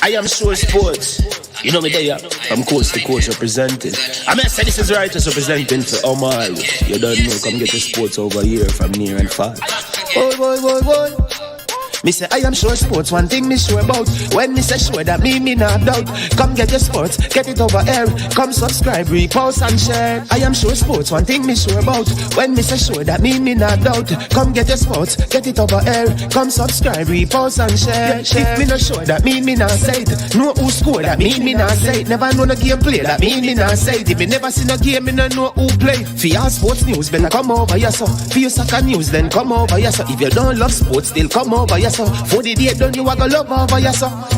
I am sure sports. You know me there, from coast to coast representing. I mean, I say this is righteous representing for Omar. You don't know, come get the sports over here from near and far. Boy. Me say I am sure sports, one thing me sure about. When me say sure, that me not doubt. Come get your sports, get it over here. Come subscribe, repost and share. I am sure sports, one thing me sure about. When me say sure, that me not doubt. Come get your sports, get it over here. Come subscribe, repost and share. If me not sure, that me not say it. Know who score, that me not say it. Never know no game play, that me not say it. If me never see no game, me no know who play. For your sports news, better come over here so. For your soccer news, then come over here so. If you don't love sports, still come over here. For the day done, you are gonna love over yourself.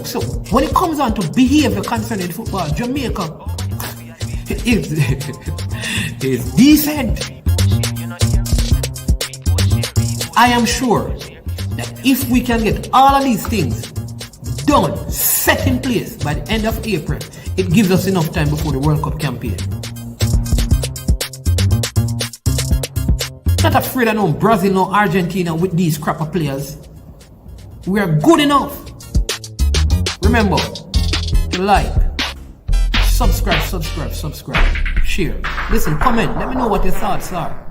So when it comes on to behavior concerning football, Jamaica is decent. I am sure that if we can get all of these things done, set in place by the end of April, it gives us enough time before the World Cup campaign. Not afraid of no Brazil, no Argentina with these crapper players. We are good enough. Remember to like, subscribe, share. Listen, comment. Let me know what your thoughts are.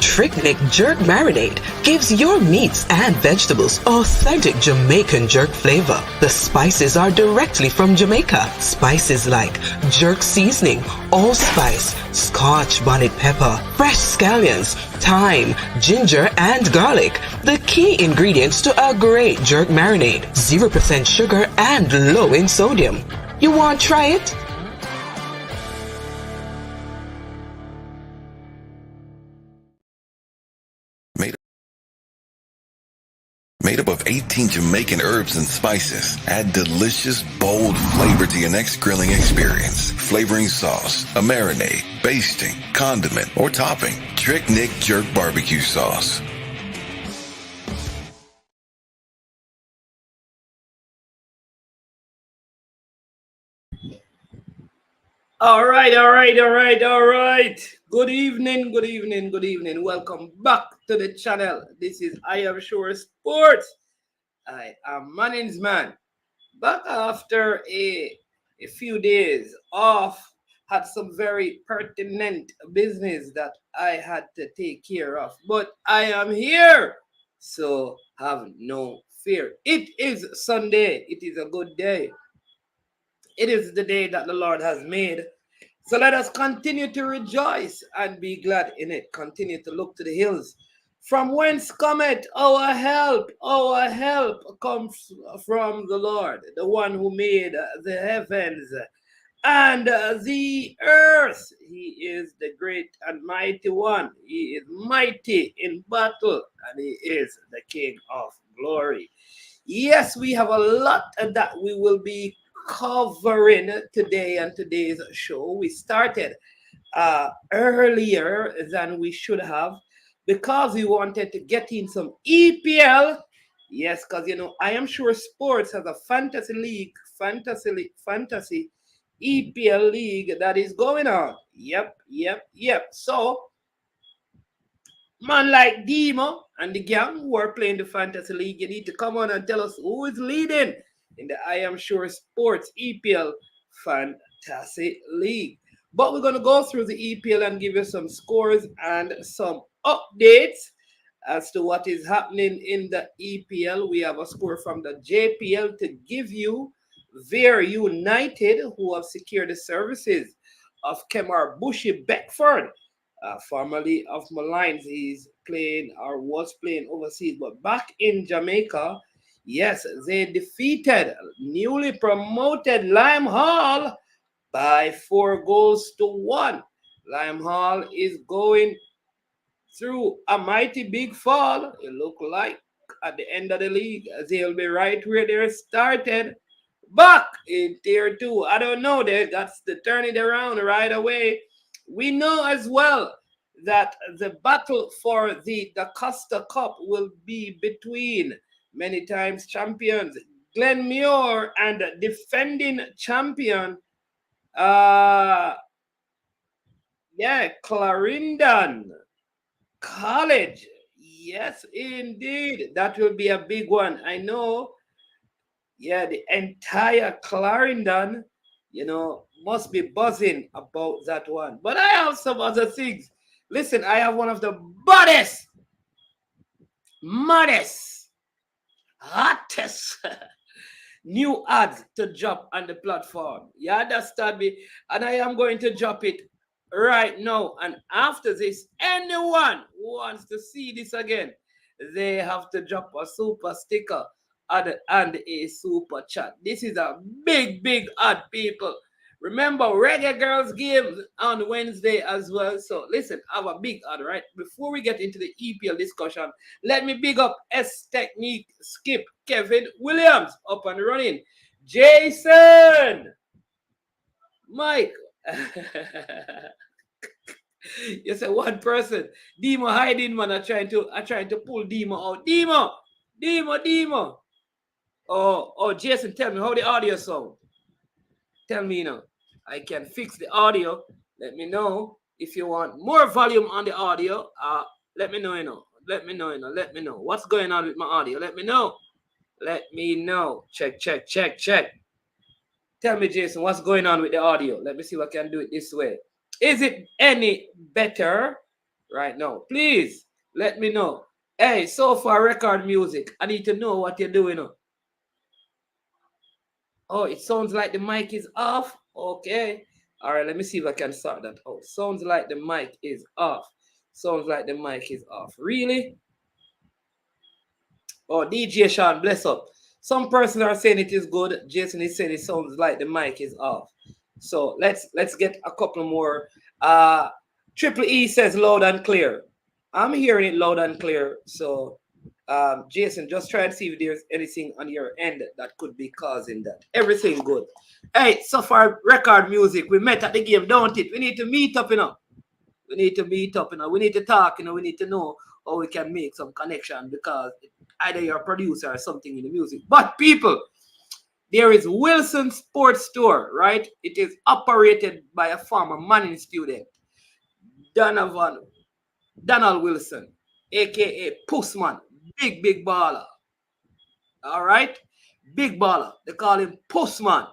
Trick Jerk Marinade gives your meats and vegetables authentic Jamaican jerk flavor. The spices are directly from Jamaica. Spices like jerk seasoning, allspice, Scotch bonnet pepper, fresh scallions, thyme, ginger, and garlic. The key ingredients to a great jerk marinade. 0% sugar and low in sodium. You want to try it? Made up of 18 Jamaican herbs and spices. Add delicious, bold flavor to your next grilling experience. Flavoring sauce, a marinade, basting, condiment, or topping. Trick Nick Jerk Barbecue Sauce. All right. Good evening. Welcome back to the channel. This is I Am Sure Sports. I am Manning's man. Back after a few days off, had some very pertinent business that I had to take care of. But I am here, so have no fear. It is Sunday. It is a good day. It is the day that the Lord has made. So let us continue to rejoice and be glad in it. Continue to look to the hills. From whence cometh our help? Our help comes from the Lord, the one who made the heavens and the earth. He is the great and mighty one. He is mighty in battle, and he is the King of glory. Yes, we have a lot that we will be covering today and today's show. We started earlier than we should have because we wanted to get in some EPL. Yes, because I Am Sure Sports has a fantasy EPL league that is going on. Yep. So man like Demo and the gang who are playing the fantasy league, you need to come on and tell us who is leading in the I Am Sure Sports EPL Fantasy League. But we're going to go through the EPL and give you some scores and some updates as to what is happening in the EPL. We have a score from the JPL to give you. Very United, who have secured the services of Kemar Bushy Beckford, formerly of Malines. He's playing or was playing overseas, but back in Jamaica. Yes, they defeated newly promoted Lime Hall by 4-1. Lime Hall is going through a mighty big fall. It looks like at the end of the league, they'll be right where they started. Back in Tier 2. I don't know. They got to turn it around right away. We know as well that the battle for the Costa Cup will be between many times champions Glenmuir and defending champion Yeah, Clarendon College. Yes, indeed. That will be a big one. I know. Yeah, the entire Clarendon, must be buzzing about that one. But I have some other things. Listen, I have one of the baddest, maddest, hottest new ads to drop on the platform. You understand me? And I am going to drop it right now. And after this, anyone who wants to see this again, they have to drop a super sticker and a super chat. This is a big, big ad, people. Remember, Reggae Girls game on Wednesday as well. So listen, I have a big ad, right? Before we get into the EPL discussion, let me big up S Technique Skip Kevin Williams up and running. Jason, Mike. You said one person. Demo hiding, man. I'm trying to pull Demo out. Demo. Oh, Jason, tell me how the audio sound. Tell me now. I can fix the audio. Let me know if you want more volume on the audio. Let me know, Let me know. What's going on with my audio? Let me know. Check. Tell me, Jason, what's going on with the audio? Let me see if I can do it this way. Is it any better right now? Please let me know. Hey, so far record music. I need to know what you're doing. Oh, it sounds like the mic is off. Okay. All right, let me see if I can sort that out. Sounds like the mic is off. Really? Oh, DJ Sean, bless up. Some person are saying it is good. Jason is saying it sounds like the mic is off. So let's get a couple more. Triple E says loud and clear. I'm hearing it loud and clear. So Jason, just try and see if there's anything on your end that could be causing that. Everything good. Hey, so far record music. We met at the game, don't it? We need to meet up, We need to talk, We need to know how we can make some connection because either you're a producer or something in the music. But people, there is Wilson Sports Store, right? It is operated by a former Manning student, Donald Wilson, aka Pussman. Big baller. All right? Big baller. They call him Pussman.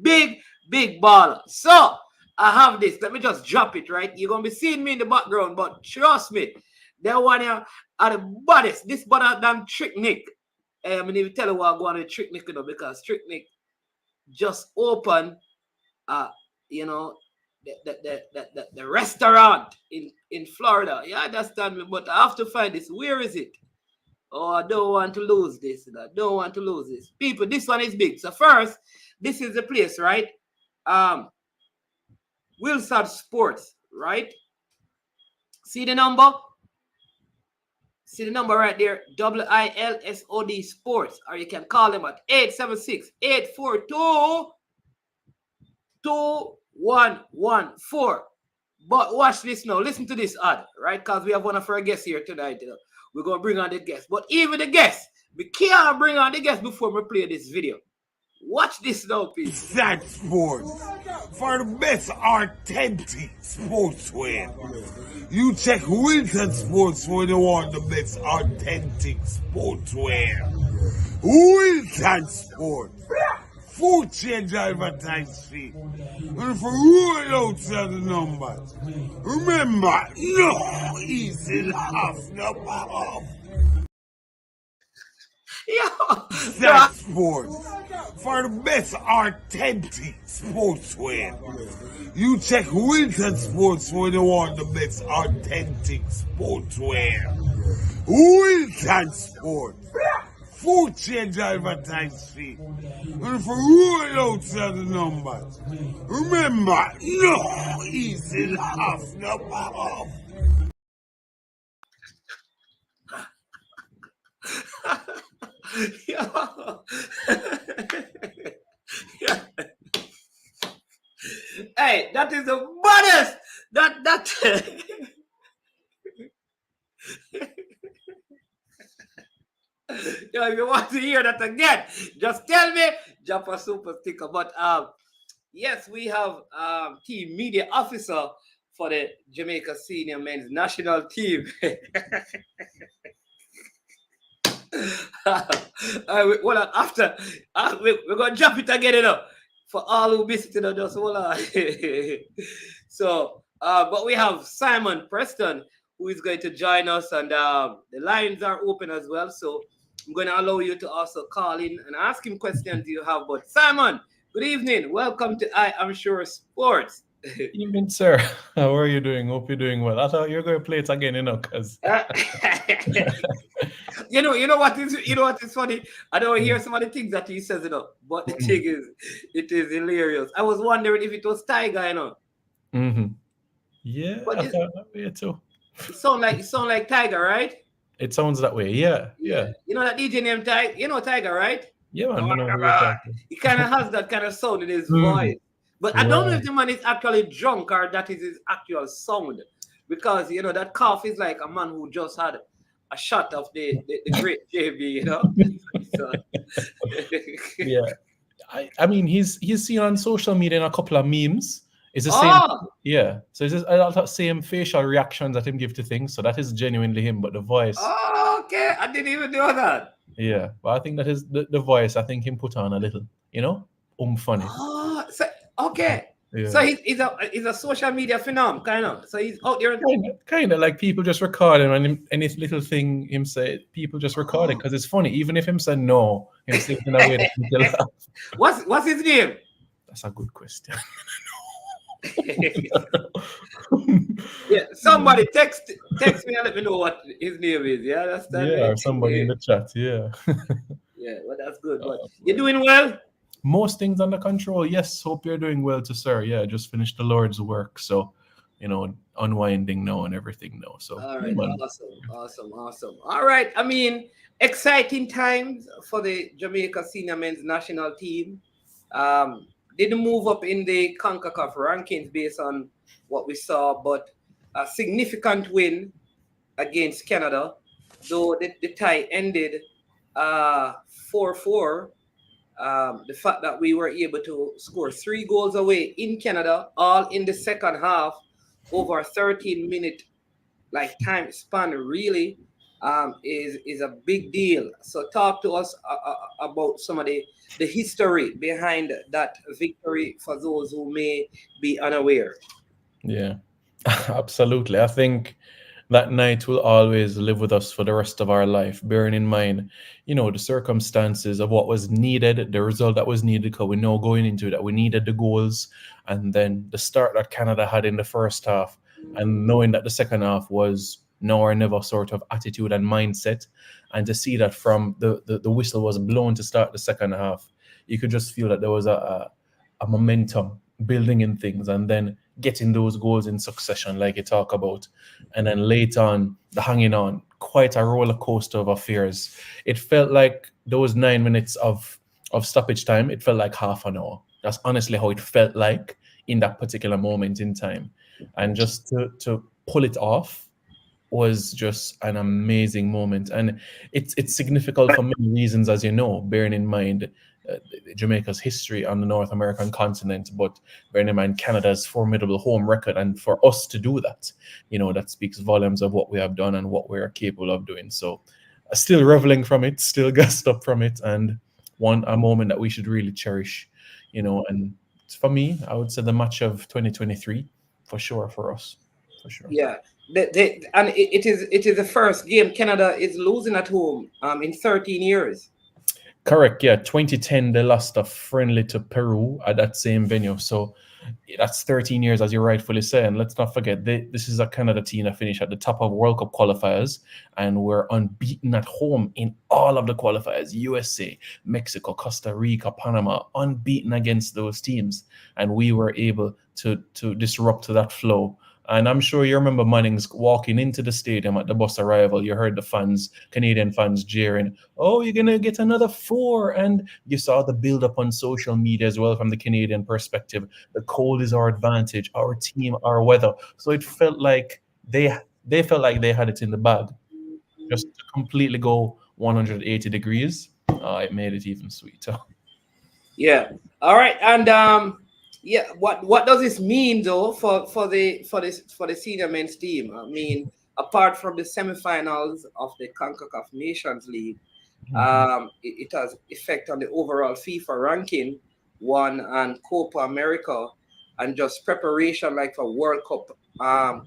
Big baller. So, I have this. Let me just drop it, right? You're going to be seeing me in the background, but trust me, that one here are the baddest. This better than Trick Nick. I'm going to tell you what I'm going to Trick Nick, because Trick Nick just opened, the restaurant in Florida. You understand me? But I have to find this. Where is it? Oh, I don't want to lose this. People, this one is big. So first, this is the place, right? Wilson Sports, right? See the number? See the number right there? WILSOD Sports. Or you can call them at 876-842-2114. But watch this now. Listen to this ad, right? Because we have one of our guests here tonight. We're going to bring on the guests. But even the guests, we can't bring on the guests before we play this video. Watch this now, people. That Sports. For the best authentic sportswear. You check Wilson Sports when you want the best authentic sportswear. Wilson Sports. Food change advertise fee. And for roll out the numbers. Remember, no easy laugh, no off. That Sports. For the best authentic sportswear. You check Wilson Sports when you want the best authentic sportswear. Wilson Sports. Food change advertise fee. And for roll out the numbers. Remember, no easy laugh, no off. Hey, that is the baddest. That if you want to hear that again, just tell me, drop a super sticker. But yes, we have team media officer for the Jamaica senior men's national team. Well, after we're gonna jump it again, for all who missed it, just hold on. So, but we have Simon Preston who is going to join us, and the lines are open as well. So I'm going to allow you to also call in and ask him questions you have. But Simon, good evening. Welcome to I Am Sure Sports. Evening, sir. How are you doing? Hope you're doing well. I thought you were going to play it again, because you know what is funny? I don't hear some of the things that he says, but the thing is, it is hilarious. I was wondering if it was Tiger, Yeah, but I thought that way too. It sound like Tiger, right? It sounds that way. Yeah. You know that DJ named Tiger? You know Tiger, right? Yeah, man. I know who you're talking. He kind of has that kind of sound in his voice. But I don't know if the man is actually drunk or that is his actual sound. Because, that cough is like a man who just had a shot of the great JB, So, yeah. I mean, he's seen on social media in a couple of memes. It's the same. Yeah. So it's just a lot of same facial reactions that him give to things. So that is genuinely him, but the voice. Oh, okay. I didn't even know that. Yeah. But I think that is the voice. I think him put on a little, funny. Oh, so, okay. Yeah. So he's a social media phenomenon, kind of. So he's out there. Kind of like people just record him, and any little thing him say, people just record it because it's funny. Even if him say no, him say it in a way that people laugh. What's his name? That's a good question. Yeah, somebody text me and let me know what his name is. Yeah, that's that. Yeah, or somebody in the chat. Yeah. Yeah, well, that's good. But you're doing well. Most things under control. Yes, hope you're doing well too, sir. Yeah, just finished the Lord's work, so unwinding now and everything now. So all right, awesome. All right, I mean, exciting times for the Jamaica senior men's national team. Didn't move up in the CONCACAF rankings based on what we saw, but a significant win against Canada, though the tie ended 4-4. The fact that we were able to score 3 goals away in Canada, all in the second half, over a 13-minute time span, really is a big deal. So talk to us about some of the history behind that victory for those who may be unaware. Yeah, absolutely. I think that night will always live with us for the rest of our life, bearing in mind, the circumstances of what was needed, the result that was needed, because we know going into it that we needed the goals, and then the start that Canada had in the first half, and knowing that the second half was now or never sort of attitude and mindset, and to see that from the whistle was blown to start the second half, you could just feel that there was a momentum building in things, and then getting those goals in succession like you talk about, and then later on the hanging on, quite a roller coaster of affairs. It felt like those 9 minutes of stoppage time, it felt like half an hour. That's honestly how it felt like in that particular moment in time, and just to pull it off was just an amazing moment. And it's significant for many reasons, as you know, bearing in mind Jamaica's history on the North American continent, but bearing in mind Canada's formidable home record. And for us to do that, that speaks volumes of what we have done and what we are capable of doing. So still reveling from it, still gassed up from it, and a moment that we should really cherish, and for me, I would say the match of 2023 for sure for us. For sure. Yeah. And it is the first game Canada is losing at home in 13 years. Correct. Yeah, 2010 they lost a friendly to Peru at that same venue. So that's 13 years, as you rightfully say. And let's not forget, this is a Canada team that finished at the top of World Cup qualifiers, and we're unbeaten at home in all of the qualifiers. USA, Mexico, Costa Rica, Panama, unbeaten against those teams, and we were able to disrupt that flow. And I'm sure you remember Mannings walking into the stadium at the bus arrival. You heard the fans, Canadian fans, jeering, "Oh, you're going to get another 4." And you saw the build-up on social media as well from the Canadian perspective. The cold is our advantage, our team, our weather. So it felt like they felt like they had it in the bag. Just to completely go 180 degrees, it made it even sweeter. Yeah. All right. And Yeah, what does this mean though for the senior men's team? I mean, apart from the semifinals of the CONCACAF Nations League, it has effect on the overall FIFA ranking, one and Copa America, and just preparation like for World Cup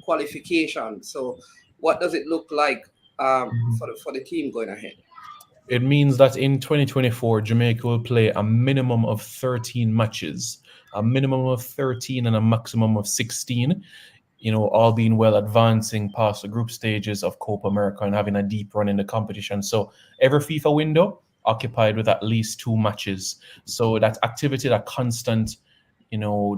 qualification. So, what does it look like for the team going ahead? It means that in 2024, Jamaica will play a minimum of 13 matches, a minimum of 13 and a maximum of 16, all being well, advancing past the group stages of Copa America and having a deep run in the competition. So every FIFA window occupied with at least 2 matches. So that activity, that constant,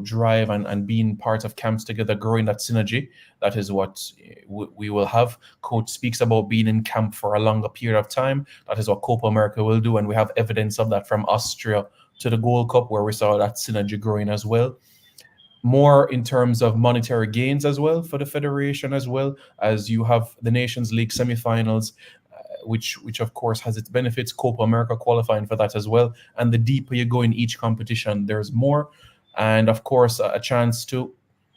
drive and being part of camps together, growing that synergy, that is what we will have. Coach speaks about being in camp for a longer period of time. That is what Copa America will do. And we have evidence of that from Austria to the Gold Cup, where we saw that synergy growing as well. More in terms of monetary gains as well for the federation, as well as you have the Nations League semifinals, which of course has its benefits. Copa America qualifying for that as well. And the deeper you go in each competition, there's more. And of course, a chance to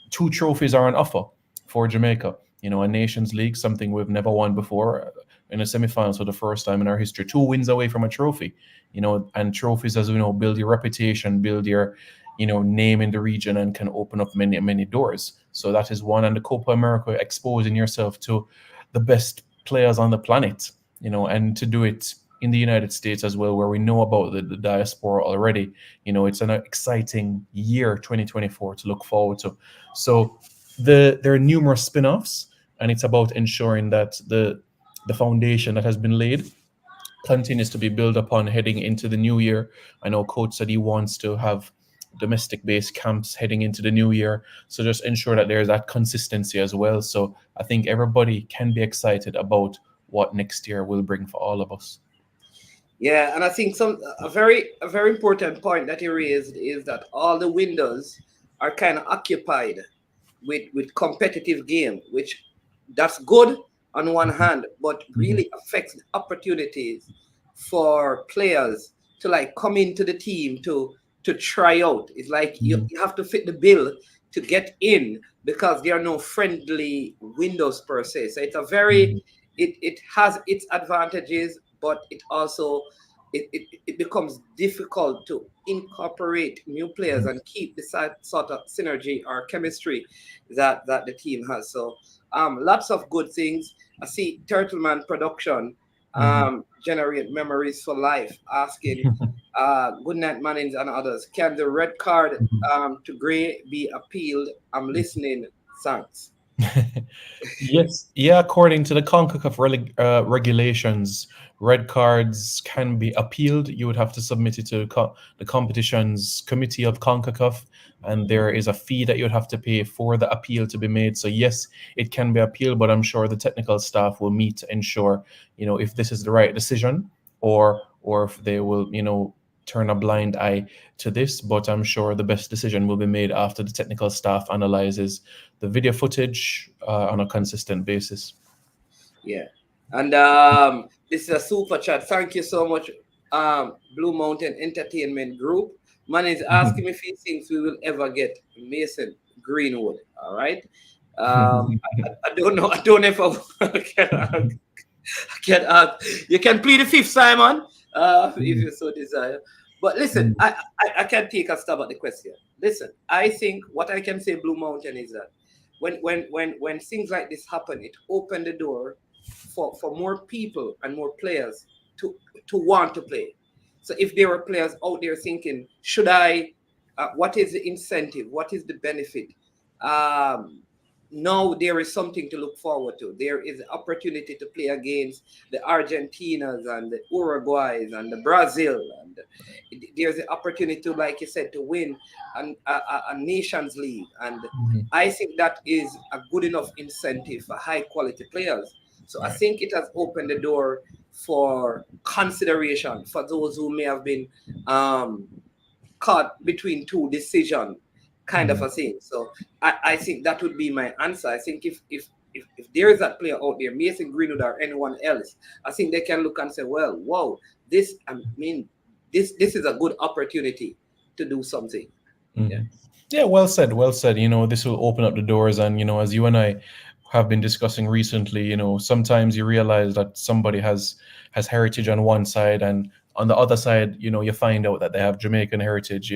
2 trophies are on offer for Jamaica. A Nations League, something we've never won before, in a semifinals for the first time in our history. 2 wins away from a trophy. And trophies, as we know, build your reputation, build your name in the region, and can open up many, many doors. So that is one. And the Copa America, exposing yourself to the best players on the planet, and to do it in the United States as well, where we know about the diaspora already. It's an exciting year, 2024, to look forward to. So there are numerous spin-offs, and it's about ensuring that the foundation that has been laid continues to be built upon heading into the new year. I know Coach said he wants to have domestic-based camps heading into the new year, so just ensure that there's that consistency as well. So I think everybody can be excited about what next year will bring for all of us. Yeah, and I think a very important point that you raised is that all the windows are kind of occupied with competitive game, which that's good on one hand, but really affects the opportunities for players to like come into the team to try out. It's like you have to fit the bill to get in, because there are no friendly windows per se. So it's a very it has its advantages, but it also it becomes difficult to incorporate new players and keep the sort of synergy or chemistry that the team has. So lots of good things. I see Turtleman Production generate memories for life, asking good night Mannings and others, can the red card to Gray be appealed? I'm listening, thanks. Yes, yeah. According to the CONCACAF regulations, red cards can be appealed. You would have to submit it to the competitions committee of CONCACAF, and there is a fee that you would have to pay for the appeal to be made. So yes, it can be appealed, but I'm sure the technical staff will meet to ensure, if this is the right decision, or if they will, turn a blind eye to this. But I'm sure the best decision will be made after the technical staff analyzes the video footage on a consistent basis. Yeah. And this is a super chat. Thank you so much, Blue Mountain Entertainment Group. Man is asking me if he thinks we will ever get Mason Greenwood. All right. I don't know. I don't know if I can ask. You can plead the fifth, Simon, if you so desire. But listen, I can take a stab at the question. Listen, I think what I can say, Blue Mountain, is that when things like this happen, it opened the door for more people and more players to want to play. So if there are players out there thinking, should I, what is the incentive? What is the benefit? Now there is something to look forward to. There is an opportunity to play against the Argentinas and the Uruguays and the Brazil. And there's the opportunity to, like you said, to win a Nations League. And I think that is a good enough incentive for high quality players. So I think it has opened the door for consideration for those who may have been caught between two decisions, kind of a thing. So I think that would be my answer. I think if there is that player out there, Mason Greenwood or anyone else, I think they can look and say, well, wow, this is a good opportunity to do something. Yeah. Yeah, well said, well said. This will open up the doors, and as you and I have been discussing recently, sometimes you realize that somebody has heritage on one side, and on the other side, you find out that they have Jamaican heritage,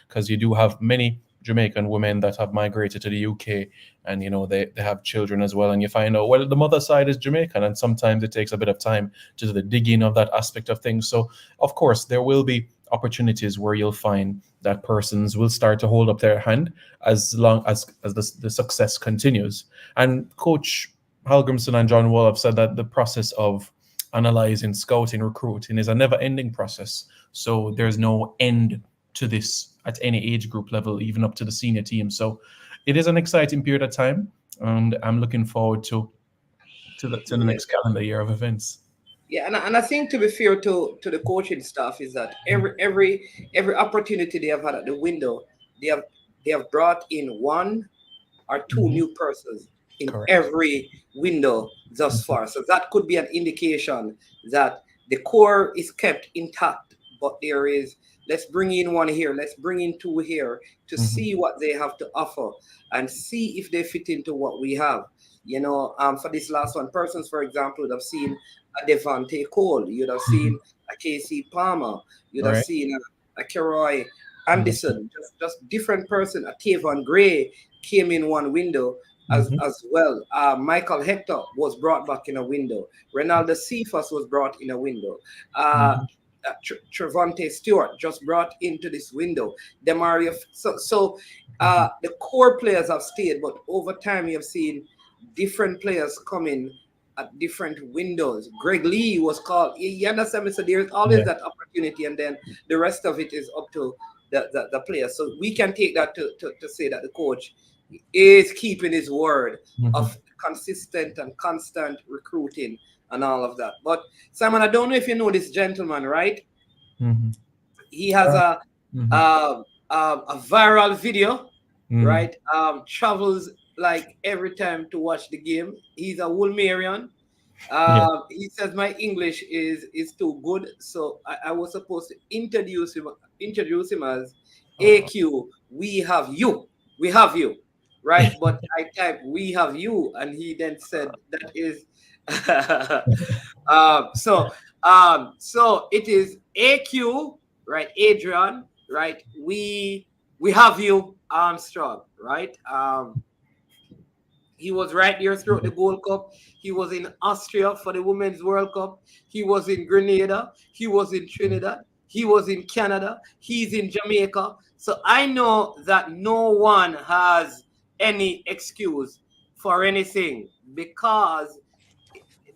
because you do have many Jamaican women that have migrated to the UK, and they have children as well, and you find out, well, the mother side is Jamaican, and sometimes it takes a bit of time to do the digging of that aspect of things. So of course there will be opportunities where you'll find that persons will start to hold up their hand as long as the success continues. And Coach Halgrimson and John Wall have said that the process of analyzing, scouting, recruiting is a never-ending process. So there's no end to this at any age group level, even up to the senior team. So it is an exciting period of time, and I'm looking forward to the next calendar year of events. Yeah, and I think, to be fair to the coaching staff, is that every opportunity they have had at the window, they have brought in one or two new persons in every window thus far. So that could be an indication that the core is kept intact, but there is, let's bring in one here, let's bring in two here to see what they have to offer and see if they fit into what we have. For this last one, persons, for example, would have seen a Devante Cole, you'd have seen a KC Palmer, you'd have seen a Keroy Anderson, just different person. A Tavon Gray came in one window as well. Michael Hector was brought back in a window. Ronaldo Cephas was brought in a window. Trevante Stewart just brought into this window. Demario. So the core players have stayed, but over time you have seen different players coming at different windows. Greg Lee was called. You understand me? So there's always that opportunity, and then the rest of it is up to the players. So we can take that to say that the coach is keeping his word of consistent and constant recruiting and all of that. But Simon, I don't know if you know this gentleman, right? He has a viral video, right? Travels like every time to watch the game. He's a Woolmerian. He says my English is too good, so I was supposed to introduce him as AQ. We have you, right? But I typed we have you, and he then said that is so it is AQ, right? Adrian, right? We have you, Armstrong, right? He was right there throughout the Gold Cup. He was in Austria for the Women's World Cup. He was in Grenada. He was in Trinidad. He was in Canada. He's in Jamaica. So I know that no one has any excuse for anything, because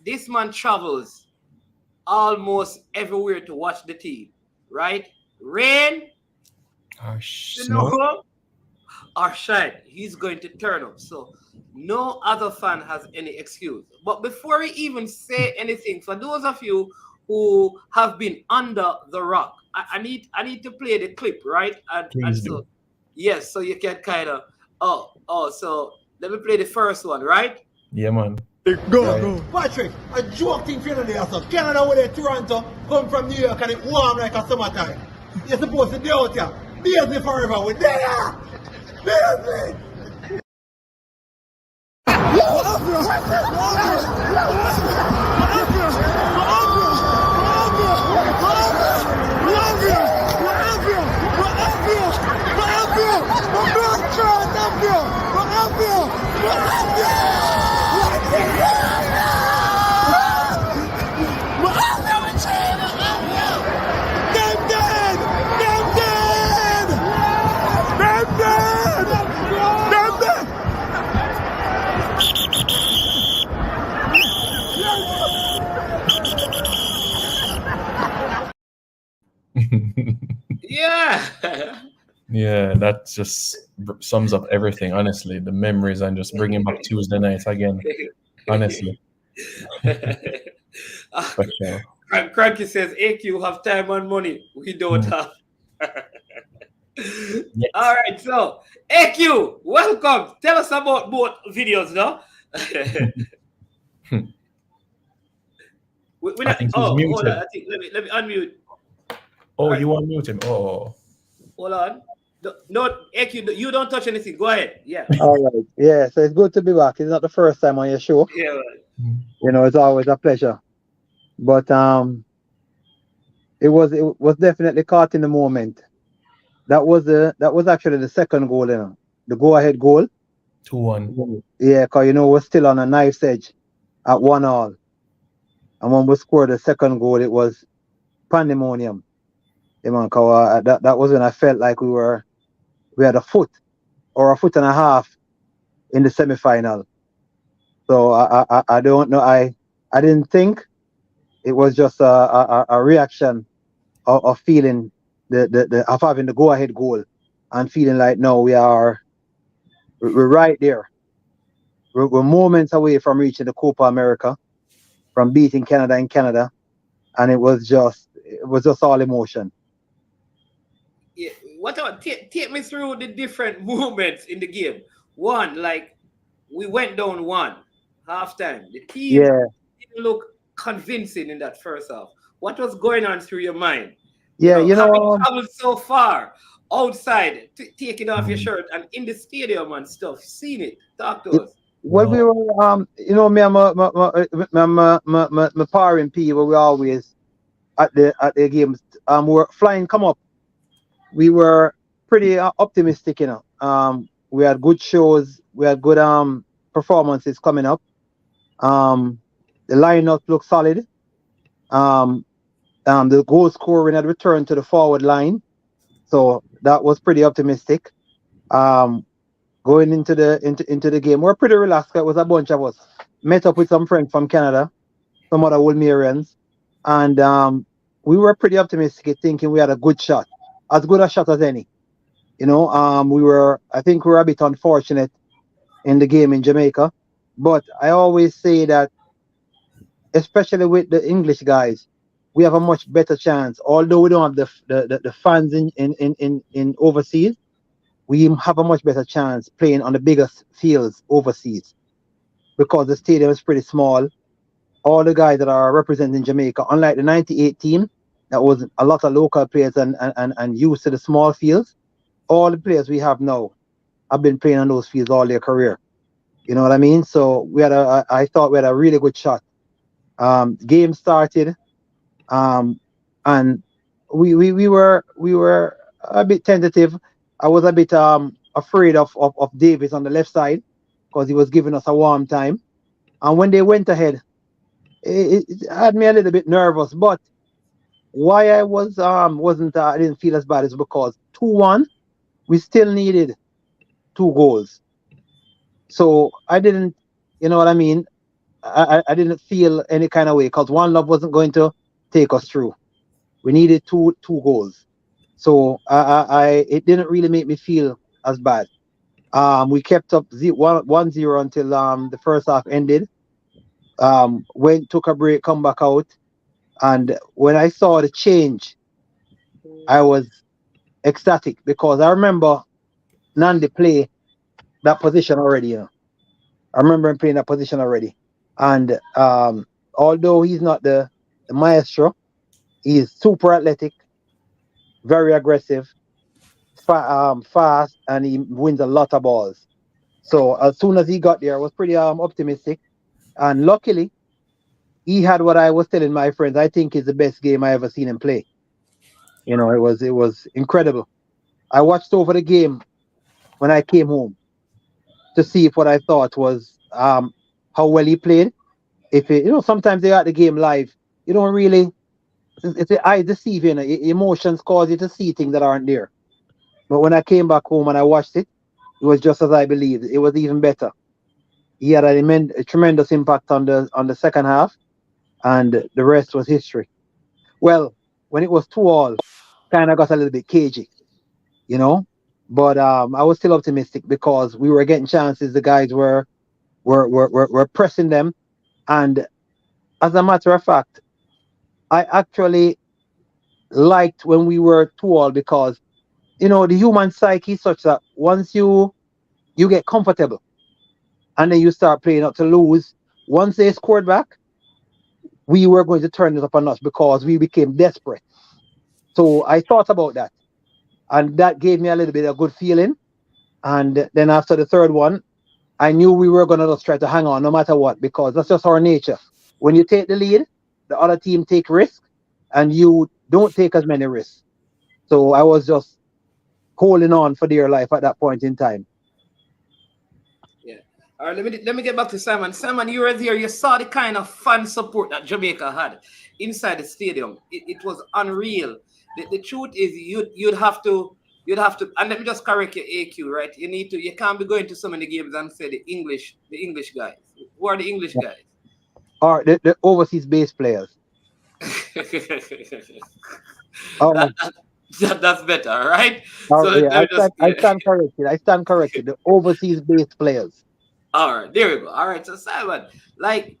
this man travels almost everywhere to watch the team, right? Rain, snow, or shine, he's going to turn up. So no other fan has any excuse. But before we even say anything, for those of you who have been under the rock, I need to play the clip, right? And so yes, so you can kind of so let me play the first one, right? Yeah, man. Go. Patrick, a joke thing for you there, so Canada with the Toronto come from New York and it warm like a summertime. You're supposed to be out here. Beers me forever. We're there! Beers me! Yeah, that just sums up everything, honestly. The memories and just bringing back Tuesday night again, honestly. Cranky says, AQ have time and money. We don't have. Yes. All right, so AQ, welcome. Tell us about both videos, no? I think he's muted. Hold on. I think, let me unmute. Oh, right. You unmute him. Oh. Hold on. No, EQ, you don't touch anything. Go ahead. Yeah. All right. Yeah, so it's good to be back. It's not the first time on your show. Yeah. Man. You know, it's always a pleasure. But it was definitely caught in the moment. That was actually the second goal, you know, the go-ahead goal. 2-1. Yeah, because you know we're still on a knife's edge at 1-1, and when we scored the second goal, it was pandemonium. You know, 'cause, that was when I felt like we had a foot or a foot and a half in the semi-final. So I don't know. I didn't think it was just a reaction of feeling the of having the go ahead goal and feeling like no, we're right there. We're moments away from reaching the Copa America, from beating Canada in Canada, and it was just all emotion. Yeah. What about take me through the different movements in the game? One, like we went down one halftime. The team Yeah, didn't look convincing in that first half. What was going on through your mind? You yeah, know, you having know, traveled so far outside, taking off your shirt and in the stadium and stuff, seen it. Talk to it, us. when we Wow. were you know, me and my parent P where we always at the games were flying come up. We were pretty optimistic, you know. We had good shows, we had good performances coming up. Um, the lineup looked solid. Um, the goal scoring had returned to the forward line, so that was pretty optimistic. Um, going into the game, we're pretty relaxed. It was a bunch of us met up with some friends from Canada, some other Wolmerians, and we were pretty optimistic, thinking we had a good shot, as good a shot as any. You know, I think we were a bit unfortunate in the game in Jamaica, but I always say that, especially with the English guys, we have a much better chance. Although we don't have the fans in overseas, we have a much better chance playing on the biggest fields overseas because the stadium is pretty small. All the guys that are representing Jamaica, unlike the '98 team, that was a lot of local players and used to the small fields. All the players we have now have been playing on those fields all their career. You know what I mean? So I thought we had a really good shot. Game started, um, and we were a bit tentative. I was a bit afraid of Davis on the left side because he was giving us a warm time. And when they went ahead, it had me a little bit nervous. But why I wasn't I didn't feel as bad is because 2-1, we still needed two goals. So I didn't, you know what I mean? I didn't feel any kind of way because one love wasn't going to take us through. We needed two goals. So it didn't really make me feel as bad. We kept up 1-0 until the first half ended. Went took a break, come back out, and when I saw the change, I was ecstatic because I remember Nandi play that position already. You know, I remember him playing that position already, and although he's not the maestro, he is super athletic, very aggressive, fast, and he wins a lot of balls. So as soon as he got there, I was pretty optimistic, and luckily he had what I was telling my friends. I think is the best game I ever seen him play. You know, it was incredible. I watched over the game when I came home to see if what I thought was how well he played. If it, you know, sometimes they are at the game live, you don't really. It's the eye deceiving. Emotions cause you to see things that aren't there. But when I came back home and I watched it, it was just as I believed. It was even better. He had a tremendous impact on the second half, and the rest was history. Well, when it was 2-2, kind of got a little bit cagey, you know. But I was still optimistic because we were getting chances. The guys were pressing them, and as a matter of fact, I actually liked when we were 2-2 because you know the human psyche is such that once you get comfortable and then you start playing up to lose. Once they scored back, we were going to turn it up a notch because we became desperate. So I thought about that. And that gave me a little bit of good feeling. And then after the third one, I knew we were going to just try to hang on no matter what, because that's just our nature. When you take the lead, the other team take risk, and you don't take as many risks. So I was just holding on for dear life at that point in time. Yeah. All right, let me get back to Simon. Simon, you were there. You saw the kind of fan support that Jamaica had inside the stadium. It was unreal. The truth is, you'd have to, and let me just correct your AQ, right? You can't be going to so many games and say the English guys. Who are the English guys? Or the overseas base players. That's better, all right? I stand corrected. I stand corrected. The overseas based players. All right, there we go. All right, so Simon, like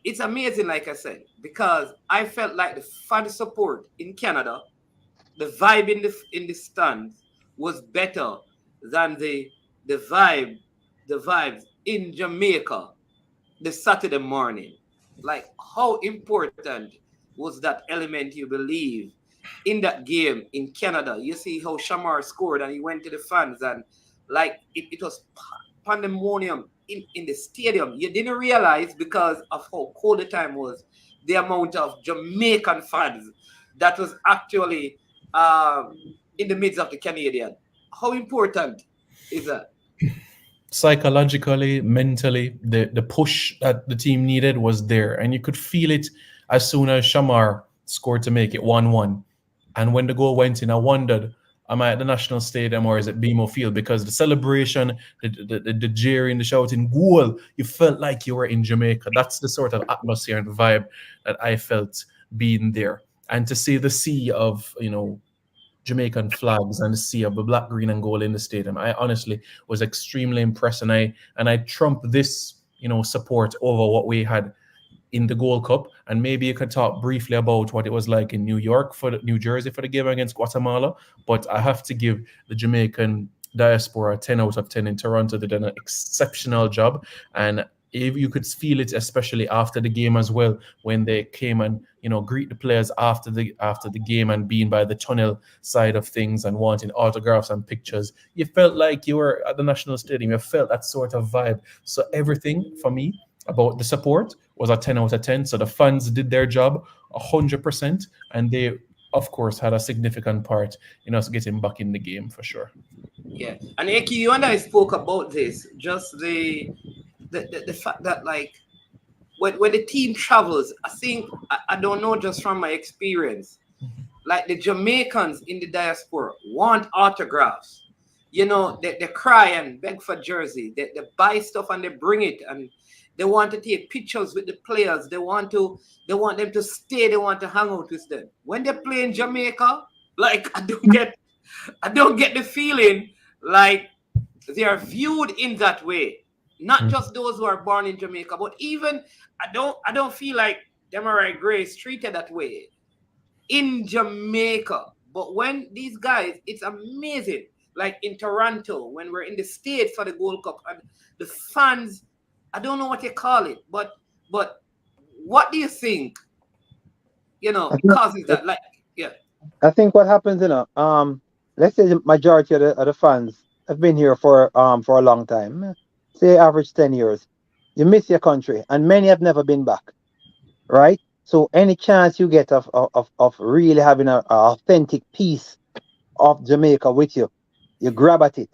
it's amazing, like I said, because I felt like the fan support in Canada, the vibe in the stands was better than the vibes in Jamaica the Saturday morning. Like, how important was that element, you believe, in that game in Canada? You see how Shamar scored and he went to the fans, and like it was pandemonium in the stadium. You didn't realize, because of how cold the time was, the amount of Jamaican fans that was actually in the midst of the Canadian. How important is that? Psychologically, mentally, the push that the team needed was there, and you could feel it as soon as Shamar scored to make it 1-1. And when the goal went in, I wondered, am I at the National Stadium or is it BMO Field? Because the celebration, the jeering, the shouting, goal, you felt like you were in Jamaica. That's the sort of atmosphere and vibe that I felt being there. And to see the sea of, Jamaican flags and the sea of the black, green, and gold in the stadium, I honestly was extremely impressed, and I trumped this, support over what we had in the Gold Cup. And maybe you could talk briefly about what it was like in New Jersey for the game against Guatemala. But I have to give the Jamaican diaspora 10 out of 10 in Toronto. They did an exceptional job, and if you could feel it, especially after the game as well, when they came and greet the players after the game and being by the tunnel side of things and wanting autographs and pictures. You felt like you were at the National Stadium. You felt that sort of vibe. So everything for me about the support was a 10 out of 10. So the fans did their job 100%, and they, of course, had a significant part in us getting back in the game for sure. Yeah, and Eki, you and I spoke about this, just the fact that, like, when the team travels, I think, I don't know, just from my experience, like the Jamaicans in the diaspora want autographs. They cry and beg for jersey. They buy stuff and they bring it, and they want to take pictures with the players. They want them to stay. They want to hang out with them. When they play in Jamaica, like, I don't get the feeling like they are viewed in that way. Not just those who are born in Jamaica, but even I don't feel like Demarai Gray is treated that way in Jamaica. But when these guys, it's amazing. Like in Toronto, when we're in the States for the Gold Cup, and the fans, I don't know what you call it, but what do you think? Causes that? Like, yeah. I think what happens, let's say the majority of the fans have been here for a long time. Say average 10 years. You miss your country, and many have never been back, right? So any chance you get of really having an authentic piece of Jamaica with you, you grab at it.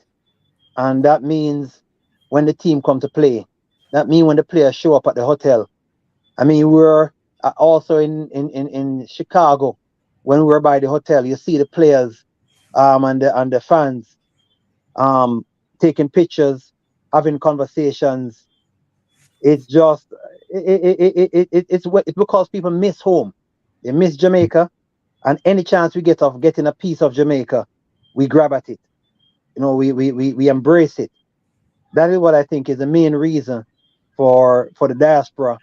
And that means when the team come to play, that means when the players show up at the hotel. I mean, we're also in Chicago, when we were by the hotel, you see the players and the fans taking pictures, having conversations. It's just it's because people miss home. They miss Jamaica, and any chance we get of getting a piece of Jamaica, we grab at it. We embrace it. That is what I think is the main reason for the diaspora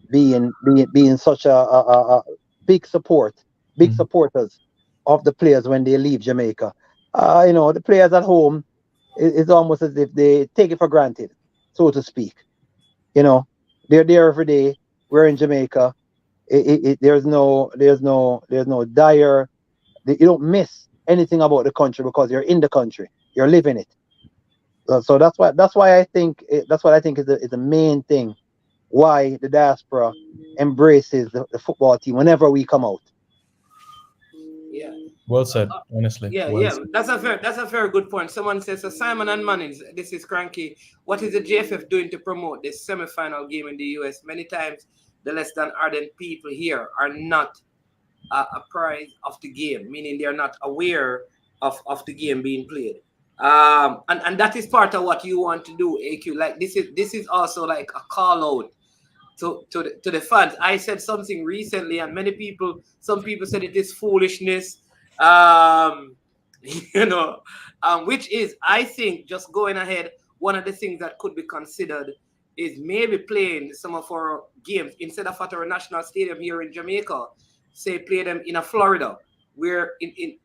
being such a big supporters of the players when they leave Jamaica. The players at home, it's almost as if they take it for granted, so to speak. They're there every day. We're in Jamaica. There's no dire. You don't miss anything about the country because you're in the country, you're living it. So that's why I think that's what I think is the main thing why the diaspora embraces the football team whenever we come out. Yeah. Well said, honestly. Yeah, Well yeah, said. that's a very good point. Someone says, so Simon and Mannings, this is Cranky. What is the JFF doing to promote this semi-final game in the US? Many times, the less than ardent people here are not apprised of the game, meaning they are not aware of the game being played. And that is part of what you want to do, AQ. Like this is also like a call out to the fans. I said something recently, and some people said it is foolishness. Which is, I think, just going ahead, one of the things that could be considered is maybe playing some of our games instead of at our national stadium here in Jamaica, say play them in a Florida, where in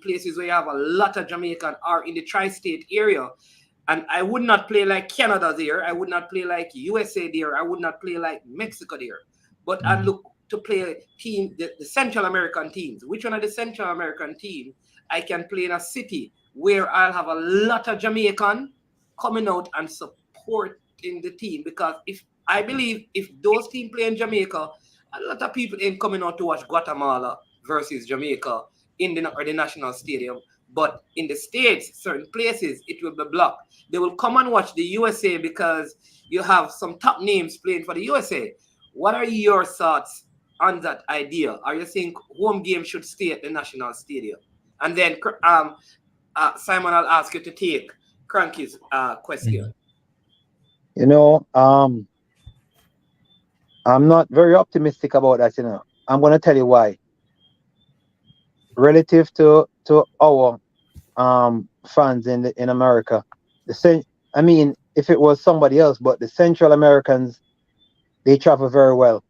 places where you have a lot of Jamaican, or in the tri-state area. And I would not play like Canada there. I would not play like USA there. I would not play like Mexico there. But I'd look to play the Central American teams. Which one of the Central American teams I can play in a city where I'll have a lot of Jamaican coming out and supporting the team? Because I believe if those teams play in Jamaica, a lot of people ain't coming out to watch Guatemala versus Jamaica in the national stadium. But in the States, certain places, it will be blocked. They will come and watch the USA because you have some top names playing for the USA. What are your thoughts on that idea? Are you think home game should stay at the national stadium? And then, Simon, I'll ask you to take Cranky's question. I'm not very optimistic about that. I'm going to tell you why. Relative to our fans in America, if it was somebody else, but the Central Americans, they travel very well.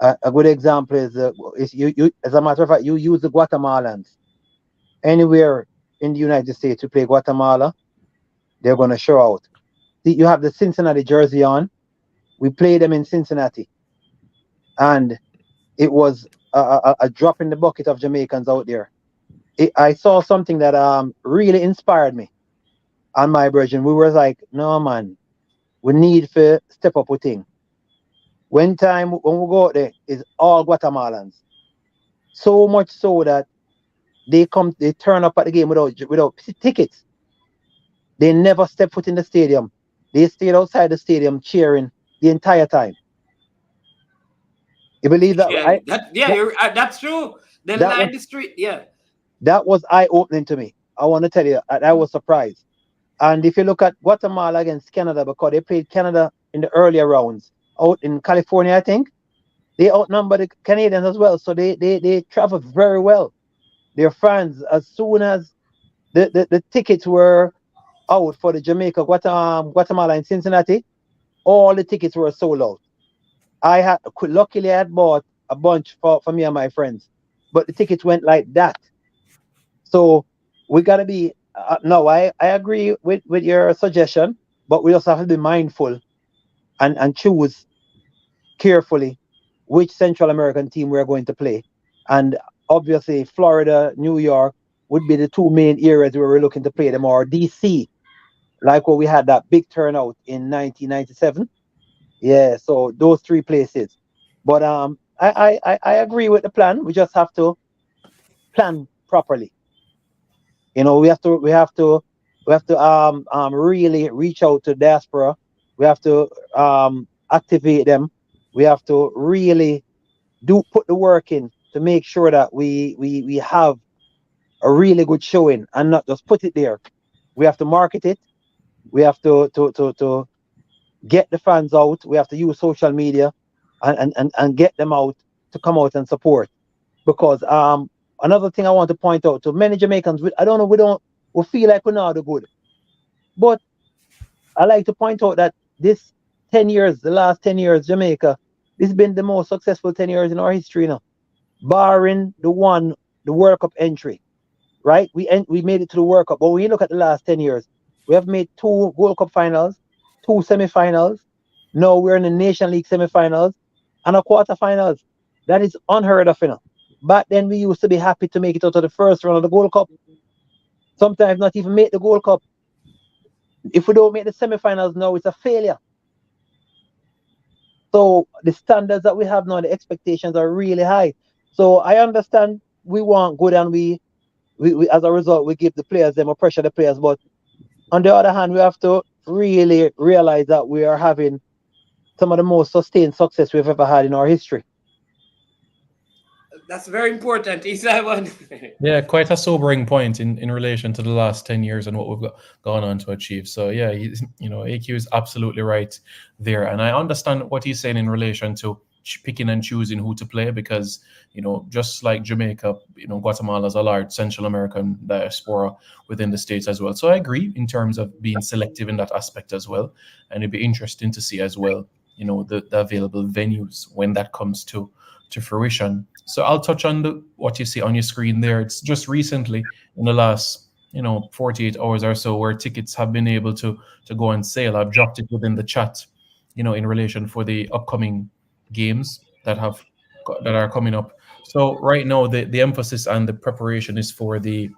A good example is you. As a matter of fact, you use the Guatemalans. Anywhere in the United States to play Guatemala, they're going to show out. You have the Cincinnati jersey on. We played them in Cincinnati, and it was a drop in the bucket of Jamaicans out there. I saw something that really inspired me and my brethren. We were like, no man, we need to step up with thing. When we go out there, it's all Guatemalans. So much so that they turn up at the game without tickets. They never step foot in the stadium. They stayed outside the stadium cheering the entire time. You believe that? That's true. They lined the street. Yeah. That was eye-opening to me. I want to tell you, I was surprised. And if you look at Guatemala against Canada, because they played Canada in the earlier rounds out in California, I think, they outnumbered the Canadians as well. So they traveled very well. Their fans, as soon as the tickets were out for the Jamaica, Guatemala and Cincinnati, all the tickets were sold out. Luckily I had bought a bunch for me and my friends, but the tickets went like that. So we gotta be I agree with your suggestion, but we also have to be mindful and choose carefully which Central American team we're going to play. And obviously Florida, New York would be the two main areas where we're looking to play them, or DC, like where we had that big turnout in 1997. Yeah, so those three places. But I agree with the plan. We just have to plan properly. We have to really reach out to diaspora. We have to activate them. We have to really put the work in to make sure that we have a really good showing and not just put it there. We have to market it. We have to get the fans out. We have to use social media and get them out to come out and support. Because another thing I want to point out to many Jamaicans, we feel like we're not good. But I like to point out that the last 10 years, Jamaica, this has been the most successful 10 years in our history now. Barring the World Cup entry, right? We made it to the World Cup. But when you look at the last 10 years, we have made 2 World Cup finals, 2 semi-finals. Now we're in the Nation League semi-finals and a quarter-finals. That is unheard of, Back then, we used to be happy to make it out of the first round of the Gold Cup. Sometimes not even make the Gold Cup. If we don't make the semifinals now, it's a failure. So the standards that we have now, the expectations are really high. So I understand we want good, and we as a result, we give the players them or pressure the players. But on the other hand, we have to really realize that we are having some of the most sustained success we've ever had in our history. That's very important, Simon. Yeah, quite a sobering point in relation to the last 10 years and what we've gone on to achieve. So yeah, AQ is absolutely right there. And I understand what he's saying in relation to picking and choosing who to play, because, just like Jamaica, Guatemala is a large Central American diaspora within the States as well. So I agree in terms of being selective in that aspect as well. And it'd be interesting to see as well, the available venues when that comes to fruition. So I'll touch on what you see on your screen there. It's just recently in the last 48 hours or so where tickets have been able to go on sale. I've dropped it within the chat, in relation for the upcoming games that are coming up. So right now the emphasis and the preparation is for the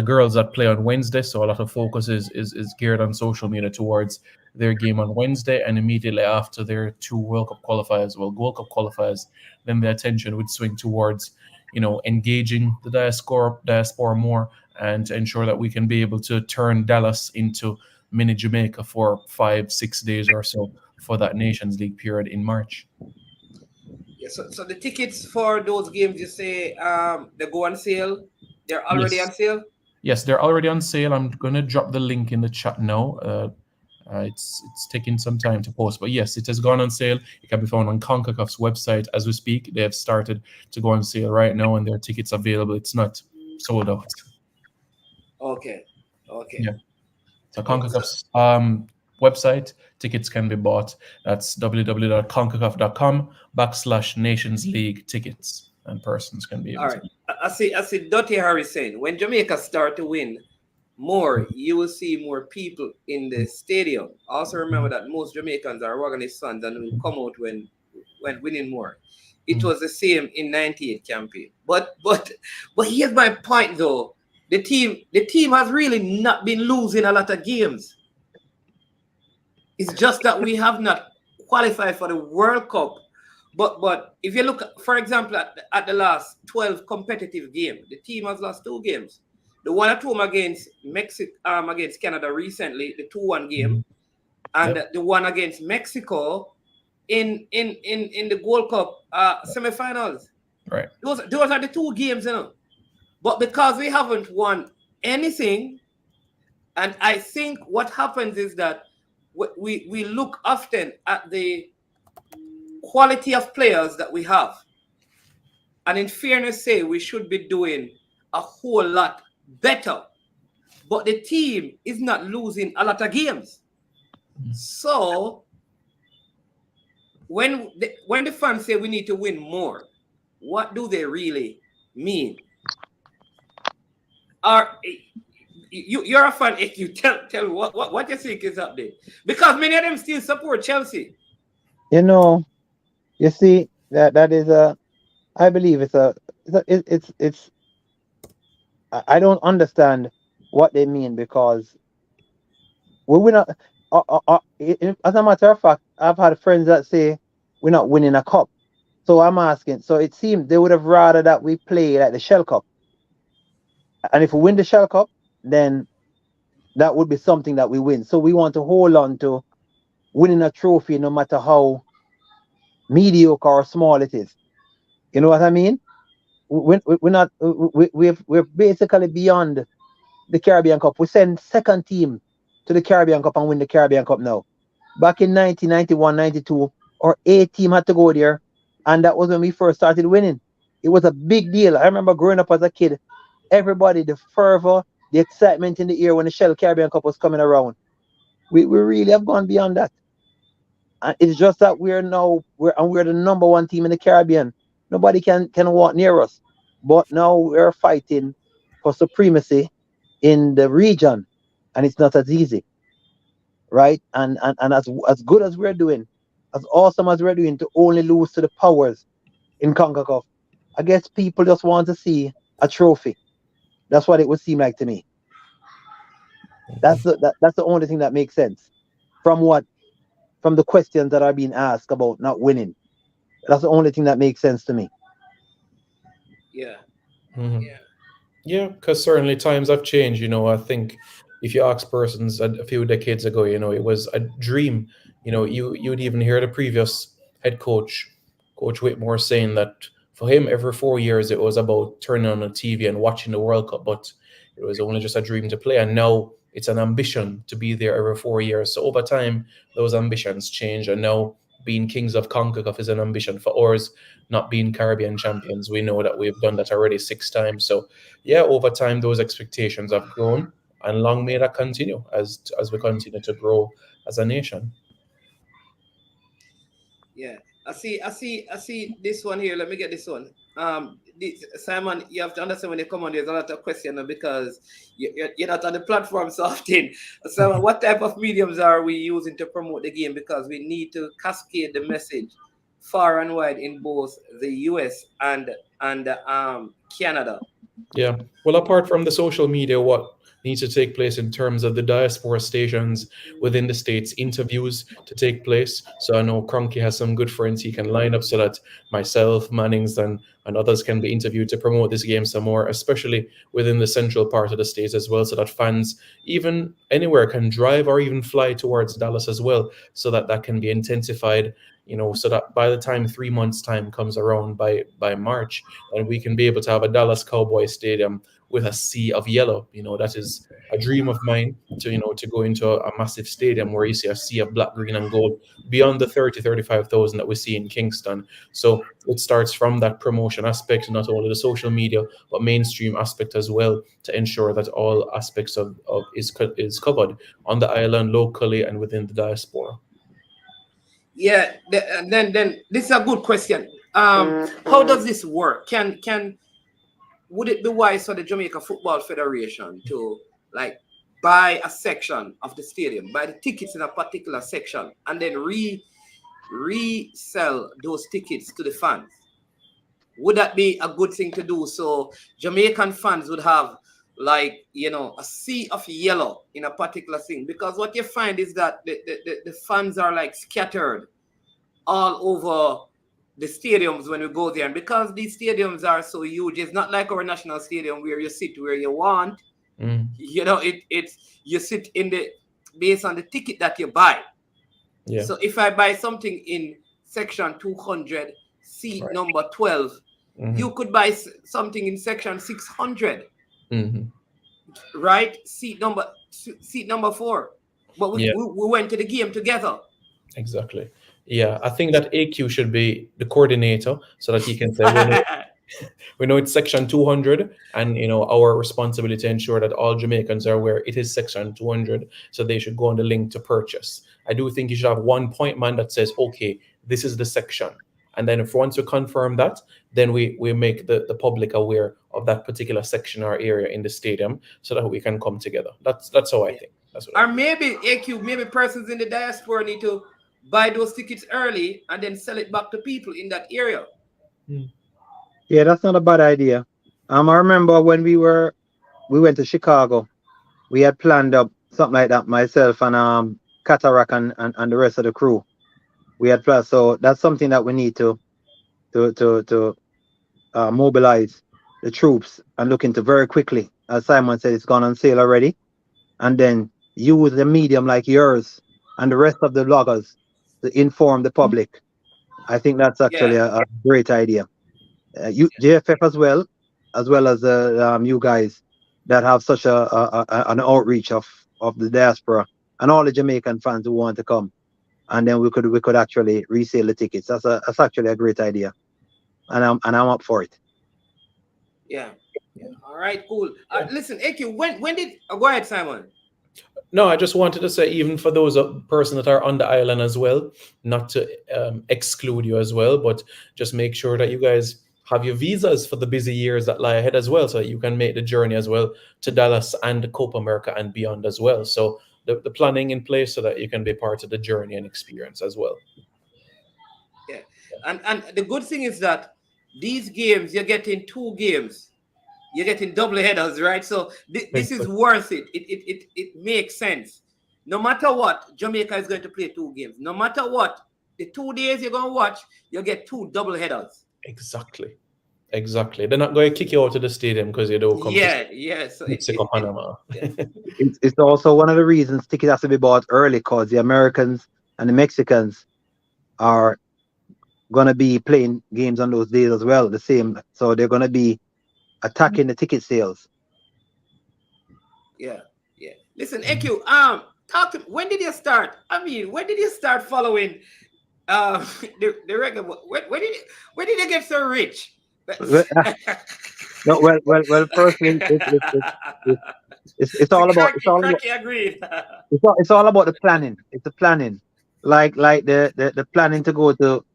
girls that play on Wednesday. So a lot of focus is geared on social media towards their game on Wednesday, and immediately after their 2 World Cup qualifiers, World Cup qualifiers, then the attention would swing towards, engaging the diaspora more and to ensure that we can be able to turn Dallas into mini Jamaica for 5-6 days or so for that Nations League period in March. Yeah, so the tickets for those games, you say they go on sale? They're already on sale? Yes, they're already on sale. I'm going to drop the link in the chat now. It's taking some time to post, but yes, it has gone on sale. It can be found on CONCACAF's website as we speak. They have started to go on sale right now, and there are tickets available. It's not sold out. Okay. Yeah. So CONCACAF's website, tickets can be bought. That's www.concacaf.com/Nations League tickets, and persons can be able to. I see Dottie Harris saying, when Jamaica start to win more, you will see more people in the stadium. Also remember that most Jamaicans are Wagonist fans and will come out when winning more. It was the same in 98 campaign. But here's my point though. The team has really not been losing a lot of games. It's just that we have not qualified for the World Cup. But if you look, for example, at the last 12 competitive games, the team has lost 2 games. The one at home against Mexico, against Canada recently, the 2-1 game, and the one against Mexico in the Gold Cup semifinals. Right. Those are the 2 games, But because we haven't won anything, and I think what happens is that we look often at the quality of players that we have, and in fairness, say we should be doing a whole lot better, but the team is not losing a lot of games. So when the fans say we need to win more, what do they really mean? You're a fan. If you tell me what you think is up there, because many of them still support Chelsea. You see that is I believe it's I don't understand what they mean, because we're not. As a matter of fact, I've had friends that say we're not winning a cup. So I'm asking. So it seems they would have rather that we play like the Shell Cup. And if we win the Shell Cup, then that would be something that we win. So we want to hold on to winning a trophy, no matter how mediocre or small it is. You know what I mean? We're not. We're basically beyond the Caribbean Cup. We send second team to the Caribbean Cup and win the Caribbean Cup now. Back in 1991, 92, our A team had to go there, and that was when we first started winning. It was a big deal. I remember growing up as a kid, everybody, the fervor, the excitement in the air when the Shell Caribbean Cup was coming around. We really have gone beyond that. And it's just that we're the number 1 team in the Caribbean. Nobody can walk near us. But now we're fighting for supremacy in the region, and it's not as easy. Right? And as good as we're doing, as awesome as we're doing, to only lose to the powers in CONCACAF, I guess people just want to see a trophy. That's what it would seem like to me. That's the only thing that makes sense from the questions that are being asked about not winning. That's the only thing that makes sense to me. Yeah. Mhm. Yeah, because certainly times have changed. I think if you ask persons a few decades ago, it was a dream. You'd even hear the previous head coach, Coach Whitmore, saying that for him, every 4 years it was about turning on the TV and watching the World Cup, but it was only just a dream to play. And now it's an ambition to be there every 4 years. So over time, those ambitions change, and now being kings of CONCACAF is an ambition for ours. Not being Caribbean champions, we know that we've done that already 6 times. So yeah, over time those expectations have grown, and long may that continue as we continue to grow as a nation. Yeah. I see this one here. Let me get this one. Simon, you have to understand when you come on, there's a lot of questions because you're not on the platform so often. Simon, what type of mediums are we using to promote the game? Because we need to cascade the message far and wide in both the US and Canada. Yeah. Well, apart from the social media, what needs to take place in terms of the diaspora stations within the states, interviews to take place. So I know Cronky has some good friends he can line up so that myself, Mannings, and others can be interviewed to promote this game some more, especially within the central part of the state as well, so that fans even anywhere can drive or even fly towards Dallas as well, so that that can be intensified. So that by the time 3 months' time comes around by March, and we can be able to have a Dallas Cowboy Stadium with a sea of yellow. That is a dream of mine to go into a massive stadium where you see a sea of black, green, and gold beyond the 35,000 that we see in Kingston. So it starts from that promotion aspect, not only the social media, but mainstream aspect as well, to ensure that all aspects of is covered on the island, locally, and within the diaspora. Yeah, and then this is a good question. How does this work? Would it be wise for the Jamaica Football Federation to like buy a section of the stadium, buy the tickets in a particular section, and then resell those tickets to the fans? Would that be a good thing to do? So Jamaican fans would have like a sea of yellow in a particular thing, because what you find is that the fans are like scattered all over the stadiums when we go there, and because these stadiums are so huge, it's not like our national stadium where you sit where you want. It's you sit in the based on the ticket that you buy. Yeah. So if I buy something in section 200 seat number 12, you could buy something in section 600, right? Seat number 4, but we went to the game together. Exactly. Yeah, I think that AQ should be the coordinator so that he can say, we know it's section 200, and our responsibility to ensure that all Jamaicans are aware it is section 200, so they should go on the link to purchase. I do think you should have one point man that says, okay, this is the section. And then if once we confirm that, then we make the public aware of that particular section or area in the stadium so that we can come together. That's how I think. That's what maybe AQ, maybe persons in the diaspora need to buy those tickets early and then sell it back to people in that area. Yeah, that's not a bad idea. I remember when we went to Chicago, we had planned up something like that, myself and Cataract and the rest of the crew. We had planned, so that's something that we need to mobilize the troops and look into very quickly. As Simon said, it's gone on sale already, and then use the medium like yours and the rest of the bloggers to inform the public. I think that's actually a great idea. JFF as well as you guys that have such an outreach of the diaspora and all the Jamaican fans who want to come, and then we could actually resell the tickets. That's actually a great idea, and I'm up for it. Yeah. All right, cool. Listen, AQ, when did go ahead, Simon? No, I just wanted to say, even for those persons that are on the island as well, not to exclude you as well, but just make sure that you guys have your visas for the busy years that lie ahead as well, so that you can make the journey as well to Dallas and Copa America and beyond as well. So the planning in place so that you can be part of the journey and experience as well. Yeah, and the good thing is that these games, you're getting 2 games. You're getting double headers, right? So this is worth it. It makes sense. No matter what, Jamaica is going to play 2 games. No matter what, the 2 days you're going to watch, you'll get 2 double headers. Exactly. They're not going to kick you out of the stadium because you don't come Yeah. So Mexico, Panama. It's also one of the reasons tickets have to be bought early, because the Americans and the Mexicans are gonna be playing games on those days as well. The same, so they're gonna be attacking the ticket sales. Yeah. Listen, AQ, talk to me. When did you start? I mean, when did you start following the regular? When did you get so rich? No, well. Firstly, it's all about the planning. It's the planning, like the planning to go to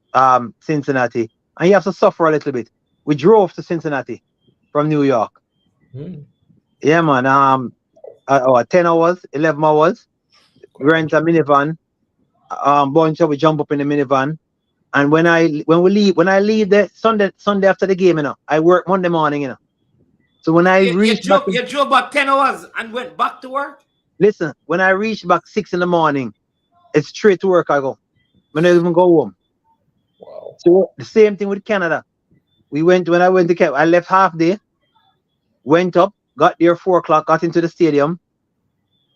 Cincinnati, and you have to suffer a little bit. We drove to Cincinnati from New York. Yeah, man. 10 hours, 11 hours. We rent a minivan. We jump up in the minivan. And when I leave the Sunday after the game, I work Monday morning, So when I reached back, you drove back 10 hours and went back to work. Listen, when I reached back 6 in the morning, it's straight to work. I go. I don't even go home. Wow. So the same thing with Canada. When I went to Canada, I left half day, went up, got there 4 o'clock, got into the stadium,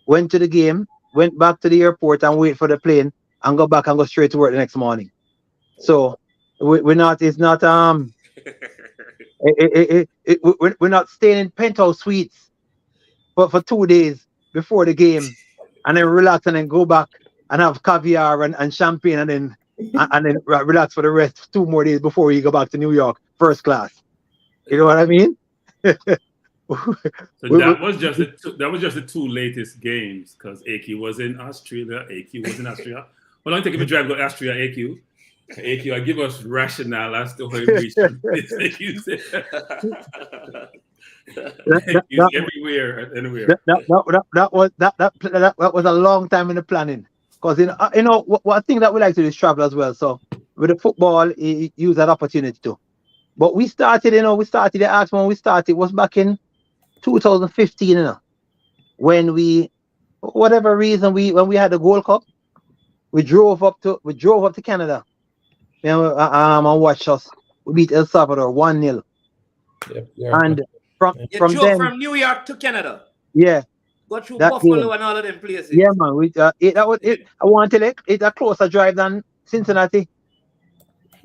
went to the game, went back to the airport and wait for the plane, and go back and go straight to work the next morning. So we're not staying in penthouse suites for 2 days before the game, and then relax and then go back and have caviar and champagne and then relax for the rest 2 more days before you go back to New York first class. You know what I mean? So that was just the 2 latest games, because AQ was in Australia. Well, I'm taking a drive to Austria, AQ. AQ, give us rationale as to how you reached this. Everywhere. That was a long time in the planning, because what thing that we like to do is travel as well. So with the football, you use that opportunity too. But we started, the ask when we started was back in 2015, when whatever reason when we had the Gold Cup, we drove up to Canada. And watch us. We beat El Salvador 1-0. And from then, from New York to Canada. Yeah. Go through Buffalo game. And all of them places. Yeah, man. I want to tell you, it's a closer drive than Cincinnati.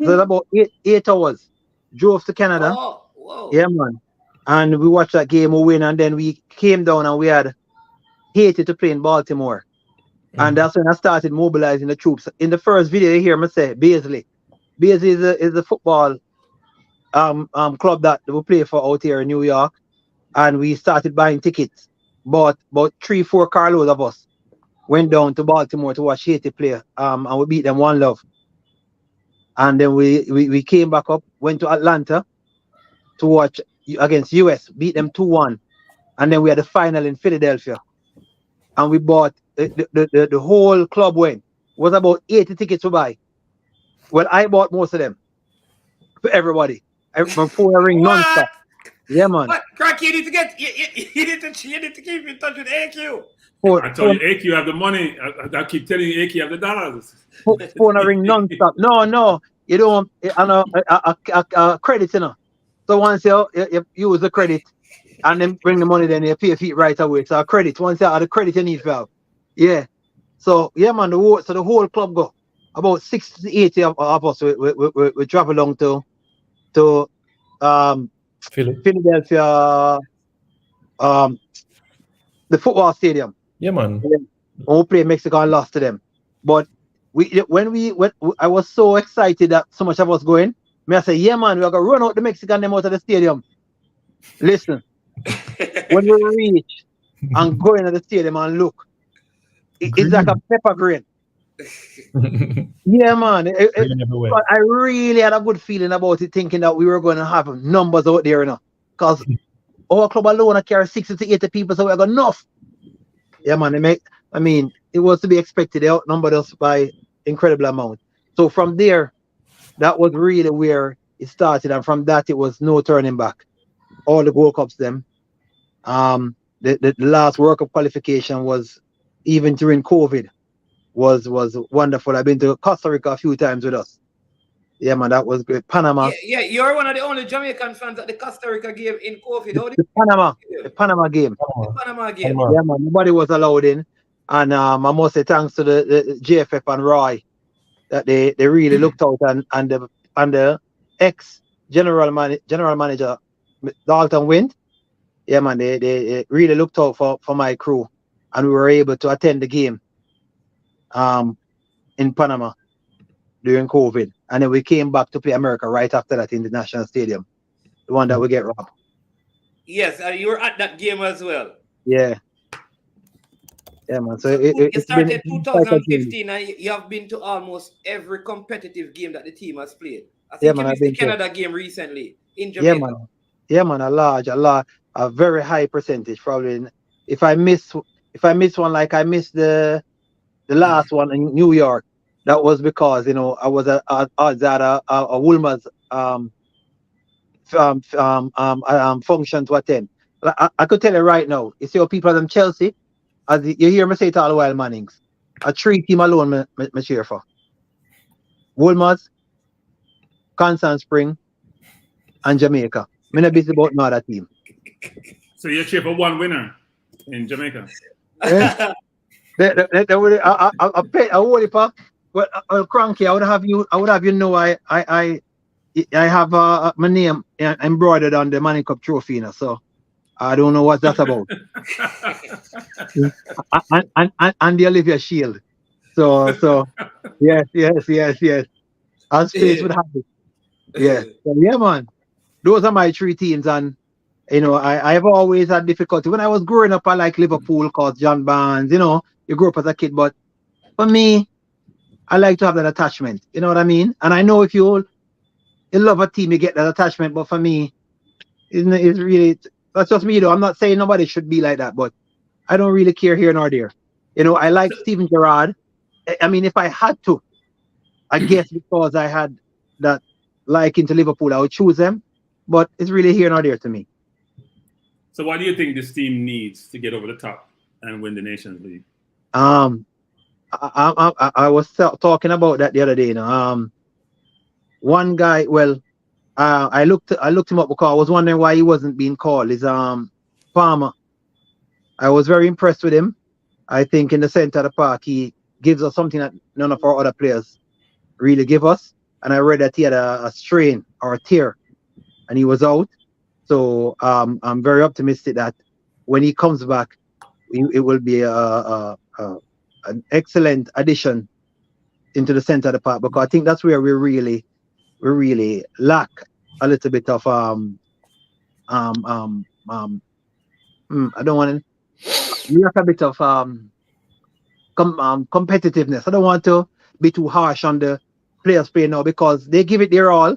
So it's about 8 hours. Drove to Canada. Oh, whoa. Yeah, man. And we watched that game, we win, and then we came down and we had Haiti to play in Baltimore. And that's when I started mobilizing the troops. In the first video, you hear me say Beasley. Beasley is a football club that we play for out here in New York. And we started buying tickets. But about 3-4 carloads of us went down to Baltimore to watch Haiti play. And we beat them 1-0. And then we came back up, went to Atlanta to watch against US, beat them 2-1. And then we had the final in Philadelphia. And we bought the whole club went. It was about 80 tickets to buy. Well, I bought most of them for everybody. My phone ring non-stop. Yeah, man. But Crack, you need to keep in touch with AQ. I told you, AQ have the money. I keep telling you, AQ have the dollars. Phone ring non-stop. No, you don't. Credit, So once you use the credit and then bring the money, then you pay your feet right away. So a credit. Once you have the credit you need for. Yeah. So yeah, man. The whole club go. About 60 to 80 of us we travel along to Philadelphia, the football stadium. Yeah, man. When we play Mexico and lost to them. But I was so excited that so much of us going. I say, yeah, man, we're gonna run out the Mexican them out of the stadium. Listen, when we reach and go into the stadium and look, it's like a pepper grain. Yeah, man. I really had a good feeling about it, thinking that we were going to have numbers out there, because our club alone carry 60 to 80 people, so we got enough. Yeah, man. It was to be expected. They outnumbered us by incredible amount. So from there, that was really where it started, and from that it was no turning back. All the World Cups, them. The last World Cup qualification was, even during COVID, was wonderful. I've been to Costa Rica a few times with us. Yeah, man, that was great. Panama. Yeah, you're one of the only Jamaican fans at the Costa Rica game in COVID. The Panama game. The Panama game. Yeah, man, nobody was allowed in, and I must say thanks to the JFF and Roy that they really looked out, and the ex general manager Dalton Wind. Yeah, man, they really looked out for my crew, and we were able to attend the game in Panama during COVID, and then we came back to play America right after that in the National Stadium, the one that we get robbed. Yes, you were at that game as well. Yeah, man. So you started 2015, and you have been to almost every competitive game that the team has played. I think you missed the Canada game recently in Jamaica. Yeah, man. A very high percentage. Probably, if I miss one, like I missed the last one in New York, that was because I was at a Woolmer's function to attend. I could tell you right now, you see how people at them Chelsea, as you hear me say it all the while, Mannings, a 3 team alone me cheer for. Woolmer's, Constant Spring, and Jamaica. I'm not busy about no other team. So you cheer for one winner in Jamaica? I cranky. I would have you know I have my name embroidered on the Manning Cup trophy now, so I don't know what that's about. and the Olivia Shield. So yes. As space would have it. Yeah. So, yeah, man. Those are my 3 teams, and I've always had difficulty. When I was growing up, I like Liverpool because John Barnes, you grew up as a kid, but for me, I like to have that attachment. You know what I mean? And I know if you love a team, you get that attachment, but for me, it's really, that's just me though. I'm not saying nobody should be like that, but I don't really care here nor there. I like Steven Gerrard. I mean, if I had to, I guess because I had that liking to Liverpool, I would choose them, but it's really here nor there to me. So what do you think this team needs to get over the top and win the Nations League? I was talking about that the other day. One guy, I looked him up because I was wondering why he wasn't being called. Is Palmer. I was very impressed with him. I think in the center of the park, he gives us something that none of our other players really give us. And I read that he had a strain or a tear, and he was out. So I'm very optimistic that when he comes back, it will be an excellent addition into the center of the park, because I think that's where we really lack a little bit of I don't want to lack a bit of competitiveness. I don't want to be too harsh on the players playing now, because they give it their all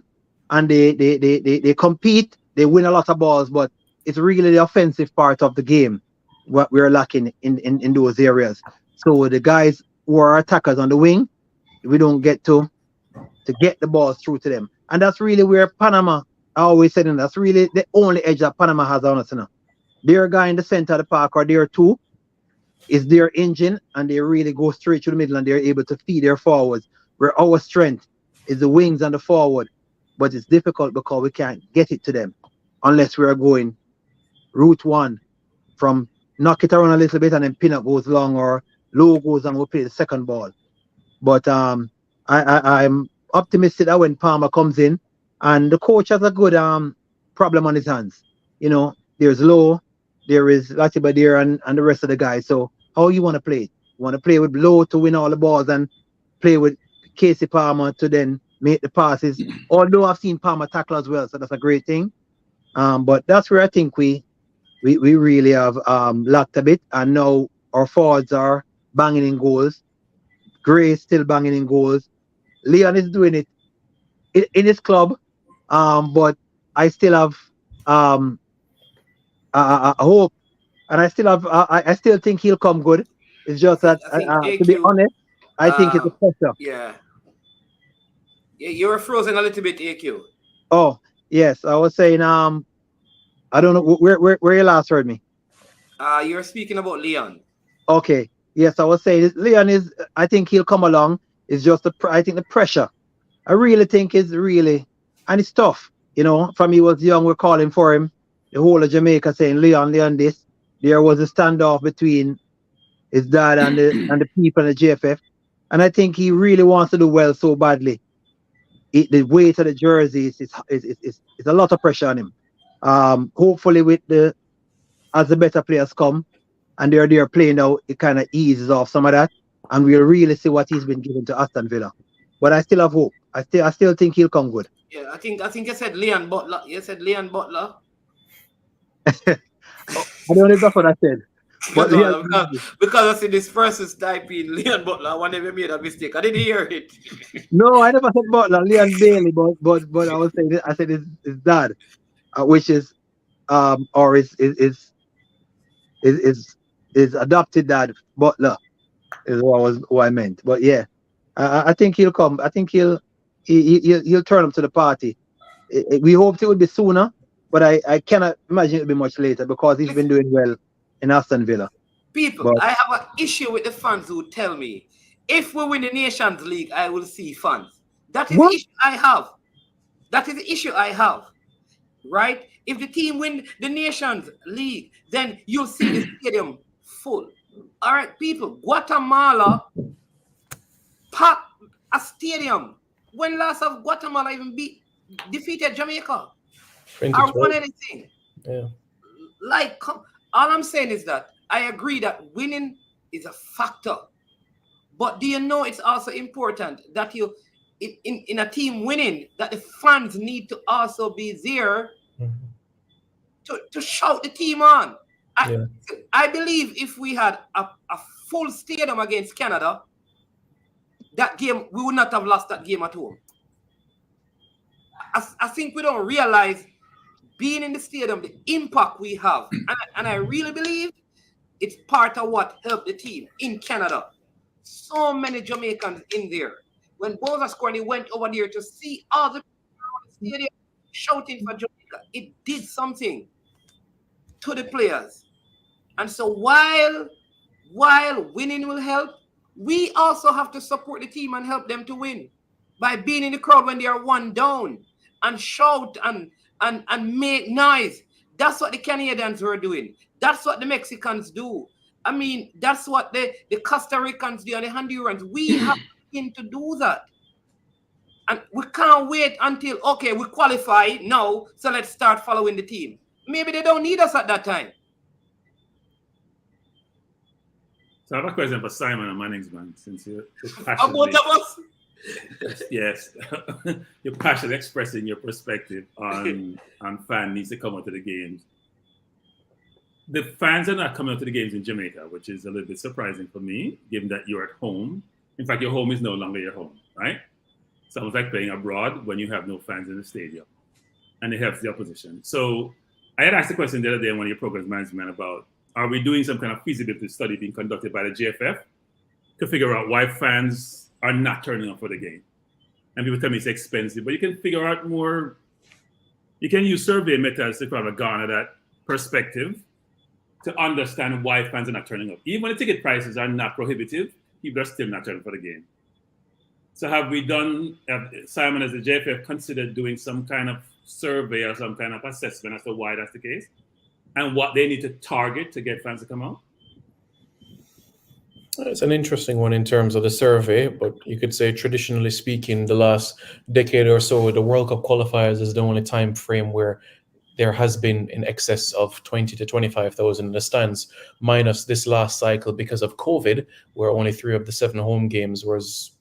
and they compete, they win a lot of balls, but it's really the offensive part of the game what we're lacking in those areas. So the guys who are attackers on the wing, we don't get to get the balls through to them. And that's really where Panama, I always said, and that's really the only edge that Panama has on us now. Their guy in the center of the park, or their 2, is their engine, and they really go straight to the middle and they're able to feed their forwards. Where our strength is the wings and the forward, but it's difficult because we can't get it to them unless we are going route 1 from knock it around a little bit and then pin up goes long, or low goes and we'll play the second ball. But I'm optimistic that when Palmer comes in, and the coach has a good problem on his hands. There's Lowe, there is Latiba there, and the rest of the guys. So how you want to play it? You want to play with Lowe to win all the balls and play with Casey Palmer to then make the passes. Although I've seen Palmer tackle as well, so that's a great thing. But that's where I think we really have lacked a bit, and now our forwards are banging in goals. Gray is still banging in goals. Leon is doing it in his club, but I still have a hope, and I still think he'll come good. It's just that to be honest, I think it's a pressure. Yeah, you're frozen a little bit, AQ. Oh, yes. I was saying, I don't know where you last heard me. You're speaking about Leon. Okay. Yes, I was saying Leon is. I think he'll come along. It's just I think the pressure. I really think it's really, and it's tough. You know, from he was young, we're calling for him. The whole of Jamaica saying Leon, Leon this. There was a standoff between his dad and the people in the JFF, and I think he really wants to do well so badly. The weight of the jerseys is a lot of pressure on him. Hopefully, as the better players come and they're playing now, it kind of eases off some of that, and we'll really see what he's been given to Aston Villa. But I still have hope. I still think he'll come good. Yeah, I think you said Leon Butler. You said Leon Butler. I don't know if that's what I said. But No, because I see this person's typing Leon Butler. I never made a mistake. I didn't hear it. No, I never said Butler, Leon Bailey, but I was saying I said his dad, which is or is adopted dad, Butler is what I meant. But yeah, I think he'll come. I think he'll turn up to the party. We hoped it would be sooner, but I cannot imagine it will be much later because he's been doing well in Aston Villa. People, I have an issue with the fans who tell me if we win the Nations League, I will see fans. That is the issue I have. That is the issue I have. Right? If the team win the Nations League, then you'll see the stadium full. All right, people. Guatemala packed a stadium. When last have Guatemala even defeated Jamaica? Or won anything? Yeah. Like, all I'm saying is that I agree that winning is a factor. But do you know it's also important that you, in a team winning, that the fans need to also be there to shout the team on. I believe if we had a full stadium against Canada, that game, we would not have lost that game at home. I think we don't realize being in the stadium, the impact we have. And I really believe it's part of what helped the team in Canada. So many Jamaicans in there. When Boza scored, he went over there to see all the people around the stadium shouting for Jamaica. It did something to the players. And so while winning will help, we also have to support the team and help them to win by being in the crowd when they are one down and shout and make noise. That's what the Canadians were doing. That's what the Mexicans do. I mean, that's what the Costa Ricans do and the Hondurans. We have to do that. And we can't wait until, okay, we qualify now, so let's start following the team. Maybe they don't need us at that time. So I have a question for Simon and Manningsman, since you're passionate. Both of us? Yes. You're passionate expressing your perspective on fan needs to come out to the games. The fans are not coming out to the games in Jamaica, which is a little bit surprising for me, given that you're at home. In fact, your home is no longer your home, right? Sounds like playing abroad when you have no fans in the stadium. And it helps the opposition. So I had asked a question the other day in one of your programs, Management, about are we doing some kind of feasibility study being conducted by the JFF to figure out why fans are not turning up for the game? And people tell me it's expensive, but you can figure out more. You can use survey methods to kind of garner that perspective to understand why fans are not turning up. Even when the ticket prices are not prohibitive, people are still not turning for the game. So have we done, Simon, as the JFF, considered doing some kind of survey or some kind of assessment as to why that's the case and what they need to target to get fans to come out? It's an interesting one in terms of the survey, but you could say traditionally speaking, the last decade or so, the World Cup qualifiers is the only time frame where there has been in excess of 20 to 25,000 in the stands, minus this last cycle because of COVID, where only 3 of the 7 home games was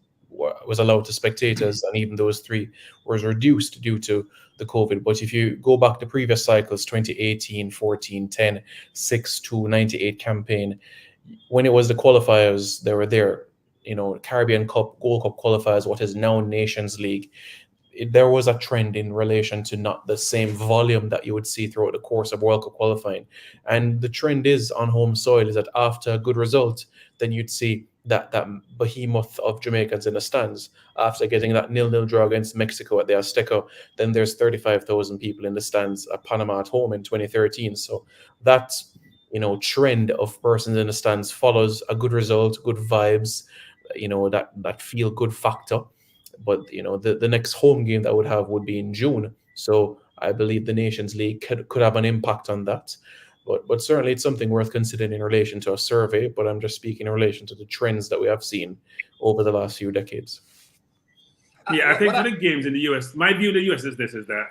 allowed to spectators, and even those 3 was reduced due to the COVID. But if you go back to previous cycles, 2018, 14, 10, 6-2, 98 campaign, when it was the qualifiers, they were there, Caribbean Cup, Gold Cup qualifiers, what is now Nations League, there was a trend in relation to not the same volume that you would see throughout the course of World Cup qualifying. And the trend is on home soil is that after a good result, then you'd see that behemoth of Jamaicans in the stands after getting that 0-0 draw against Mexico at the Azteca. Then there's 35,000 people in the stands at Panama at home in 2013. So that, you know, trend of persons in the stands follows a good result, good vibes, you know, that feel good factor. But, you know, the next home game that would be in June. So I believe the Nations League could have an impact on that. But certainly it's something worth considering in relation to a survey, but I'm just speaking in relation to the trends that we have seen over the last few decades. Yeah, I think for the games in the US, my view of the US is that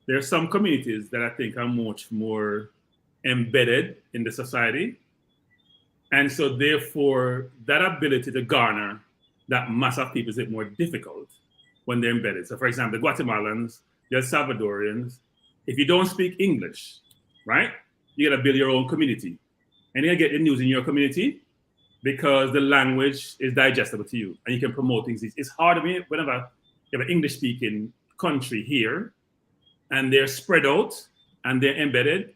there are some communities that I think are much more embedded in the society. And so therefore, that ability to garner that mass of people is a bit more difficult when they're embedded. So for example, the Guatemalans, the El Salvadorians, if you don't speak English, right? You got to build your own community. And you got to get the news in your community because the language is digestible to you and you can promote things. It's hard to me whenever you have an English-speaking country here and they're spread out and they're embedded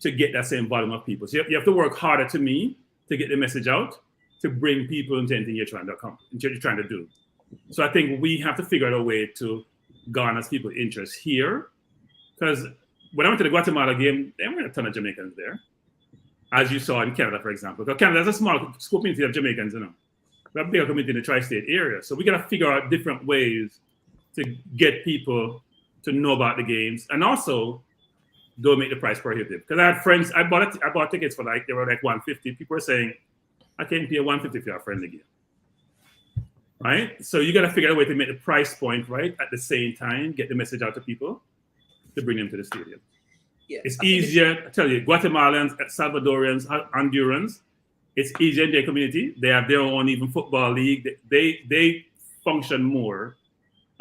to get that same volume of people. So you have to work harder to me to get the message out, to bring people into anything you're trying to do. So I think we have to figure out a way to garner people's interest here because when I went to the Guatemala game, there weren't a ton of Jamaicans there, as you saw in Canada, for example. Because Canada is a small community of Jamaicans, you know. We have a bigger community in the tri-state area. So we got to figure out different ways to get people to know about the games and also don't make the price prohibitive. Because I had friends, I bought tickets for they were like $150. People were saying, I can't pay $150 for a friendly game. Right? So you got to figure out a way to make the price point right at the same time, get the message out to people, to bring them to the stadium. Yeah, it's easier, I tell you, Guatemalans, Salvadorians, Hondurans, it's easier in their community. They have their own even football league. They function more,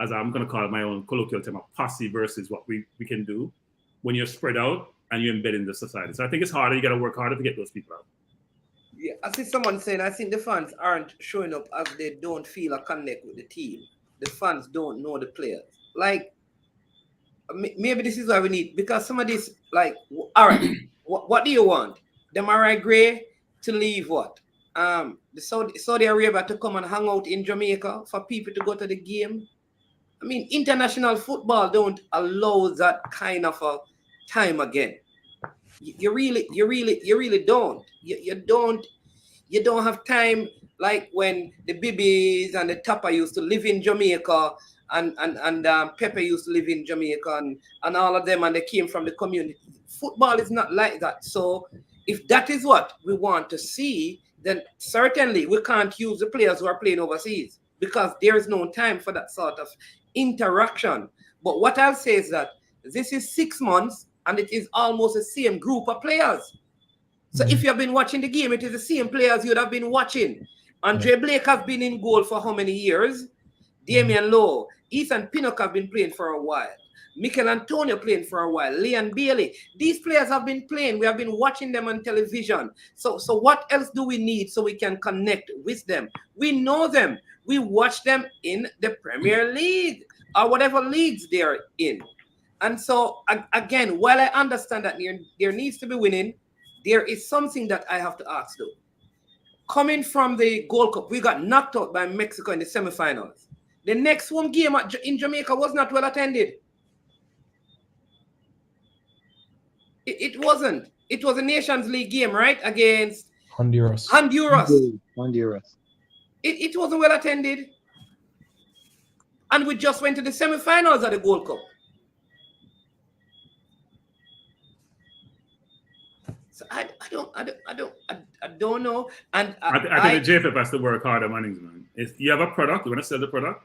as I'm going to call it my own colloquial term, a posse versus what we can do when you're spread out and you're embedded in the society. So I think it's harder. You got to work harder to get those people out. Yeah, I see someone saying, I think the fans aren't showing up as they don't feel a connect with the team. The fans don't know the players. Like, maybe this is why we need, because some of this, like, all right, what do you want? Demarai Gray to leave what? The Saudi Arabia to come and hang out in Jamaica for people to go to the game? I mean, international football don't allow that kind of a time again. You really don't. You don't have time like when the Bibis and the Tapa used to live in Jamaica and Pepe used to live in Jamaica and all of them, and they came from the community. Football is not like that. So if that is what we want to see, then certainly we can't use the players who are playing overseas because there is no time for that sort of interaction. But what I'll say is that this is 6 months and it is almost the same group of players. So if you have been watching the game, it is the same players you'd have been watching. Andre Blake has been in goal for how many years? Damian Lowe, Ethan Pinnock have been playing for a while. Mikel Antonio playing for a while. Leon Bailey. These players have been playing. We have been watching them on television. So what else do we need so we can connect with them? We know them. We watch them in the Premier League or whatever leagues they're in. And so, again, while I understand that there needs to be winning, there is something that I have to ask though. Coming from the Gold Cup, we got knocked out by Mexico in the semifinals. The next home game in Jamaica was not well attended. It wasn't. It was a Nations League game, right? Against Honduras. It wasn't well attended. And we just went to the semifinals of the Gold Cup. So I don't know. And I think the JFF has to work harder, man. If you have a product, you want to sell the product,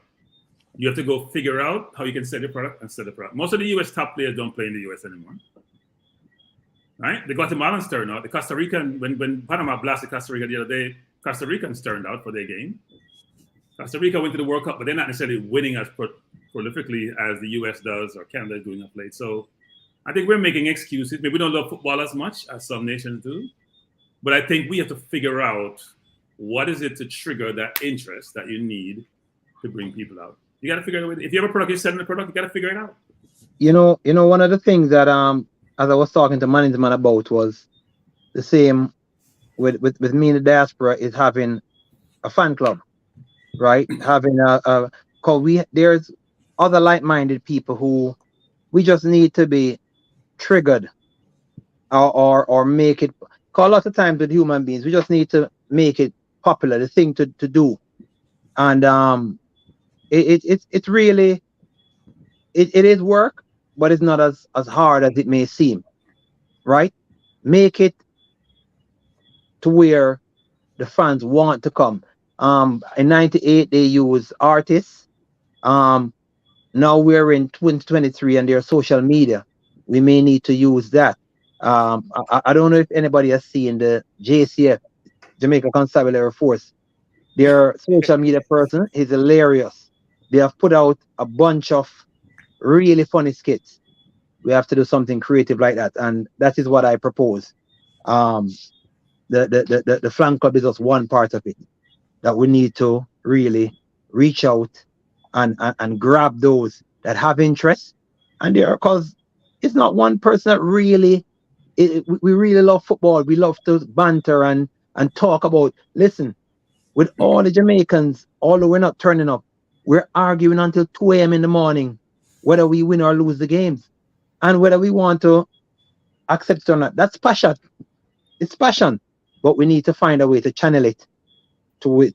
you have to go figure out how you can sell the product and sell the product. Most of the US top players don't play in the US anymore. Right? The Guatemalans turned out. The Costa Rican, when Panama blasted Costa Rica the other day, Costa Ricans turned out for their game. Costa Rica went to the World Cup, but they're not necessarily winning as prolifically as the US does or Canada is doing of late. So I think we're making excuses. Maybe we don't love football as much as some nations do. But I think we have to figure out what is it to trigger that interest that you need to bring people out. You got to figure it out. If you have a product, you're selling the product, you got to figure it out. You know, one of the things that as I was talking to management about was the same with me in the diaspora is having a fan club, right? Having there's other like-minded people who we just need to be triggered or make it. Cause a lot of times with human beings, we just need to make it popular, the thing to do, and it's really it is work, but it's not as hard as it may seem, right? Make it to where the fans want to come. In '98 they used artists. Now we're in 2023 and there's social media. We may need to use that. I don't know if anybody has seen the JCF, Jamaica Constabulary Force. Their social media person is hilarious. They have put out a bunch of really funny skits. We have to do something creative like that, and that is what I propose. The fan club is just one part of it that we need to really reach out and grab those that have interest, and there, because it's not one person that really. We really love football. We love to banter and talk about. Listen, with all the Jamaicans, although we're not turning up, we're arguing until 2 a.m. in the morning, whether we win or lose the games, and whether we want to accept it or not. That's passion. It's passion, but we need to find a way to channel it to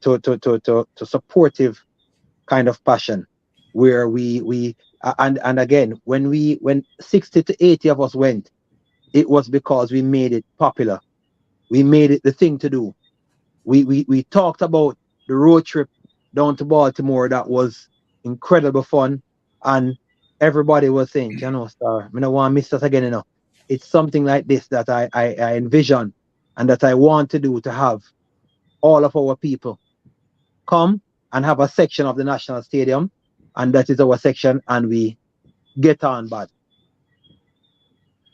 supportive kind of passion, where we and again, when 60 to 80 of us went, it was because we made it popular. We made it the thing to do. We talked about the road trip down to Baltimore. That was incredible fun, and everybody was saying, "You know, sir, I don't want to miss that again." You know, it's something like this that I envision and that I want to do, to have all of our people come and have a section of the National Stadium, and that is our section, and we get on bad.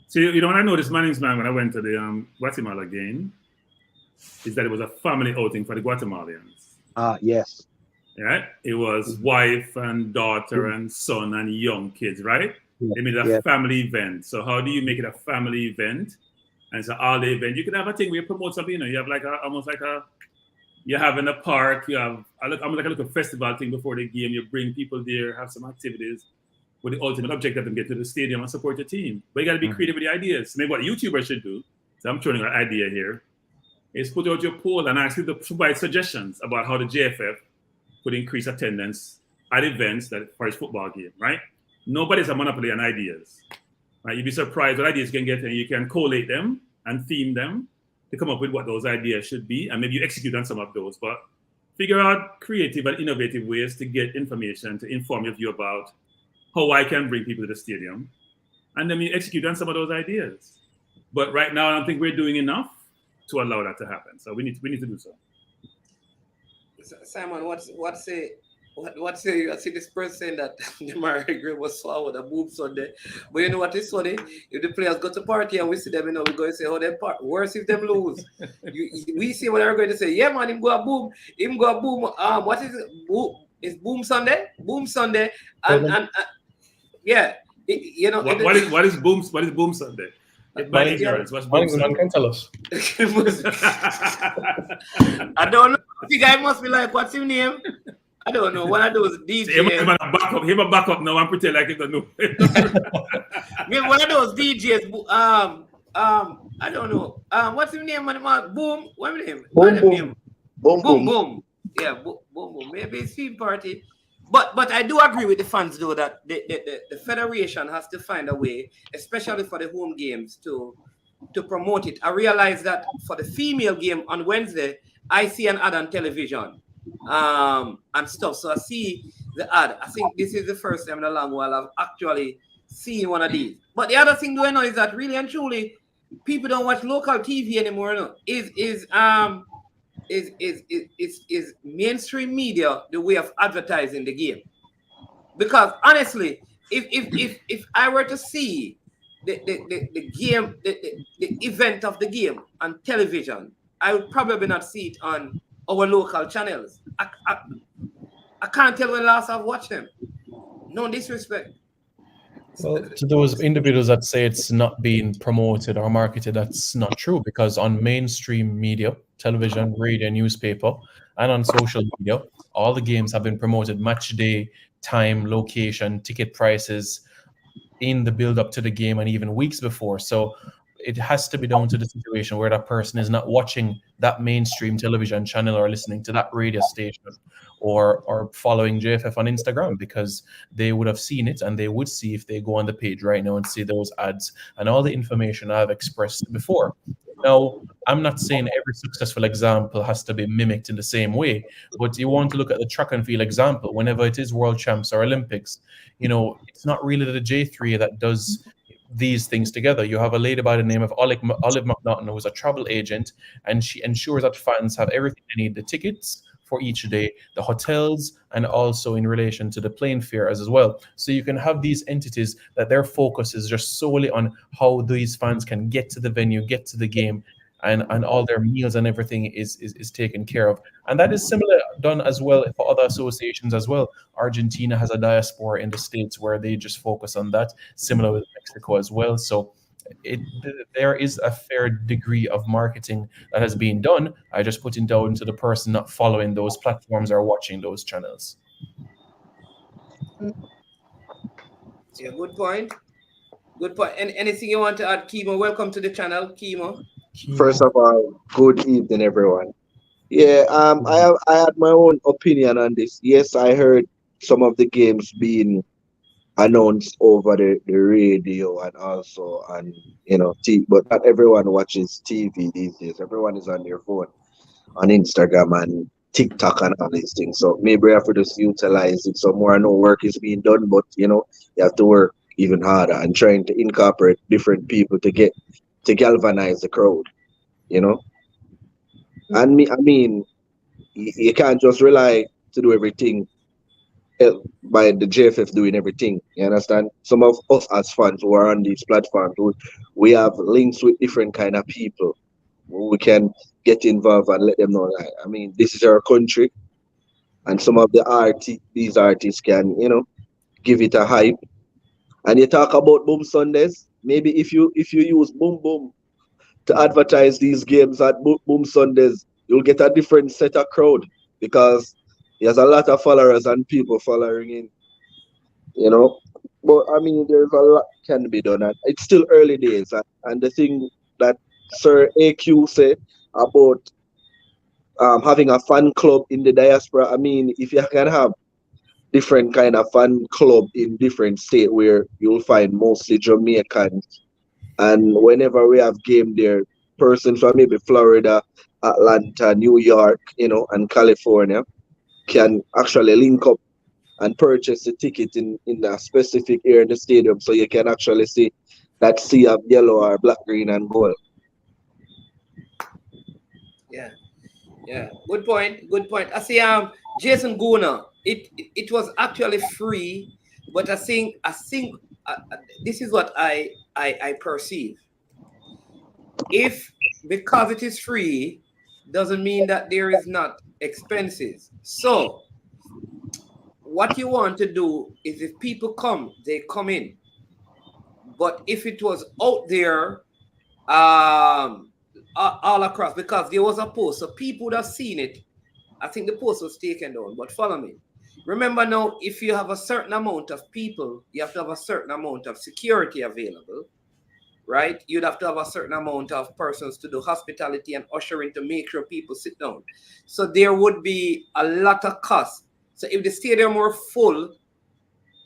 So you know, when I noticed Manning's man when I went to the Guatemala game, is that it was a family outing for the Guatemalans. Yes. Right? It was wife and daughter and son and young kids, right? Yeah. They made it a family event. So how do you make it a family event? And it's an all-day event. You can have a thing where you promote something, you know, you have like you have in a park, you have almost like a little festival thing before the game. You bring people there, have some activities with the ultimate objective to get to the stadium and support your team. But you got to be creative with the ideas. Maybe what YouTubers should do, so I'm throwing an idea here, is put out your poll and ask you to provide suggestions about how the JFF could increase attendance at events that for his football game, right? Nobody's a monopoly on ideas, right? You'd be surprised what ideas you can get, and you can collate them and theme them to come up with what those ideas should be, and maybe you execute on some of those, but figure out creative and innovative ways to get information, to inform your view about how I can bring people to the stadium, and then we execute on some of those ideas. But right now, I don't think we're doing enough to allow that to happen. So we need to do so. Simon, what say you? I see this person saying that the Margaret was swallowed a boom Sunday. But you know what is funny? If the players go to party and we see them, you know, we go and say, oh, they part. Worse if them lose. We see what they're going to say. Yeah, man, him go a boom. What is it? Boom. It's Boom Sunday? Boom Sunday. And yeah. You know. What is Boom Sunday? Manning's man can tell us. I don't know. The guy must be like, what's his name? I don't know. One of those DJs. Him a back up now and pretend like he don't know. One of those DJs. I don't know. What's his name? Boom. What's his name? Boom. Yeah, boom. Maybe it's theme party. But I do agree with the fans though that the federation has to find a way, especially for the home games, to promote it. I realize that for the female game on Wednesday, I see an ad on television and stuff. So I see the ad. I think this is the first time in a long while I've actually seen one of these. But the other thing do I know is that really and truly, people don't watch local TV anymore. No? Is mainstream media the way of advertising the game? Because honestly, if I were to see the game, the event of the game on television, I would probably not see it on our local channels. I can't tell when last I've watched them. No disrespect. Well, to those individuals that say it's not being promoted or marketed, that's not true, because on mainstream media, television, radio, newspaper, and on social media. All the games have been promoted match day, time, location, ticket prices in the build up to the game and even weeks before. So it has to be down to the situation where that person is not watching that mainstream television channel or listening to that radio station or following JFF on Instagram, because they would have seen it, and they would see if they go on the page right now and see those ads and all the information I've expressed before. Now, I'm not saying every successful example has to be mimicked in the same way, but you want to look at the track and field example. Whenever it is World Champs or Olympics, it's not really the J3 that does these things together. You have a lady by the name of Olive McNaughton, who is a travel agent, and she ensures that fans have everything they need: the tickets for each day, the hotels, and also in relation to the plane fare as well. So you can have these entities that their focus is just solely on how these fans can get to the venue, get to the game, and all their meals and everything is taken care of. And that is similar done as well for other associations as well. Argentina has a diaspora in the States where they just focus on that, similar with Mexico as well. So there is a fair degree of marketing that has been done. I just put it down to the person not following those platforms or watching those channels. Yeah, good point. Good point. And anything you want to add, Kimo? Welcome to the channel, Kimo. First of all, good evening, everyone. Yeah, I had my own opinion on this. Yes, I heard some of the games being announced over the radio and also on TV, but not everyone watches TV these days. Everyone is on their phone, on Instagram and TikTok and all these things. So maybe we have to just utilize it some more. I know work is being done, but you have to work even harder and trying to incorporate different people to galvanize the crowd. And I mean, you can't just rely to do everything by the JFF doing everything. You understand? Some of us as fans who are on these platforms, we have links with different kind of people. We can get involved and let them know. Like, I mean, this is our country, and some of these artists can, give it a hype. And you talk about Boom Sundays. Maybe if you use Boom Boom to advertise these games at Boom Sundays, you'll get a different set of crowd, because there's a lot of followers and people following in, But I mean, there's a lot can be done, and it's still early days. And the thing that Sir AQ said about having a fan club in the diaspora, I mean, if you can have different kind of fan club in different states where you'll find mostly Jamaicans, and whenever we have game there, persons from maybe Florida, Atlanta, New York, and California can actually link up and purchase a ticket in a specific area in the stadium, so you can actually see that sea of yellow or black, green, and gold. Yeah. Good point. I see. Jason Guna. It was actually free, but I think this is what I perceive. If because it is free, doesn't mean that there is not expenses. So what you want to do is, if people come, they come in. But if it was out there all across, because there was a post, so people would have seen it. I think the post was taken down, but follow me. Remember now, if you have a certain amount of people, you have to have a certain amount of security available, right? You'd have to have a certain amount of persons to do hospitality and ushering to make sure people sit down. So there would be a lot of cost. So if the stadium were full,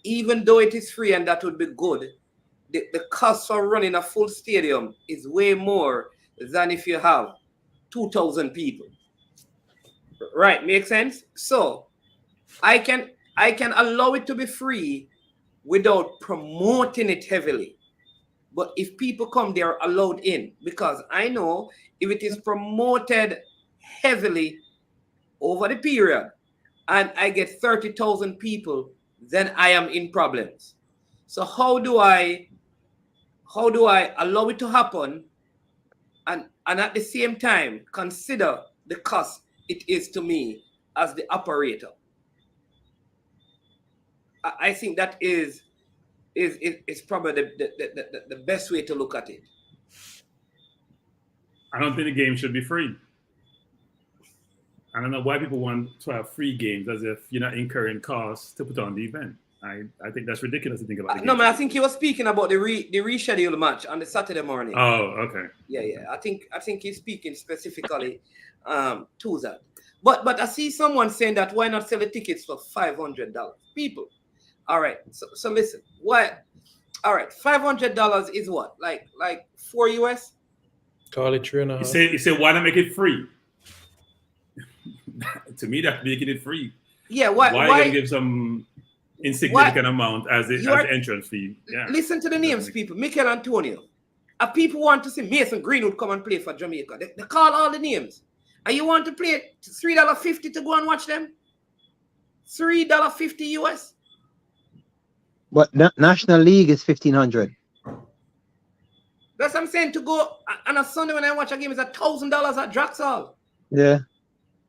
even though it is free and that would be good, the cost for running a full stadium is way more than if you have 2,000 people. Right, makes sense? So I can allow it to be free without promoting it heavily. But if people come, they are allowed in, because I know if it is promoted heavily over the period and I get 30,000 people, then I am in problems. So how do I allow it to happen and at the same time consider the cost it is to me as the operator? I think that is probably the best way to look at it. I don't think the game should be free. I don't know why people want to have free games as if you're not incurring costs to put on the event. I think that's ridiculous to think about. No, man, I think he was speaking about the rescheduled match on the Saturday morning. Oh, okay. Yeah. I think he's speaking specifically to that. But I see someone saying that why not sell the tickets for $500? People. All right. So listen. Why? All right. $500 is what? Like $4 US? Call it 3.5. You say why not make it free? To me, that's making it free. Yeah. Why you gonna give some insignificant amount as the entrance fee? Yeah. Listen to the names, people. Mikel Antonio. People want to see Mason Greenwood come and play for Jamaica. They call all the names. And you want to play $3.50 to go and watch them? $3.50 US? But National League is $1,500. That's what I'm saying. To go on a Sunday when I watch a game is $1,000 at Draxall. Yeah.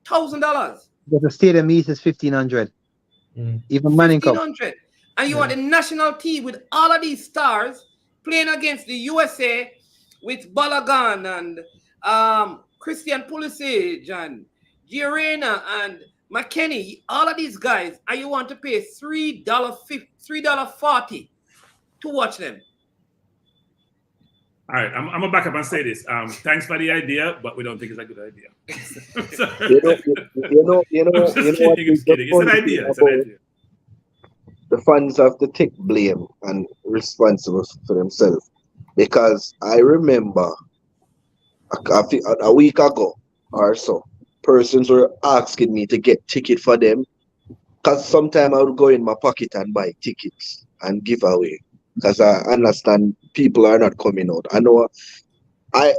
$1,000. But the stadium meet is $1,500. Even Manning Cup. $1,500. And you want the national team with all of these stars playing against the USA with Balogun and Christian Pulisic and Giorena and McKennie, all of these guys, and you want to pay $3.40 to watch them. All right, I'm gonna back up and say this. Thanks for the idea, but we don't think it's a good idea. It's an idea. The fans have to take blame and responsible for themselves, because I remember a week ago or so, persons were asking me to get ticket for them, because sometimes I would go in my pocket and buy tickets and give away, because I understand people are not coming out. I know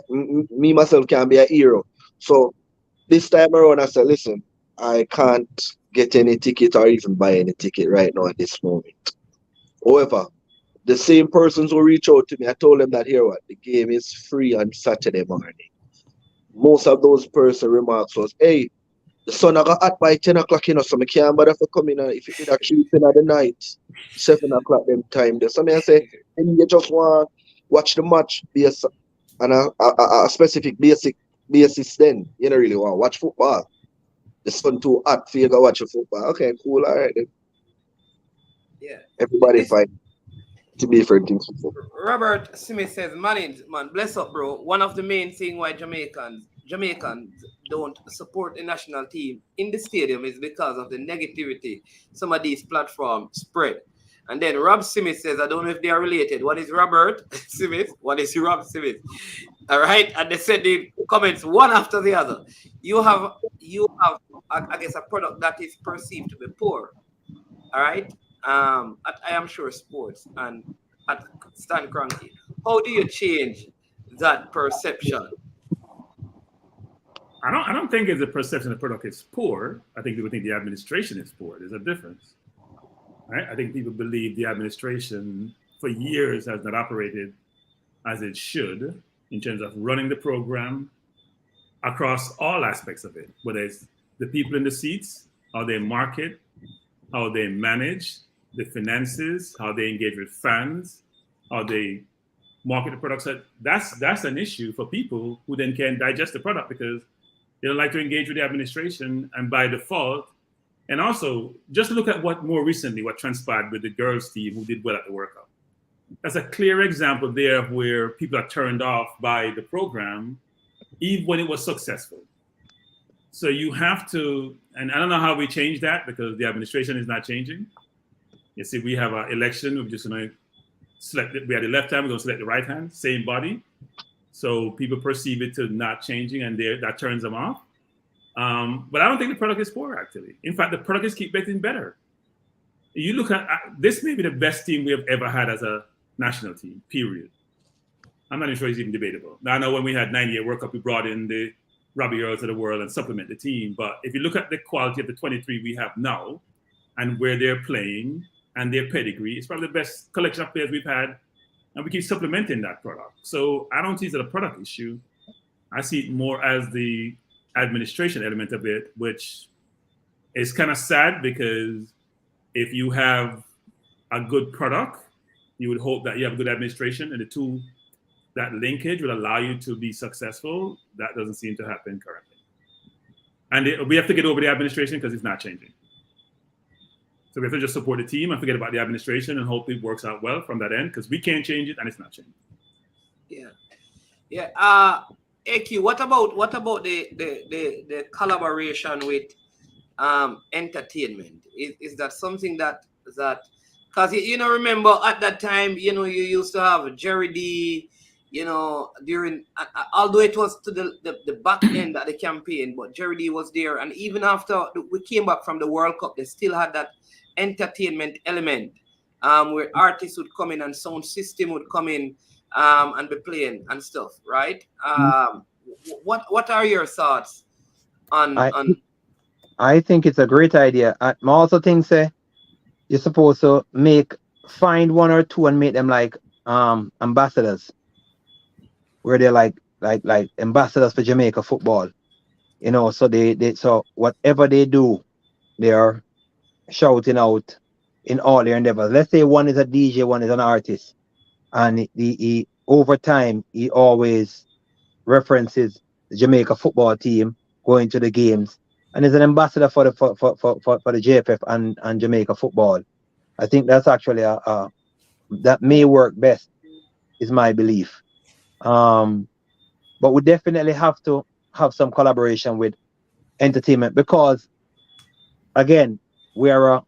me myself can be a hero. So this time around I said, listen, I can't get any ticket or even buy any ticket right now at this moment. However, the same persons who reach out to me, I told them that the game is free on Saturday morning. Most of those person remarks was, hey, the sun I got hot by 10 o'clock, so I can't bother for coming if you did a creeping at the night, 7 o'clock them time there. So I say, and you just want to watch the match based on a specific basis then. You don't really want to watch football. The sun too hot for you to watch football. Okay, cool, all right then. Yeah. Everybody fine. To be different things. Robert Smith says, man, bless up, bro. One of the main things why Jamaicans don't support the national team in the stadium is because of the negativity some of these platforms spread. And then Rob Smith says, I don't know if they are related. What is Robert Smith? What is Rob Smith? All right. And they said the comments one after the other. You have, I guess, a product that is perceived to be poor. All right. At I Am Sure Sports and at Stan Cranky. How do you change that perception? I don't think it's a perception the product is poor. I think people think the administration is poor. There's a difference. Right? I think people believe the administration for years has not operated as it should in terms of running the program across all aspects of it, whether it's the people in the seats, how they market, how they manage the finances, how they engage with fans, how they market the products. That's an issue for people who then can digest the product because they don't like to engage with the administration, and by default. And also, just look at what transpired with the girls' team who did well at the World Cup. That's a clear example there of where people are turned off by the program, even when it was successful. So you have to, and I don't know how we change that because the administration is not changing. You see, we have an election, we're just going to select it. We had the left hand, we're going to select the right hand, same body. So people perceive it to not changing, and that turns them off. But I don't think the product is poor, actually. In fact, the product is keep getting better. You look at this may be the best team we have ever had as a national team, period. I'm not even sure it's even debatable. Now, I know when we had 98 World Cup, we brought in the Robbie Earls of the world and supplement the team. But if you look at the quality of the 23 we have now and where they're playing and their pedigree, it's probably the best collection of players we've had. And we keep supplementing that product. So I don't see it as a product issue. I see it more as the administration element of it, which is kind of sad because if you have a good product, you would hope that you have good administration, and the two, that linkage will allow you to be successful. That doesn't seem to happen currently. And we have to get over the administration because it's not changing. So we have to just support the team and forget about the administration and hope it works out well from that end because we can't change it and it's not changing. Yeah. AQ, what about the collaboration with entertainment? Is that something that because remember at that time, you used to have Jerry D, during although it was to the back end of the campaign, but Jerry D was there, and even after we came back from the World Cup, they still had that entertainment element where artists would come in and sound system would come in and be playing and stuff, right? What are your thoughts on I think it's a great idea. I also think you're supposed to find one or two and make them like ambassadors, where they're like ambassadors for Jamaica football. So so whatever they do, they are shouting out in all their endeavors. Let's say one is a DJ, one is an artist, and he over time he always references the Jamaica football team going to the games, and is an ambassador for the JFF and Jamaica football. I think that's actually that may work best, is my belief. But we definitely have to have some collaboration with entertainment because, again, we don't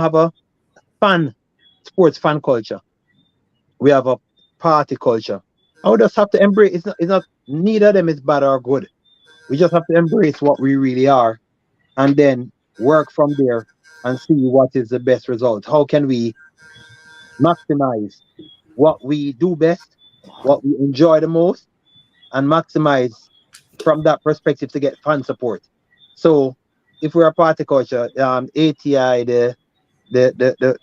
have a sports fan culture. We have a party culture. And we just have to embrace. It's not neither of them is bad or good. We just have to embrace what we really are, and then work from there and see what is the best result. How can we maximize what we do best, what we enjoy the most, and maximize from that perspective to get fan support. So if we're a party culture, ATI,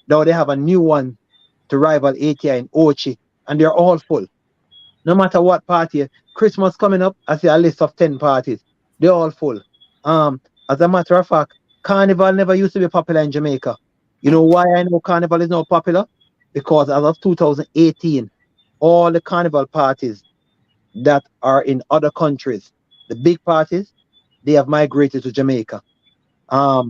now they have a new one to rival ATI in Ochi, and they're all full. No matter what party, Christmas coming up, I see a list of 10 parties. They're all full. As a matter of fact, Carnival never used to be popular in Jamaica. You know why I know Carnival is now popular? Because as of 2018, all the Carnival parties that are in other countries, the big parties, they have migrated to Jamaica. I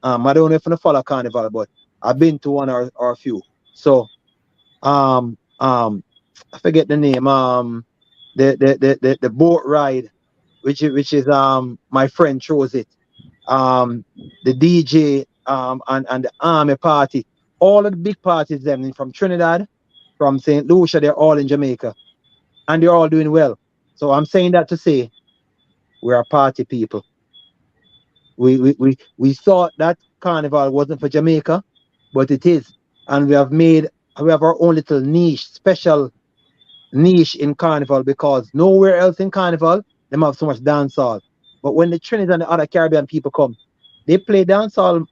don't know if you follow Carnival, but I've been to one or a few. So, I forget the name. The boat ride, which is my friend chose it. The DJ and the army party, all of the big parties them from Trinidad, from St. Lucia, they're all in Jamaica, and they're all doing well. So I'm saying that to say we're party people. We thought that Carnival wasn't for Jamaica, but it is, and we have our own little special niche in Carnival, because nowhere else in Carnival them have so much dancehall. But when the Trinidad and the other Caribbean people come, they play dancehall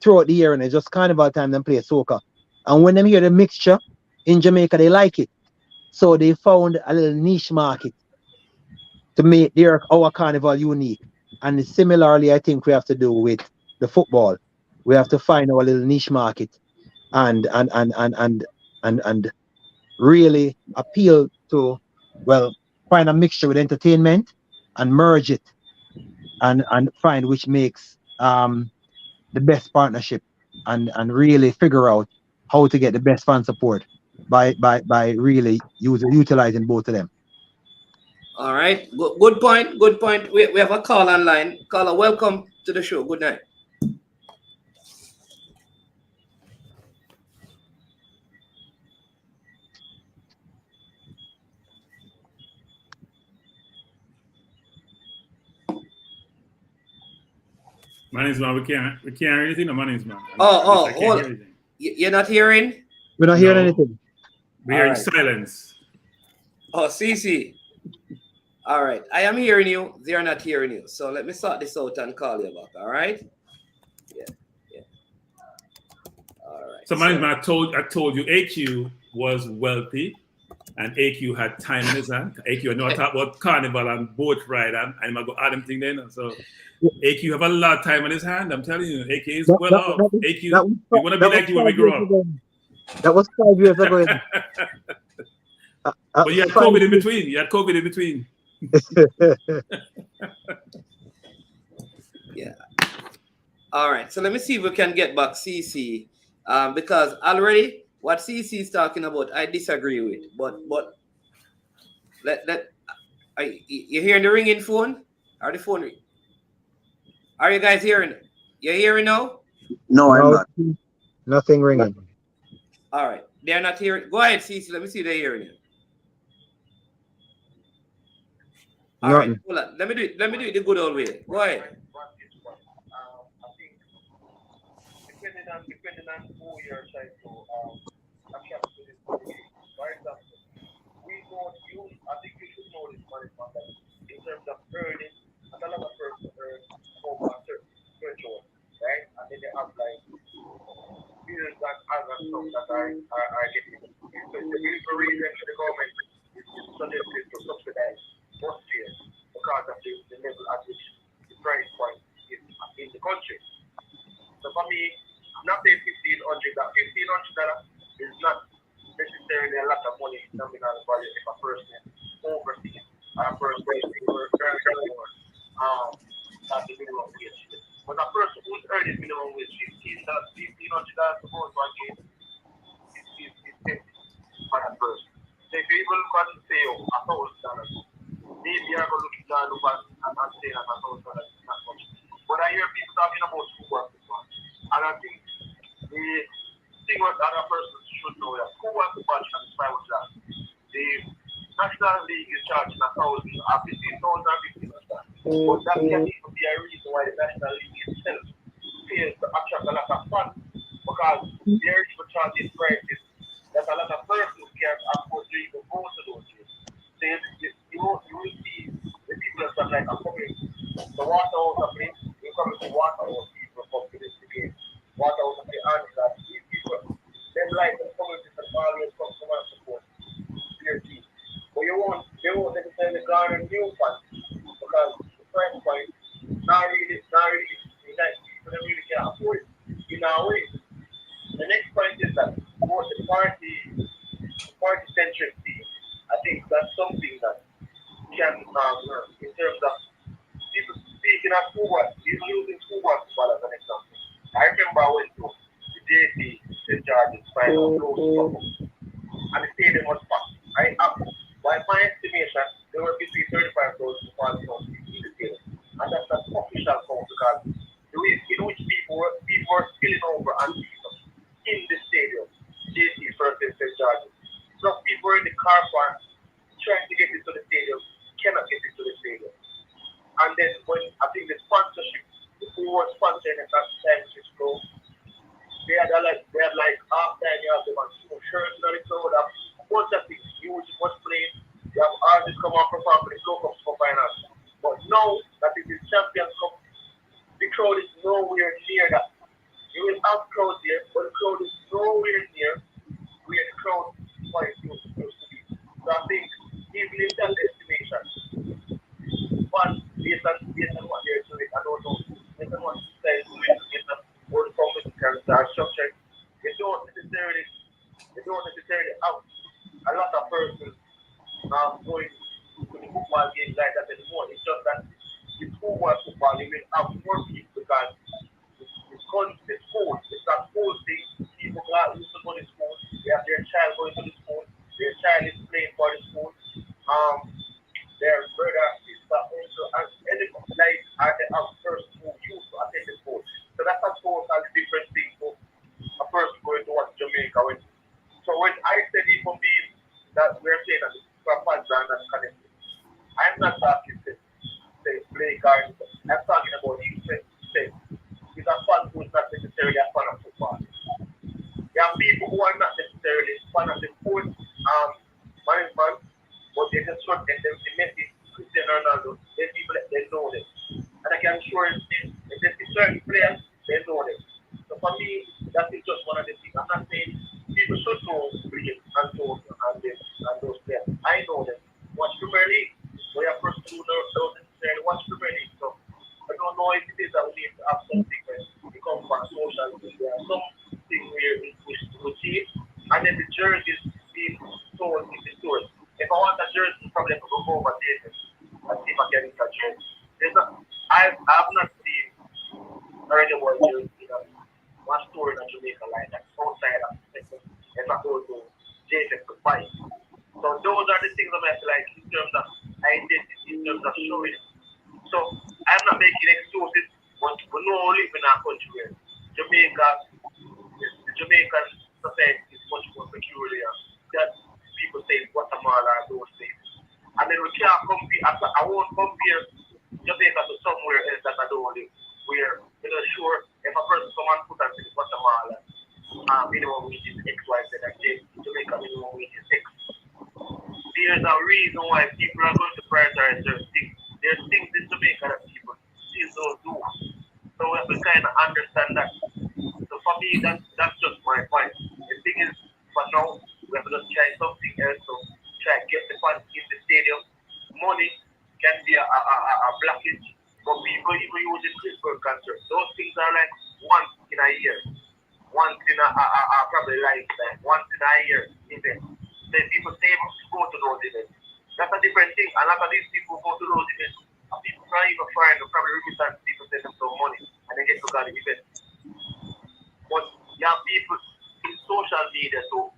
throughout the year, and it's just Carnival time them play soca. And when them hear the mixture in Jamaica, they like it. So they found a little niche market to make our Carnival unique. And similarly, I think we have to do with the football. We have to find our little niche market and really appeal to, find a mixture with entertainment and merge it and find which makes the best partnership and really figure out how to get the best fan support by really utilizing both of them. All right, good point. We have a call online. Caller, welcome to the show. Good night. My name's man. We can't hear anything. No, my name's man. Hold on. You're not hearing? We're not hearing anything. We're hearing silence. Oh, CC. All right. I am hearing you. They're not hearing you. So let me sort this out and call you back. All right? Yeah. All right. So my name's man. I told you AQ was wealthy and AQ had time in his hand. AQ, I know I talk about Carnival and boat ride and I'm going to go add them thing then. So AQ have a lot of time in his hand. I'm telling you, AQ is well off. AQ, we want to be like you when we grow up. That was 5 years ago. But you had COVID in between. Yeah. All right. So let me see if we can get back CC. Because already what CC is talking about, I disagree with. But you hearing the ringing phone? Are the phone? Are you guys hearing? You hearing now? No, I'm No, not. nothing ringing. All right. They're not hearing. Go ahead, CC. Let me see if they're hearing you. All right. Nothing. Hold on. Let me do it. Let me do it the good old way. Go ahead. Depending on who you're trying to attract to this game. For example, I think you should know this management that in terms of earning, and a lot of person earn over a certain threshold, right? And then they have like bills and other stuff that are getting. So the real reason for the government is suggested to subsidize bus fares because of the level at which the price point is in the country. So for me, I'm not saying $1,500. That $1,500 is not necessarily a lot of money in nominal value if a person overseas or a person who's earning more than the minimum wage. But a person who's earning minimum wage, $1,500 to go to a game is empty for that person. So if you even look at say $1,000, maybe you're going to look down and say that $1,000 is not much. But I hear people talking about school work this one. And I think the thing what other persons should know that school work is private job. The National League is charging $1,000, $15,000, but that can even be a reason why the National League itself fails to attract a lot of funds because they're even charging prices that a lot of persons can't afford to even go to those games. So you will see the people that like are coming, the Waterhouse are playing, you come to Waterhouse people come to this game. Waterhouse are playing, and that these people, them like the community that always come and support their team. But they won't necessarily garner new fans because the price point not really, like people that really can't afford it in our way. The next point is that most the party-centric team, I think that's something that can work in terms of people speaking of football, even using football as an example. I remember I went to the JT St. George's final close and the stadium was packed. By my estimation, there were between 35,000 to 40,000 in the stadium. And that's an official count because the way in which people were spilling over and in the stadium, JT versus St. George's. Some people were in the car park trying to get into the stadium, cannot get into the stadium. And then when I think the sponsorship, who was sponsoring at that time, which go, they had like half time you have them on shirts and it's all that. Once that thing huge was playing, you have artists come and perform for the local cup finals. But now that it is Champions Cup, the crowd is nowhere near that. You will have crowds here, but the crowd is nowhere near where the crowd used to be. So I think even in that estimation, but based on what they're doing, I don't know, based on what they're doing, based on all the companies are structured, they don't necessarily have a lot of persons going to the football games like that anymore. It's just that the football you will have more people because the school, it's that school thing. People used to go to school, they have their child going to the school, their child is playing for the school, their brother, sister, uncle, and anything like they have person who used to attend the school. So that's a totally different thing for a person going to watch Jamaica. So when I said even being that we're saying that the fans are not connected, I'm not talking to say play cards. I'm talking about you say is a fan who is not necessarily a fan of football. There are people who are not necessarily fan of the sport management, but they just want them to Messi, Cristiano Ronaldo, then people they know them. And I can assure you, if they see certain players, they know them. So for me, that is just one of the things. I'm not saying people should know Bridget and Tony and those players. I know them. Watch Premier League. We are first to don't necessarily watch Premier League. So I don't know if it is that we need to have something where we come from social media, something where we see it, and then the jerseys being sold in the stores. If I want a jersey, probably I could go over there. Jamaica like that outside of if I go to JFF to fight. So those are the things I feel like in terms of identity, in terms of showing. So I'm not making excuses, but we know we live in a country where Jamaica, the Jamaican society is much more peculiar than people say Guatemala and those things. And then we can't compare, I won't compare Jamaica to somewhere else that I don't live, where sure if a person come and put us in Guatemala, minimum wage is X, Y, Z, and Jamaica minimum wage is X. There's a reason why people are going to prioritize certain things. There's things in Jamaica that people still don't do. So we have to kind of understand that. So for me, that's just my point. The thing is, for now, we have to just try something else to try and get the fans in the stadium. Money can be a blockage, but people even using Christmas concerts. Those things are like once in a year, once in a probably lifetime, once in a year event. So people save to go to those events. That's a different thing. A lot of these people go to those events, and people can't even find the probably remittance people send them some money, and they get to go to the event. But you have people in social media to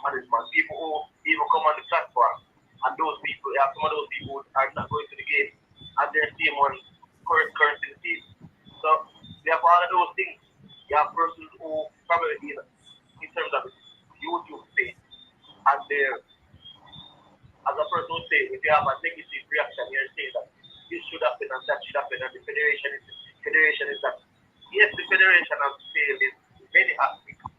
management, people who even come on the platform, and those people, you have some of those people who are not going to the game, and they're seeing on currency fees. So you have all of those things. You have persons who probably in terms of YouTube page, and they're, as a person would say, if you have a negative reaction, you're saying that this should happen and that should happen, and the federation is that. Yes, the federation has failed in many aspects,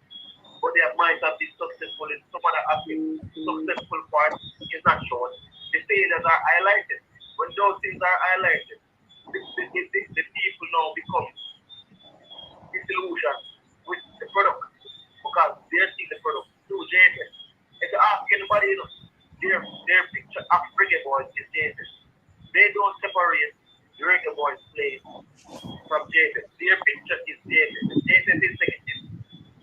but they might have been successful in some other aspects. Successful part is not shown. The failures are highlighted. When those things are highlighted, the people now become disillusioned with the product because they're seeing the product through JFF. If you ask anybody, their picture of reggae boys is JFF. They don't separate the reggae boys playing from JFF. Their picture is JFF. If JFF is negative,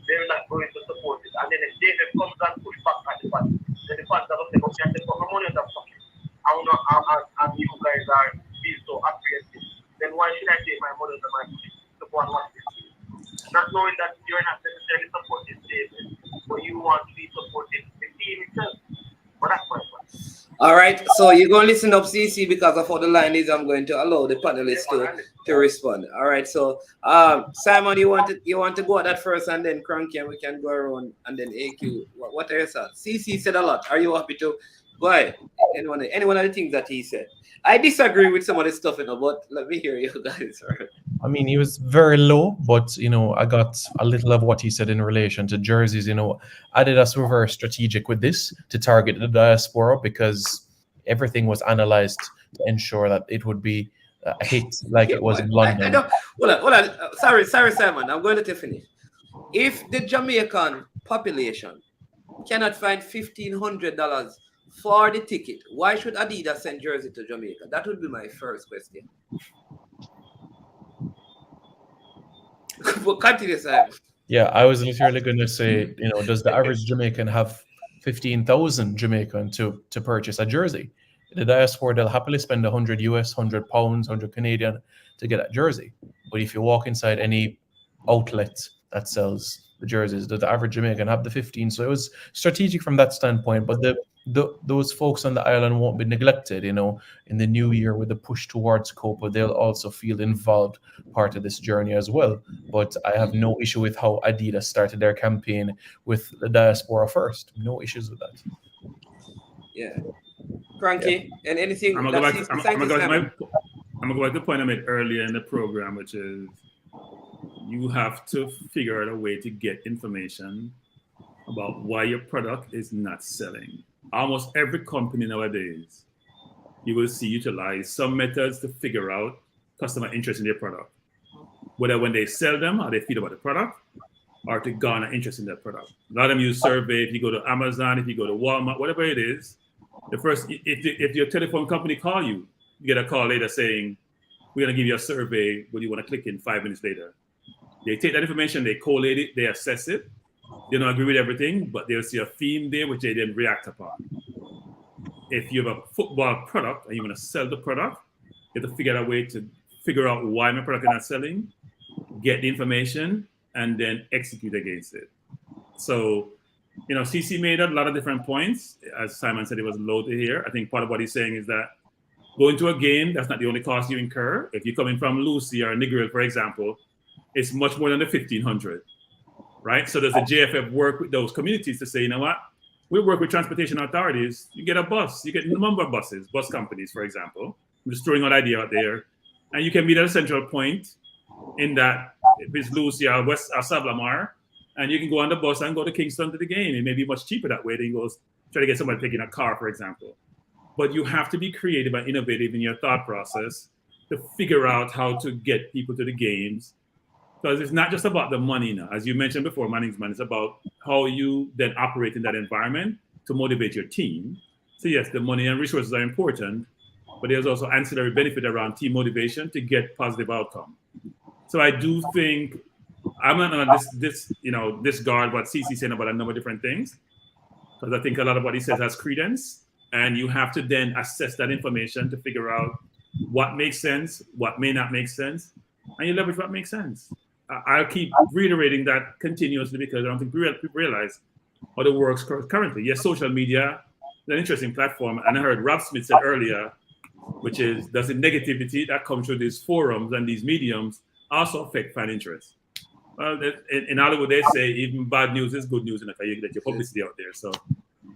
they're not going to support it. And then if JFF comes and push back at the fans, then the fans are going to say, okay, I take for money on that pocket. And you guys are being so apprehensive. Then why should I take my money on my pocket to go and watch this? Not knowing that you're not necessarily supporting JFF, but you want to be supporting the team itself. But that's my point. All right, so you're going to listen up, CC, because of how the line is. I'm going to allow the panelists to respond. All right, so Simon, you want to go at that first, and then Cranky, and we can go around, and then AQ. What are your thoughts? CC said a lot. Are you happy to go ahead? Any one of the things that he said. I disagree with some of the stuff, but let me hear you guys. I mean, he was very low, but I got a little of what he said in relation to jerseys. Adidas were very strategic with this to target the diaspora because everything was analyzed to ensure that it would be a hit like it was in London. Hold on. Sorry, Simon. I'm going to let you finish. If the Jamaican population cannot find $1,500 for the ticket, why should Adidas send jersey to Jamaica? That would be my first question. But continue, Simon. Yeah, I was literally going to say, does the average Jamaican have 15,000 Jamaican to purchase a jersey? The diaspora, they'll happily spend $100 US, £100, 100 Canadian to get that jersey. But if you walk inside any outlet that sells the jerseys, does the average Jamaican have the 15? So it was strategic from that standpoint. But those folks on the island won't be neglected, in the new year with the push towards Copa, they'll also feel involved part of this journey as well. But I have no issue with how Adidas started their campaign with the diaspora first. No issues with that. Yeah. Cranky, and anything? I'm going to go back to the point I made earlier in the program, which is you have to figure out a way to get information about why your product is not selling. Almost every company nowadays, you will see utilize some methods to figure out customer interest in their product. Whether when they sell them, or they feel about the product, or to garner interest in their product. A lot of them use survey. If you go to Amazon, if you go to Walmart, whatever it is, the first, if your telephone company call you, you get a call later saying, we're going to give you a survey, what you want to click in 5 minutes later. They take that information, they collate it, they assess it. They don't agree with everything, but they'll see a theme there which they then react upon. If you have a football product and you want to sell the product, you have to figure out a way to figure out why my product is not selling, get the information, and then execute against it. So, you know, CC made a lot of different points. As Simon said, it was low to hear. I think part of what he's saying is that going to a game, that's not the only cost you incur. If you're coming from Lucy or Negril, for example, it's much more than the 1,500, right? So does the JFF work with those communities to say, you know what? We work with transportation authorities. You get a bus. You get a number of buses, bus companies, for example. I'm just throwing an idea out there. And you can meet at a central point in that, if it's Lucy or West or Sablamar, and you can go on the bus and go to Kingston to the game. It may be much cheaper that way than go try to get somebody taking a car, for example. But you have to be creative and innovative in your thought process to figure out how to get people to the games. Because it's not just about the money now. As you mentioned before, management, it's about how you then operate in that environment to motivate your team. So yes, the money and resources are important, but there's also ancillary benefit around team motivation to get positive outcome. So I do think, I'm not on discard what CC saying about a number of different things, because I think a lot of what he says has credence, and you have to then assess that information to figure out what makes sense, what may not make sense, and you leverage what makes sense. I'll keep reiterating that continuously because I don't think people realize how it works currently. Yes, social media is an interesting platform, and I heard Rob Smith said earlier, which is, does the negativity that comes through these forums and these mediums also affect fan interest? Well, in Hollywood, they say even bad news is good news enough. You get your publicity out there. So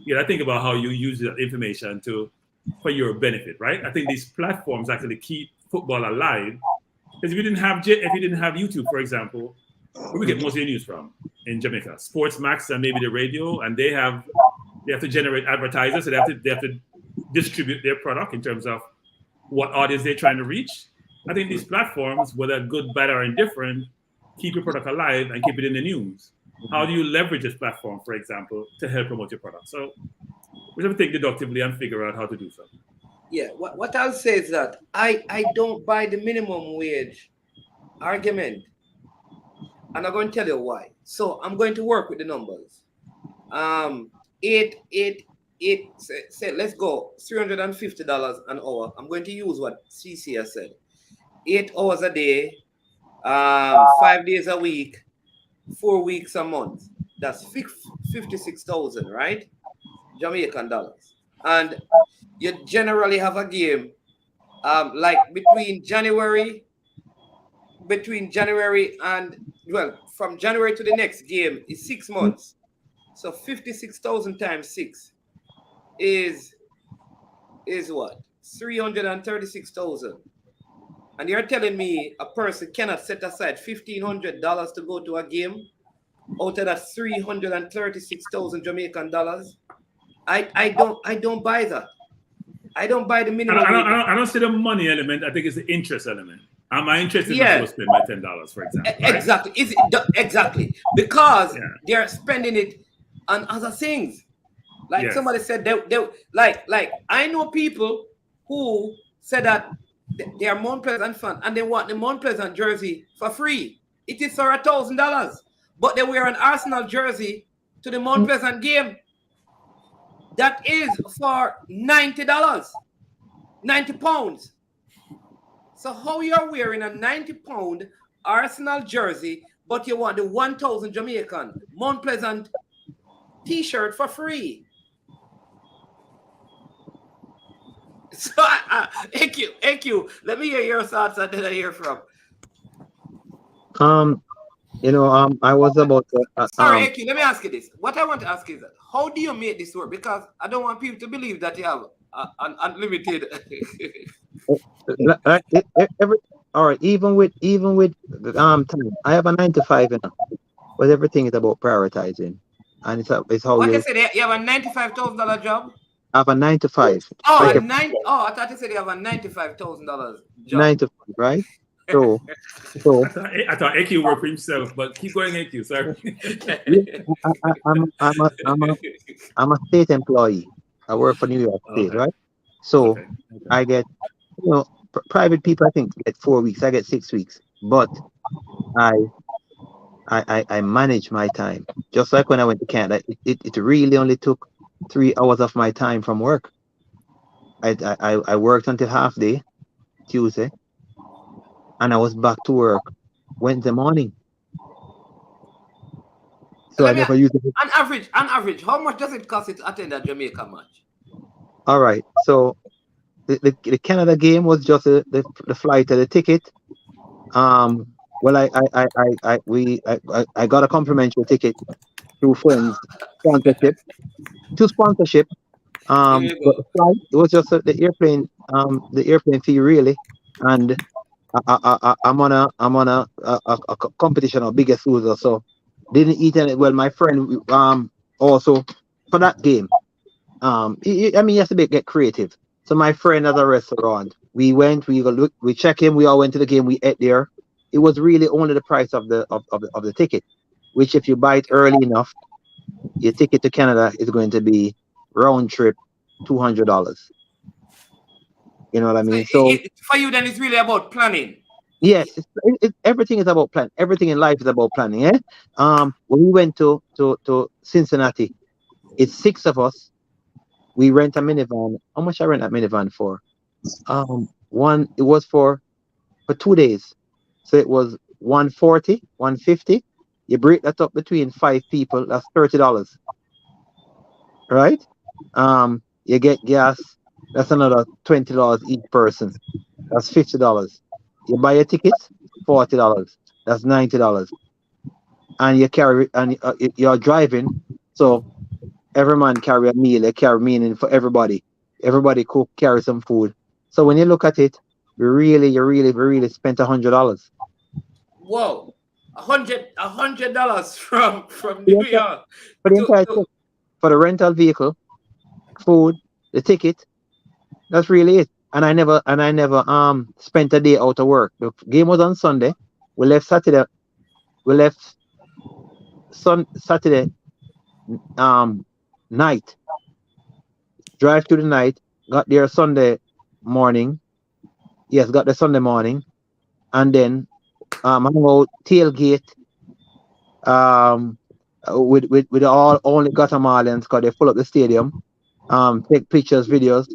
you got to think about how you use that information for your benefit, right? I think these platforms actually keep football alive. Because if you didn't have YouTube, for example, where we get most of your news from in Jamaica? Sportsmax and maybe the radio, and they have to generate advertisers, so they have to distribute their product in terms of what audience they're trying to reach. I think these platforms, whether good, bad, or indifferent, keep your product alive and keep it in the news. How do you leverage this platform, for example, to help promote your product? So we have to think deductively and figure out how to do so. Yeah, what I'll say is that I don't buy the minimum wage argument. And I'm going to tell you why. So I'm going to work with the numbers. Say let's go $350 an hour. I'm going to use what CC has said. 8 hours a day, 5 days a week, 4 weeks a month. That's 56,000, right? Jamaican dollars. And you generally have a game like between January and, well, from January to the next game is 6 months. So 56,000 times 6 is what? 336,000. And you're telling me a person cannot set aside $1,500 to go to a game out of that 336,000 Jamaican dollars? I don't buy that. I don't buy the minimum. I don't see the money element. I think it's the interest element. Am I interested in to spend my $10, for example? Right? Exactly. Exactly. Because they're spending it on other things. Like somebody said, like I know people who said that they are Mount Pleasant fan and they want the Mount Pleasant jersey for free. It is for $1,000, but they wear an Arsenal jersey to the Mount Pleasant game. That is for $90, 90 pounds. So how you're wearing a 90-pound Arsenal jersey, but you want the 1,000 Jamaican Mount Pleasant T-shirt for free? So, AQ, let me hear your thoughts and then I hear from. I was about to. Sorry, AQ, let me ask you this. What I want to ask is, how do you make this work? Because I don't want people to believe that you have an unlimited. All right, even with time, I have a 9 to 5, but everything is about prioritizing, and it's how what you said. You have a $95,000 job. I have a 9 to 5. Oh, I thought you said you have a $95,000 job. 9 to 5, right? So I thought AQ worked for himself, but keep going, AQ. Sorry. I'm a state employee. I work for New York State, right? So I get, private people I think get 4 weeks. I get 6 weeks, but I manage my time. Just like when I went to Canada, it really only took 3 hours of my time from work. I worked until half day, Tuesday, and I was back to work Wednesday morning. So I never used it. On average, how much does it cost you to attend a Jamaica match? All right. So the Canada game was just the flight and the ticket. Well, I got a complimentary ticket through friends sponsorship to sponsorship. There you But go. the flight, it was just the airplane fee really, and I'm on a competition of Biggest Loser, so didn't eat any. Well, my friend also for that game, I mean you have to get creative. So my friend has a restaurant. We went, we checked in, we all went to the game, we ate there. It was really only the price of the ticket, which if you buy it early enough, your ticket to Canada is going to be round trip $200. You know what I mean? So For you, then it's really about planning. yes, everything is about plan. Everything in life is about planning. Eh? When we went to Cincinnati, it's 6 of us. We rent a minivan. How much I rent that minivan for? It was for 2 days, so it was 140, 150. You break that up between 5 people. That's $30, right? You get gas. That's another $20 each person. That's $50. You buy your tickets, $40. That's $90. And you carry you're driving, so every man carry a meal. They carry meaning for everybody. Everybody cook, carry some food. So when you look at it, we really spent $100. Whoa, $100 from New York. For the entire trip, for the rental vehicle, food, the ticket. That's really it. And I never spent a day out of work. The game was on Sunday. We left Saturday. We left Saturday night. Drive through the night. Got there Sunday morning. Yes, got there Sunday morning. And then hung out tailgate with all only Guatemalans because they full up the stadium. Take pictures, videos,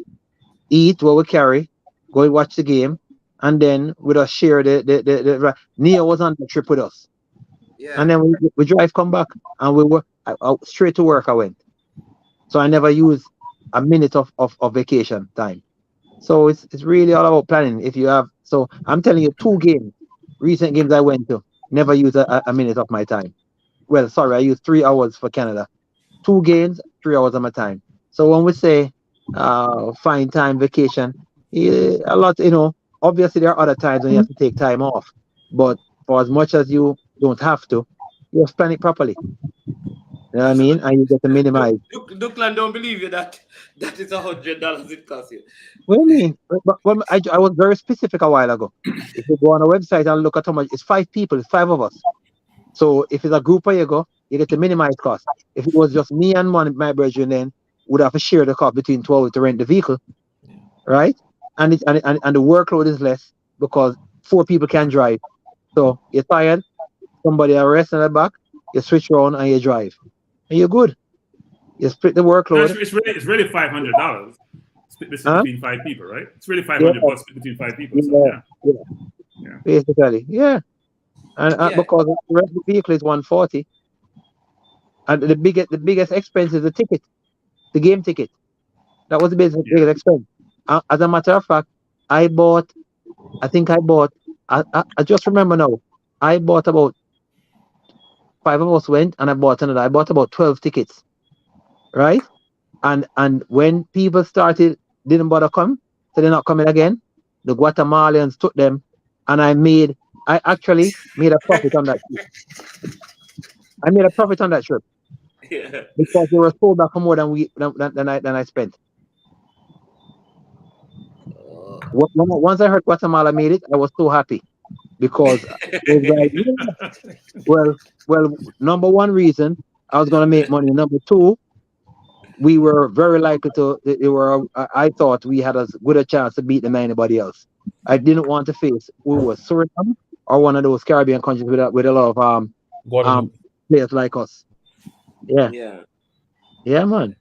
eat what we carry, go and watch the game, and then we just share the Neo was on the trip with us. Yeah. And then we drive come back and we were straight to work I went. So I never used a minute of vacation time. So it's really all about planning. If you have, so I'm telling you, 2 games, recent games I went to, never used a minute of my time. Well, sorry, I used 3 hours for Canada. 2 games, 3 hours of my time. So when we say find time, vacation, a lot, obviously there are other times when you have to take time off. But for as much as you don't have to, you have to plan it properly. You know what I mean? And you get to minimize. Duckland don't believe you that is $100 it costs you. What do you mean? But I was very specific a while ago. If you go on a website and look at how much, it's 5 people, it's 5 of us. So if it's a group of you go, you get to minimize cost. If it was just me and my brethren, then would have to share the cost between 12 to rent the vehicle, right? And the workload is less because 4 people can drive. So you're tired, somebody arrests in the back, you switch around and you drive, and you're good. You split the workload. No, it's really $500. Split this between 5 people, right? It's really $500 split between 5 people. So, yeah. Basically, yeah. And because the rest of the vehicle is 140, and the biggest expense is the ticket, the game ticket. That was the biggest expense. As a matter of fact, I just remember now, I bought about 5 of us went, and I bought another. I bought about 12 tickets, right? And when people didn't bother come, so they're not coming again. The Guatemalans took them, and I actually made a profit on that trip. I made a profit on that trip. Yeah. Because they were sold back for more than I spent. Once I heard Guatemala made it, I was so happy because it was like, well, number one reason I was gonna make money. Number two, we were very likely to. I thought we had as good a chance to beat them than anybody else. I didn't want to face who was Suriname or one of those Caribbean countries with a lot of players like us. Yeah, man.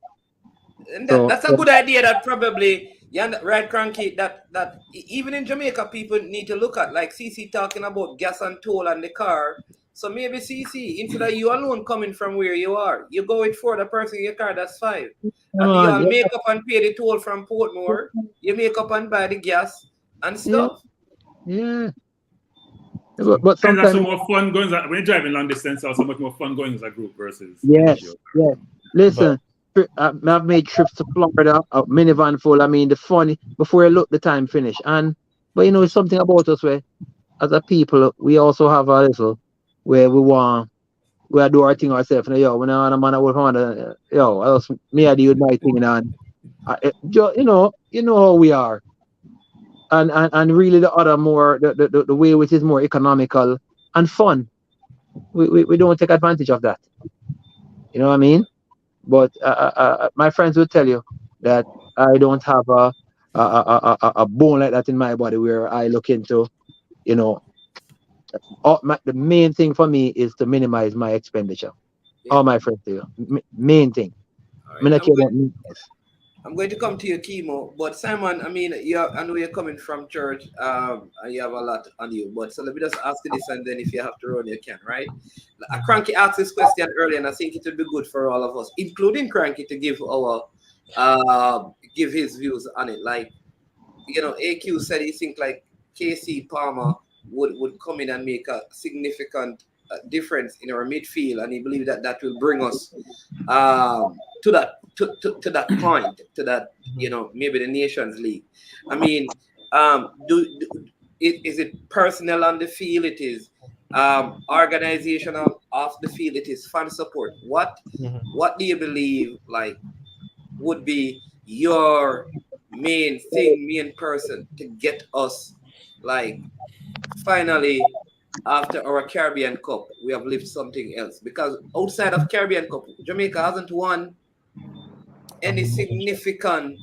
And that's a good idea. That probably right, Cranky. That even in Jamaica, people need to look at, like CC talking about gas and toll and the car. So maybe CC, instead of you alone coming from where you are, you go with 4 the person in your car, that's 5. And you all make up and pay the toll from Portmore, you make up and buy the gas and stuff. Yeah. But And that's sometimes some more fun going when you're driving long distance, also much more fun going as a group versus yes. individual. Listen, I've made trips to Florida, a minivan full. I mean, the funny before I look the time finish. But it's something about us where, as a people, we also have a little where we do our thing ourselves. Yo, when I'm on a man, yo, else me I do my thing and you know how we are. And really the other more the way which is more economical and fun. We don't take advantage of that. You know what I mean? But my friends will tell you that I don't have a bone like that in my body where I look into, the main thing for me is to minimize my expenditure. Yeah. All my friends do. Main thing. I'm going to come to your chemo, but Simon, I mean, I know you're coming from church, and you have a lot on you. But so let me just ask you this, and then if you have to run, you can, right? Cranky asked this question earlier, and I think it would be good for all of us, including Cranky, to give give his views on it. Like, AQ said he thinks like KC Palmer would come in and make a significant difference in our midfield, and he believes that will bring us to that point, to that maybe the Nations League. I mean, is it personnel on the field? It is organizational off the field. It is fan support. What do you believe would be your main person to get us finally? After our Caribbean Cup, we have lived something else, because outside of Caribbean Cup, Jamaica hasn't won any significant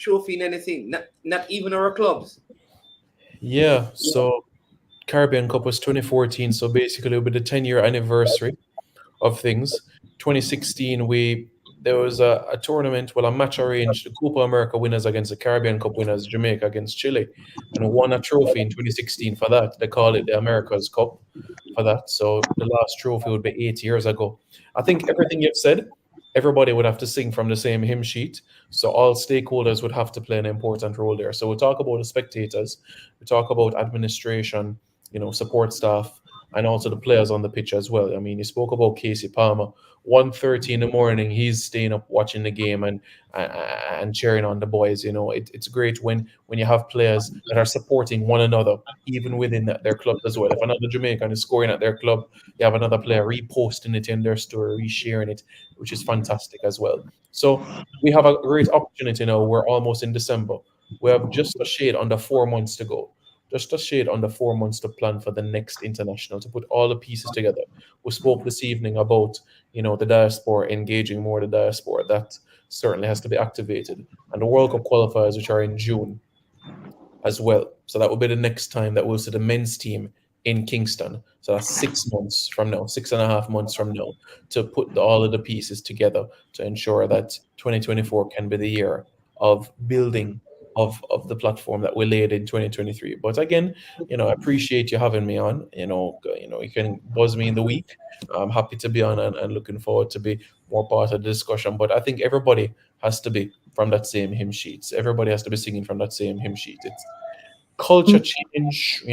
trophy in anything, not even our clubs. Yeah, so Caribbean Cup was 2014, so basically it'll be the 10-year anniversary of things. 2016, there was a tournament, a match arranged, the Copa America winners against the Caribbean Cup winners, Jamaica against Chile, and won a trophy in 2016 for that. They call it the America's Cup for that. So the last trophy would be 8 years ago. I think everything you've said, everybody would have to sing from the same hymn sheet. So all stakeholders would have to play an important role there. So we'll talk about the spectators, we talk about administration, support staff, and also the players on the pitch as well. I mean, you spoke about KC Palmer. 1:30 in the morning, he's staying up watching the game and cheering on the boys. It's great when you have players that are supporting one another, even within their club as well. If another Jamaican is scoring at their club, you have another player reposting it in their story, resharing it, which is fantastic as well. So we have a great opportunity now. We're almost in December. We have just a shade under 4 months to go. Just a shade under 4 months to plan for the next international, to put all the pieces together. We spoke this evening about, the diaspora, engaging more the diaspora. That certainly has to be activated. And the World Cup qualifiers, which are in June as well. So that will be the next time that we'll see the men's team in Kingston. So that's 6 months from now, 6.5 months from now, to put all of the pieces together to ensure that 2024 can be the year of building of the platform that we laid in 2023. But again, I appreciate you having me on. You can buzz me in the week. I'm happy to be on and looking forward to be more part of the discussion. But I think everybody has to be from that same hymn sheet. Everybody has to be singing from that same hymn sheet. It's culture change,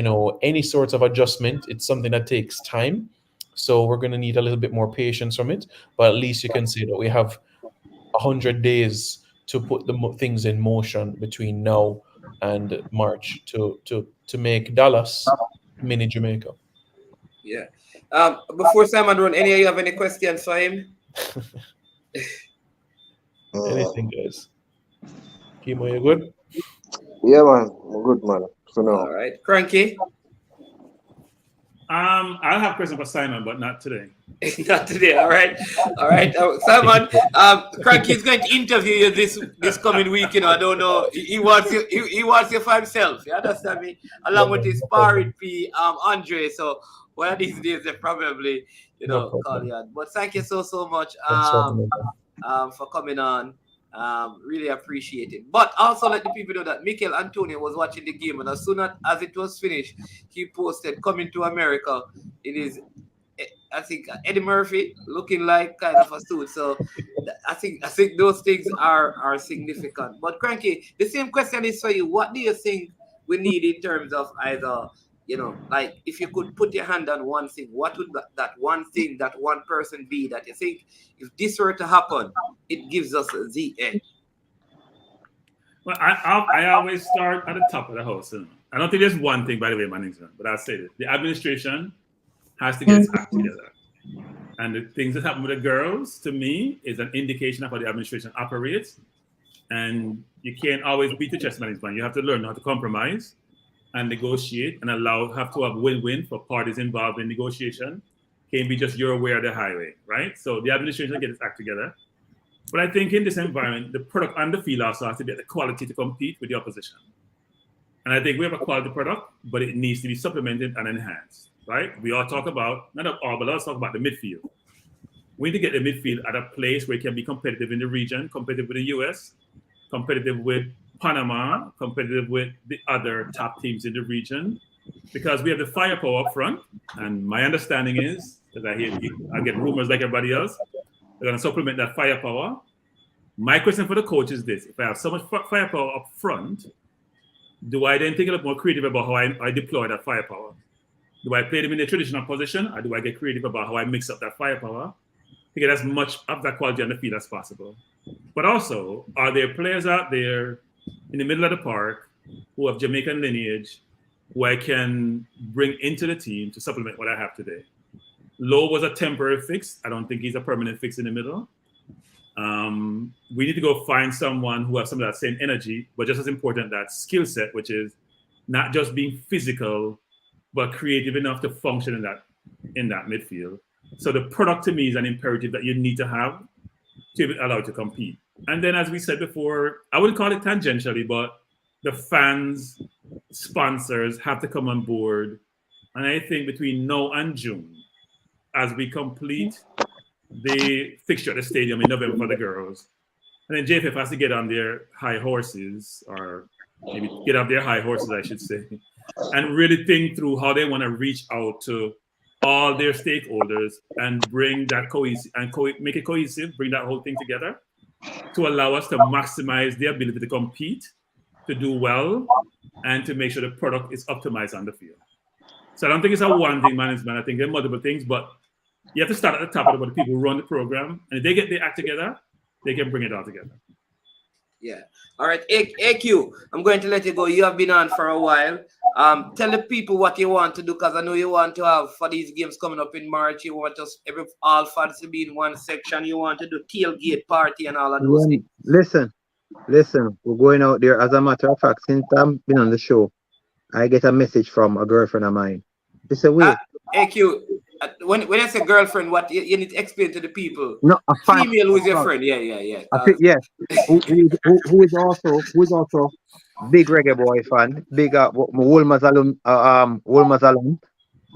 any sorts of adjustment. It's something that takes time. So we're going to need a little bit more patience from it. But at least you can say that we have 100 days to put the things in motion between now and March to make Dallas mini Jamaica. Yeah. Before Simon run, any of you have any questions for him? Anything, guys? Kimo, you good? Yeah, man. I'm good, man. So now. All right. Cranky? I'll have questions for Simon, but not today. Not today. All right. Simon, Cranky is going to interview you this coming week. I don't know. He wants you for himself. You understand me? Along with his sparring P, Andre. So one of these days they probably, call you on. But thank you so much for coming on. Really appreciate it. But also let the people know that Mikel Antonio was watching the game, and as soon as it was finished, he posted "Coming to America." It is, I think, Eddie Murphy looking like kind of a suit. So I think those things are significant. But Cranky, the same question is for you. What do you think we need in terms of either, like if you could put your hand on one thing, what would that one thing, that one person be that you think if this were to happen, it gives us the edge? Well, I always start at the top of the house. I don't think there's one thing, by the way, Manningsman, but I'll say this. The administration has to get its act together. And the things that happen with the girls, to me, is an indication of how the administration operates. And you can't always beat the chess management. You have to learn how to compromise and negotiate and have to have win-win for parties involved in negotiation. Can't be just your way or the highway, right? So the administration gets its act together. But I think in this environment, the product on the field also has to be at the quality to compete with the opposition. And I think we have a quality product, but it needs to be supplemented and enhanced, right? We all talk about, not all, but let's talk about the midfield. We need to get the midfield at a place where it can be competitive in the region, competitive with the US, competitive with Panama, competitive with the other top teams in the region, because we have the firepower up front. And my understanding is, because I get rumors like everybody else, they're going to supplement that firepower. My question for the coach is this: if I have so much firepower up front, do I then think a little more creative about how I deploy that firepower? Do I play them in a traditional position, or do I get creative about how I mix up that firepower to get as much of that quality on the field as possible? But also, are there players out there in the middle of the park who have Jamaican lineage who I can bring into the team to supplement what I have today? Lowe was a temporary fix. I don't think he's a permanent fix in the middle. We need to go find someone who has some of that same energy, but just as important, that skill set, which is not just being physical, but creative enough to function in that midfield. So the product to me is an imperative that you need to have to be allowed to compete. And then, as we said before, I wouldn't call it tangentially, but the fans, sponsors have to come on board. And I think between now and June, as we complete the fixture at the stadium in November for the girls, and then JFF has to get on their high horses, or maybe get off their high horses, I should say, and really think through how they want to reach out to all their stakeholders and bring that cohesive and make it cohesive, bring that whole thing together to allow us to maximize the ability to compete, to do well, and to make sure the product is optimized on the field. So I don't think it's a one thing management. I think there are multiple things, but you have to start at the top about the people who run the program, and if they get their act together, they can bring it all together. Yeah. All right, AQ, I'm going to let you go. You have been on for a while. Tell the people what you want to do, because I know you want to have, for these games coming up in March, you want us, all fans to be in one section. You want to do tailgate party and all of those things. Listen, we're going out there. As a matter of fact, since I've been on the show, I get a message from a girlfriend of mine. She said, wait. AQ, when I say girlfriend, what you need to explain to the people? No, a female who is your friend. Yeah. I think, yes. who is also big reggae boy fan, big Wolmer's alum,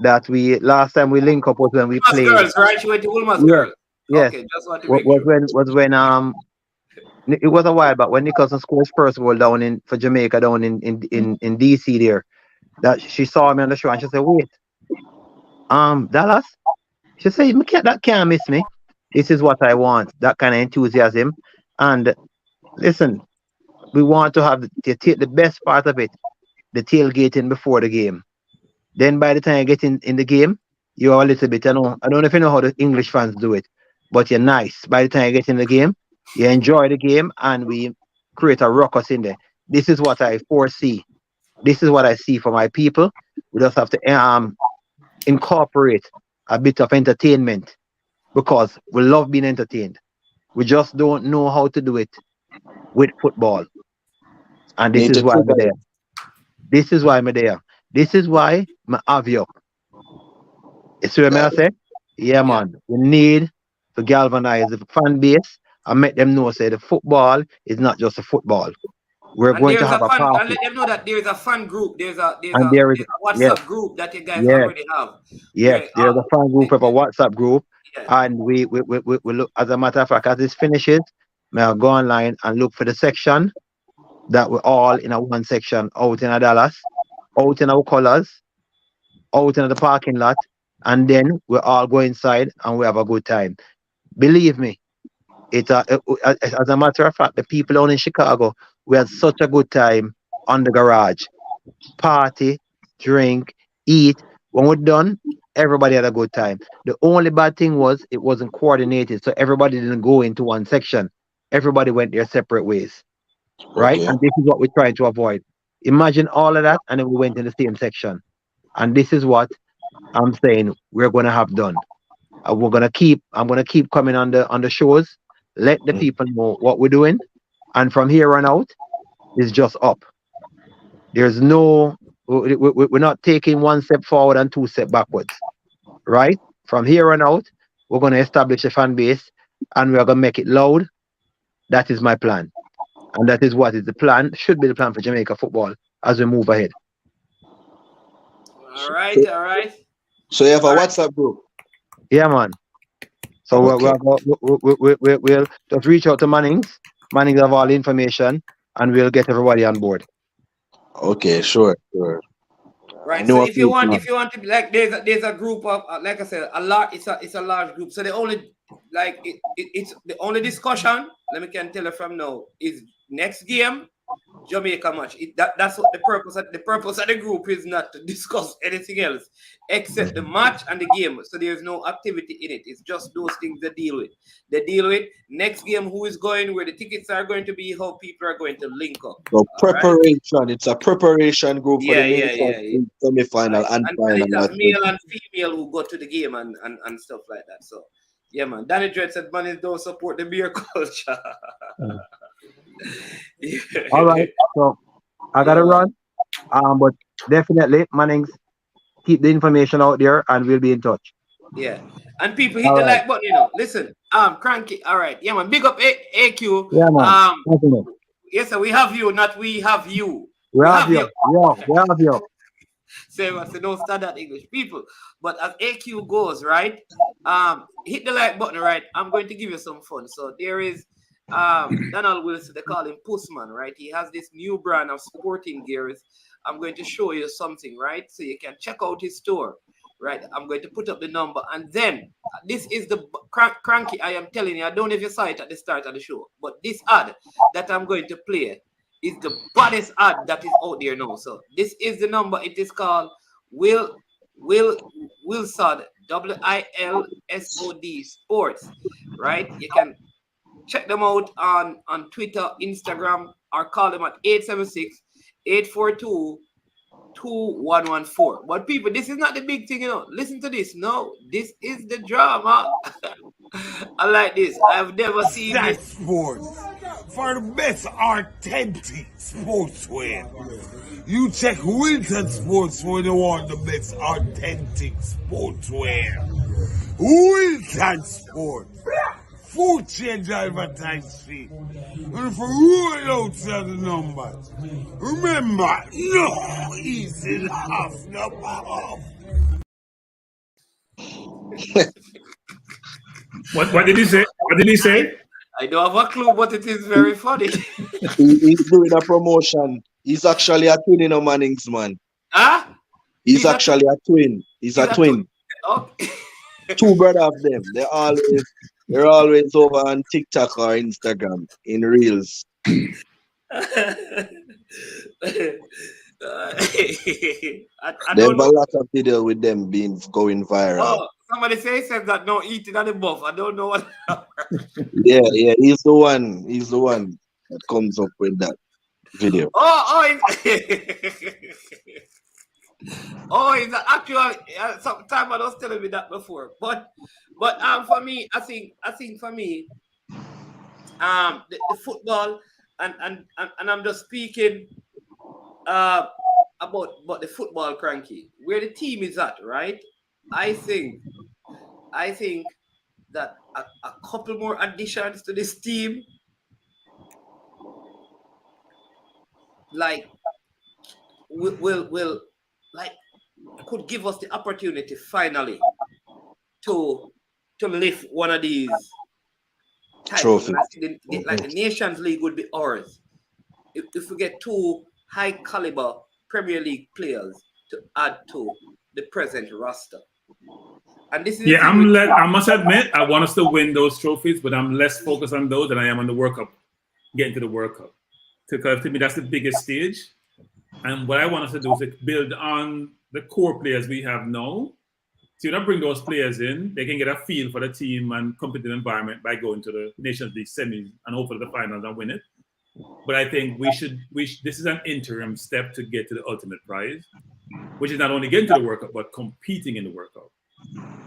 that we last time we link up was when we played. Girls, right? She went to Wolmer's girls. Yes. Okay, just want to make sure. It was a while back when Nicholson scored his first goal down for Jamaica down in DC there. That she saw me on the show and she said, wait, Dallas? She said, that can't miss me. This is what I want, that kind of enthusiasm. And listen, we want to take the best part of it, the tailgating before the game. Then by the time you get in the game, you're a little bit, I don't know if you know how the English fans do it, but you're nice. By the time you get in the game, you enjoy the game, and we create a ruckus in there. This is what I foresee. This is what I see for my people. We just have to incorporate a bit of entertainment, because we love being entertained. We just don't know how to do it with football. And this is why I'm there. This is why I'm there. This is why I have you. You see what I say? Yeah, man. We need to galvanize the fan base and make them know, say, the football is not just a football. We're going to have a party. And let them know that there's a fan group. There's a WhatsApp group that you guys already have. Yes, there's a fan group of a WhatsApp group. Yeah. And we look, as a matter of fact, as this finishes, may I go online and look for the section that we're all in a one section out in a Dallas, out in our colors, out in the parking lot, and then we all go inside and we have a good time. Believe me, as a matter of fact, the people down in Chicago, we had such a good time on the garage. Party, drink, eat. When we're done, everybody had a good time. The only bad thing was it wasn't coordinated, so everybody didn't go into one section. Everybody went their separate ways, right? Okay. And this is what we're trying to avoid. Imagine all of that, and then we went in the same section. And this is what I'm saying we're gonna have done. I'm gonna keep coming on the shows, let the people know what we're doing, and from here on out, it's just up. There's no we're not taking one step forward and two step backwards, right? From here on out, we're gonna establish a fan base, and we're gonna make it loud. That is my plan, and that is what is the plan. Should be the plan for Jamaica football as we move ahead. All right. So you have a WhatsApp group? Yeah, man. So we'll just reach out to Mannings. Mannings have all the information, and we'll get everybody on board. Okay, sure. Right. So if you want to be like, there's a group of like I said, it's a large group. So the only it's the only discussion. Let me can tell you from now is next game. Jamaica match. That's what the purpose of the group is, not to discuss anything else except the match and the game. So there's no activity in it. It's just those things they deal with. They deal with next game, who is going, where the tickets are going to be, how people are going to link up. So preparation. Right? It's a preparation group for the semi-final and final. And it's male and female who go to the game and stuff like that. So yeah, man. Danny Dredd said, "Man, don't support the beer culture." Yeah. All right, so I gotta run, but definitely Mannings, keep the information out there and we'll be in touch. Yeah, and people hit the like button, listen, Cranky, all right, yeah, man, big up AQ. Yeah, man. Yes, sir, we have you, not we have you. We have you. We have you. Say no standard English people, but as AQ goes, right, hit the like button, right. I'm going to give you some fun. So there is Donald Wilson, they call him Pussman, right? He has this new brand of sporting gears. I'm going to show you something, right? So you can check out his store, right? I'm going to put up the number, and then this is the Cranky. I am telling you, I don't know if you saw it at the start of the show, but this ad that I'm going to play is the baddest ad that is out there now. So this is the number. It is called Wilsod, Wilsod Sports, right? You can check them out on Twitter, Instagram, or call them at 876-842-2114. But people, this is not the big thing, Listen to this. No, this is the drama. I like this. I've never seen that this. Sports. For the best authentic sportswear. You check Wilton Sports when you want the best authentic sportswear. Wilton Sports. Food change advertise fee. And if you roll out the numbers, remember, no easy half, no half. What did he say? What did he say? I don't have a clue, but it is very funny. He's doing a promotion. He's actually a twin in a Mannings, man. Huh? He's actually a twin. He's a twin. Okay. Two brothers of them. They're always over on TikTok or Instagram in Reels. There's a lot of video with them going viral. Oh, somebody says that no eating on the buff. I don't know what. yeah, he's the one. He's the one that comes up with that video. It's actual. Sometime I was telling me that before, but for me, I think for me, the football and I'm just speaking about the football, Cranky, where the team is at, right? I think that a couple more additions to this team, like, will like could give us the opportunity finally to lift one of these Trophy. Like the Nations League would be ours. If we get 2 high caliber Premier League players to add to the present roster. And this is I must admit, I want us to win those trophies, but I'm less focused on those than I am on the World Cup, getting to the World Cup. Because to me, that's the biggest stage. And what I want us to do is build on the core players we have now. So you don't bring those players in, they can get a feel for the team and competitive environment by going to the Nations League semis and hopefully the finals and win it. But I think this is an interim step to get to the ultimate prize, which is not only getting to the World Cup, but competing in the World Cup.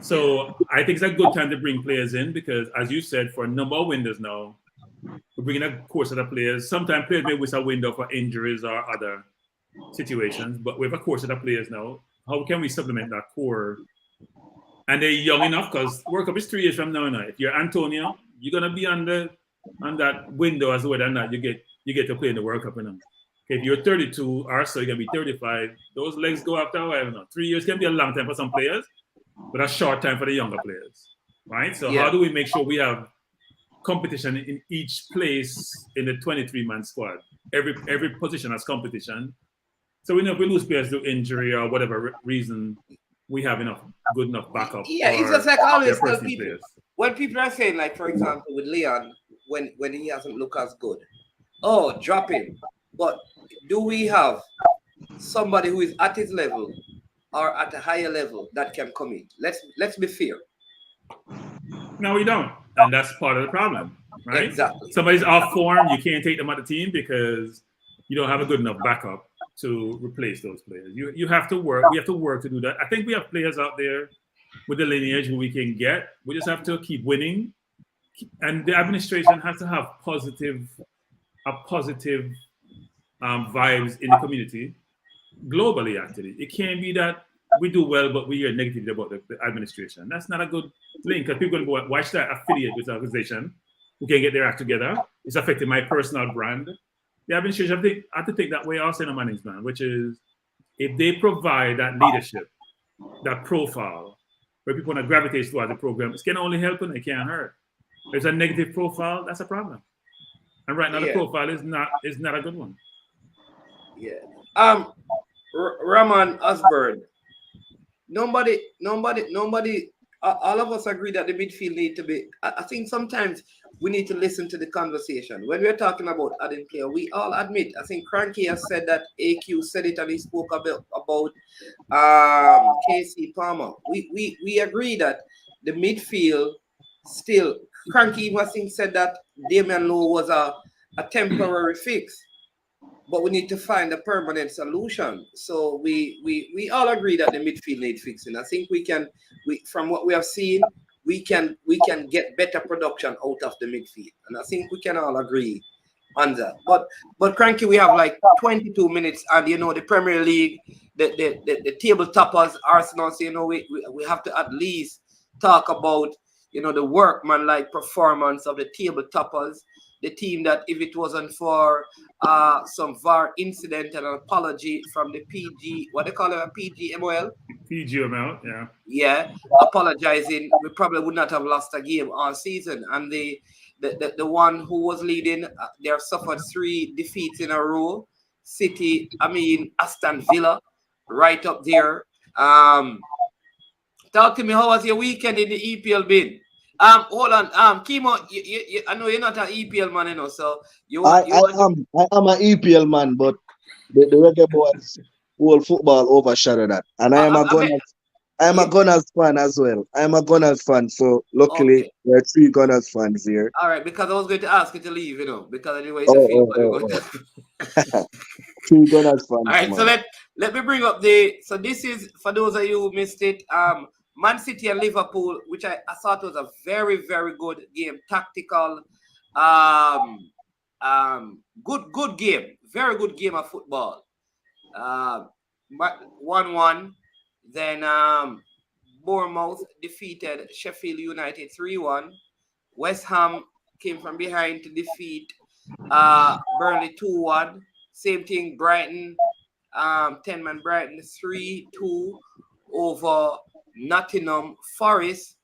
So I think it's a good time to bring players in because, as you said, for a number of windows now, we're bringing a core set of players. Sometimes players may miss a window for injuries or other situations, but we have a core set of players now. How can we supplement that core? And they're young enough because World Cup is 3 years from now. If you're Antonio, you're gonna be on that window as whether or not you get to play in the World Cup. Okay, if you're 32 or so, you're gonna be 35. Those legs go after a while. 3 years can be a long time for some players, but a short time for the younger players, right? So how do we make sure we have competition in each place in the 23-man squad? Every position has competition. So we know if we lose players to injury or whatever reason, we have good enough backup. Yeah, it's just like I always tell people. When people are saying, like, for example, with Leon, when he hasn't looked as good, drop him. But do we have somebody who is at his level or at a higher level that can come in? Let's be fair. No, we don't. And that's part of the problem, right? Exactly. Somebody's off form, you can't take them out of the team because you don't have a good enough backup to replace those players. You have to work. We have to work to do that. I think we have players out there with the lineage who we can get. We just have to keep winning. And the administration has to have positive vibes in the community globally, actually. It can't be that we do well, but we hear negatively about the administration. That's not a good thing because people are going to go, why should I affiliate with an organization who can get their act together? It's affecting my personal brand. The administration have to take that way also in a management, which is if they provide that leadership, that profile, where people want to gravitate towards the program, it can only help and it can't hurt. If it's a negative profile, that's a problem. And right now the profile is not a good one. Yeah. Rahman Osborne. Nobody. All of us agree that the midfield need to be. I think sometimes we need to listen to the conversation. When we're talking about adding player, we all admit. I think Cranky has said that. AQ said it, and he spoke about KC Palmer. We agree that the midfield still. Cranky said that Damian Lowe was a temporary fix. But we need to find a permanent solution. So we all agree that the midfield needs fixing. I think from what we have seen, we can get better production out of the midfield. And I think we can all agree on that. But Cranky, we have like 22 minutes, and the Premier League, the table toppers, Arsenal. So we have to at least talk about the workmanlike performance of the table toppers. The team that, if it wasn't for some VAR incident and an apology from the PG, what they call it, a PGMOL? PGML, yeah. Yeah, apologizing, we probably would not have lost a game all season. And the one who was leading, they have suffered 3 defeats in a row. Aston Villa, right up there. Talk to me, how was your weekend in the EPL bin? Hold on, Kimo, I know you're not an EPL man, so I am an EPL man, but the reggae boys world football overshadow that, and I am a Gunners fan as well. I am a Gunners fan, so luckily there are 3 Gunners fans here. All right, because I was going to ask you to leave, because anyway, it's a feel. 3 Gunners fans. All right, man. So let me bring up so this is, for those of you who missed it, Man City and Liverpool, which I thought was a very, very good game. Tactical, good game. Very good game of football. 1-1. Then Bournemouth defeated Sheffield United 3-1. West Ham came from behind to defeat Burnley 2-1. Same thing, Brighton, 10-man Brighton 3-2 over Nottingham Forest.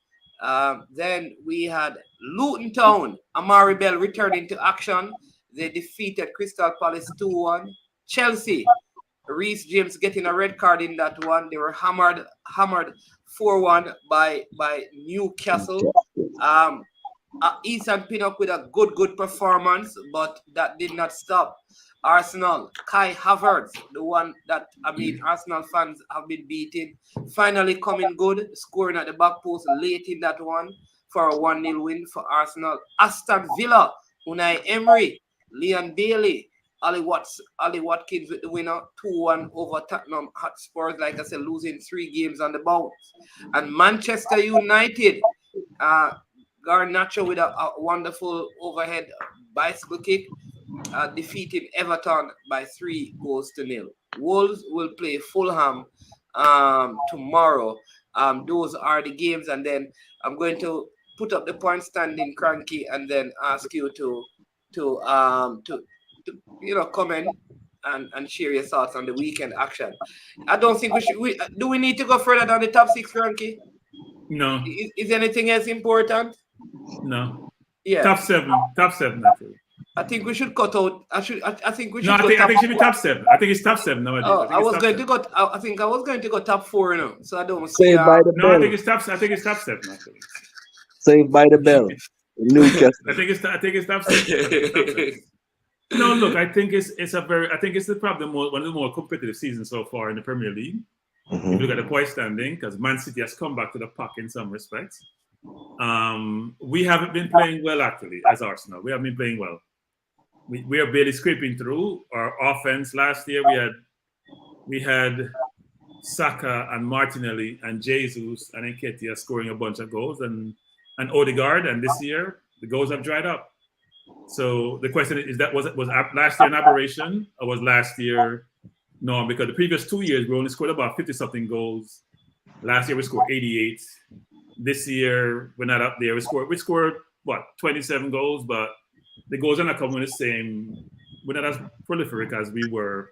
Then we had Luton Town, Amari Bell returning to action. They defeated Crystal Palace 2-1. Chelsea, Reece James getting a red card in that one. They were hammered 4-1 by Newcastle. Ethan Pinnock with a good performance, but that did not stop Arsenal. Kai Havertz, the one that Arsenal fans have been beating, finally coming good, scoring at the back post late in that one for a 1-0 win for Arsenal. Aston Villa, Unai Emery, Leon Bailey, Ali Watkins with the winner, 2-1 over Tottenham Hotspur. Like I said, losing 3 games on the bounce. And Manchester United, Garnacho with a wonderful overhead bicycle kick, defeating Everton by 3-0. Wolves will play Fulham tomorrow. Those are the games, and then I'm going to put up the point standing, Cranky, and then ask you to comment and share your thoughts on the weekend action. I don't think we should. Do we need to go further than the top 6, Cranky? No. Is anything else important? No. Yeah. Top seven. Actually. I think we should cut out. I think we should. No, I think it should be top 7. I think it's top 7 nowadays. Oh, I was going to go top 4 now, so I don't see. Saved by the bell. I think it's top 7 actually. Saved by the bell. Newcastle. I think it's top 7. No, look, I think it's probably one of the more competitive seasons so far in the Premier League. If you look at the point standing, because Man City has come back to the pack in some respects. We haven't been playing well actually as Arsenal. We haven't been playing well. We are barely scraping through. Our offense last year we had Saka and Martinelli and Jesus and Nketiah scoring a bunch of goals and Odegaard, and this year the goals have dried up. So the question is that was last year an aberration or was last year no? Because the previous 2 years we only scored about 50-something goals. Last year we scored 88. This year we're not up there. We scored what 27 goals, but the goals are not coming the same. We're not as prolific as we were.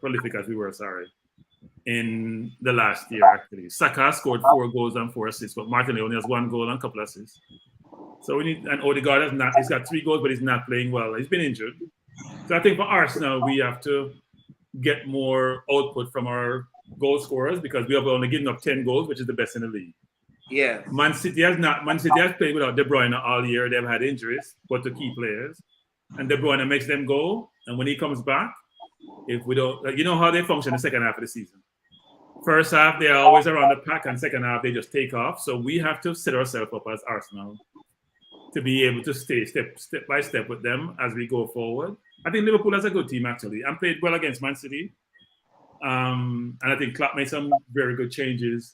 In the last year actually. Saka scored 4 goals and 4 assists, but Martinelli only has 1 goal and a couple assists. So we need, and Odegaard he's got 3 goals, but he's not playing well. He's been injured. So I think for Arsenal, we have to get more output from our goal scorers because we have only given up 10 goals, which is the best in the league. Yeah. Man City has played without De Bruyne all year. They've had injuries, but the key players. And De Bruyne makes them go. And when he comes back, if we don't, you know how they function the second half of the season. First half, they're always around the pack, and second half, they just take off. So we have to set ourselves up as Arsenal to be able to stay step by step with them as we go forward. I think Liverpool has a good team, actually, and played well against Man City. And I think Klopp made some very good changes.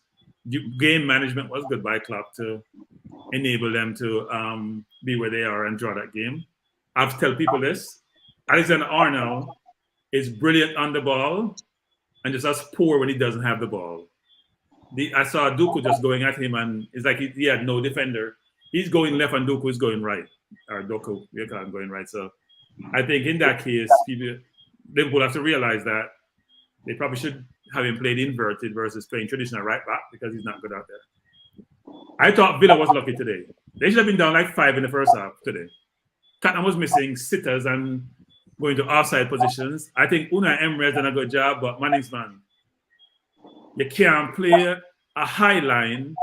Game management was good by Klopp to enable them to be where they are and draw that game. I've tell people this. Alexander-Arnold is brilliant on the ball and just as poor when he doesn't have the ball. I saw Doku just going at him, and it's like he had no defender. He's going left and Doku is going right. Or Doku, we call him going right. So I think in that case, Liverpool have to realize that they probably should have him played inverted versus playing traditional right back because he's not good out there. I thought Villa was lucky today. They should have been down like 5 in the first half today. Tottenham was missing sitters and going to offside positions. I think Unai Emery has done a good job, but Manning's man, you can't play a high line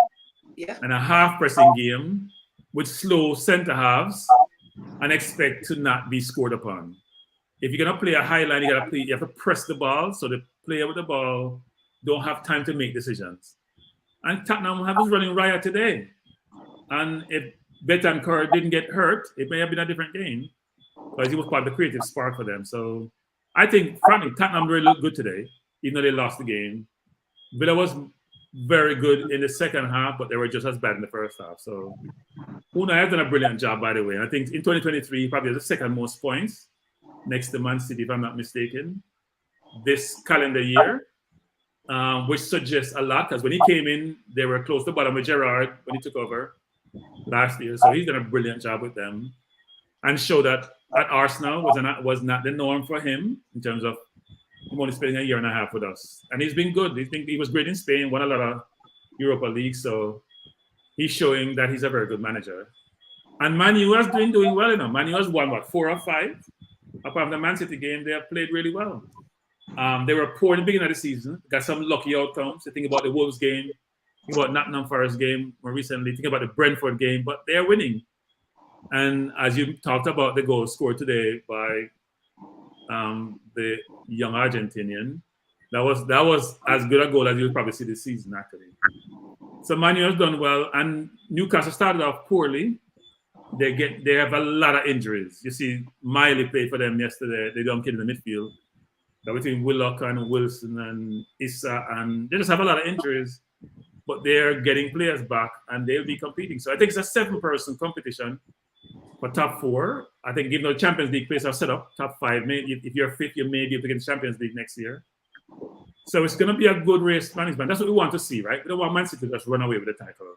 and a half pressing game with slow centre halves and expect to not be scored upon. If you're gonna play a high line, you have to press the ball so the player with the ball don't have time to make decisions. And Tottenham was running riot today. And if Betancourt didn't get hurt, it may have been a different game because he was part of the creative spark for them. So I think, frankly, Tottenham really looked good today, even though they lost the game. Villa was very good in the second half, but they were just as bad in the first half. So Unai has done a brilliant job, by the way. And I think in 2023, he probably has the second most points next to Man City, if I'm not mistaken, this calendar year, which suggests a lot because when he came in, they were close to the bottom with Gerrard when he took over last year. So he's done a brilliant job with them and showed that at Arsenal was not the norm for him in terms of him only spending a year and a half with us. And he's been good. He was great in Spain, won a lot of Europa League. So he's showing that he's a very good manager. And Man U was doing well, you know. Man U has won, what, 4 or 5? Apart from the Man City game, they have played really well. They were poor in the beginning of the season, got some lucky outcomes. You think about the Wolves game, think about Nottingham Forest game more recently, think about the Brentford game, but they're winning. And as you talked about the goal scored today by the young Argentinian, that was as good a goal as you'll probably see this season, actually. So Man U has done well, and Newcastle started off poorly. They have a lot of injuries. You see, Miley played for them yesterday. They don't kid in the midfield. They're between Willock and Wilson and Issa, and they just have a lot of injuries. But they're getting players back, and they'll be competing. So I think it's a 7-person competition for top 4. I think given the Champions League place are set up, top 5. Maybe if you're 5th, you may be able to get the Champions League next year. So it's going to be a good race management. That's what we want to see, right? We don't want Man City to just run away with the title.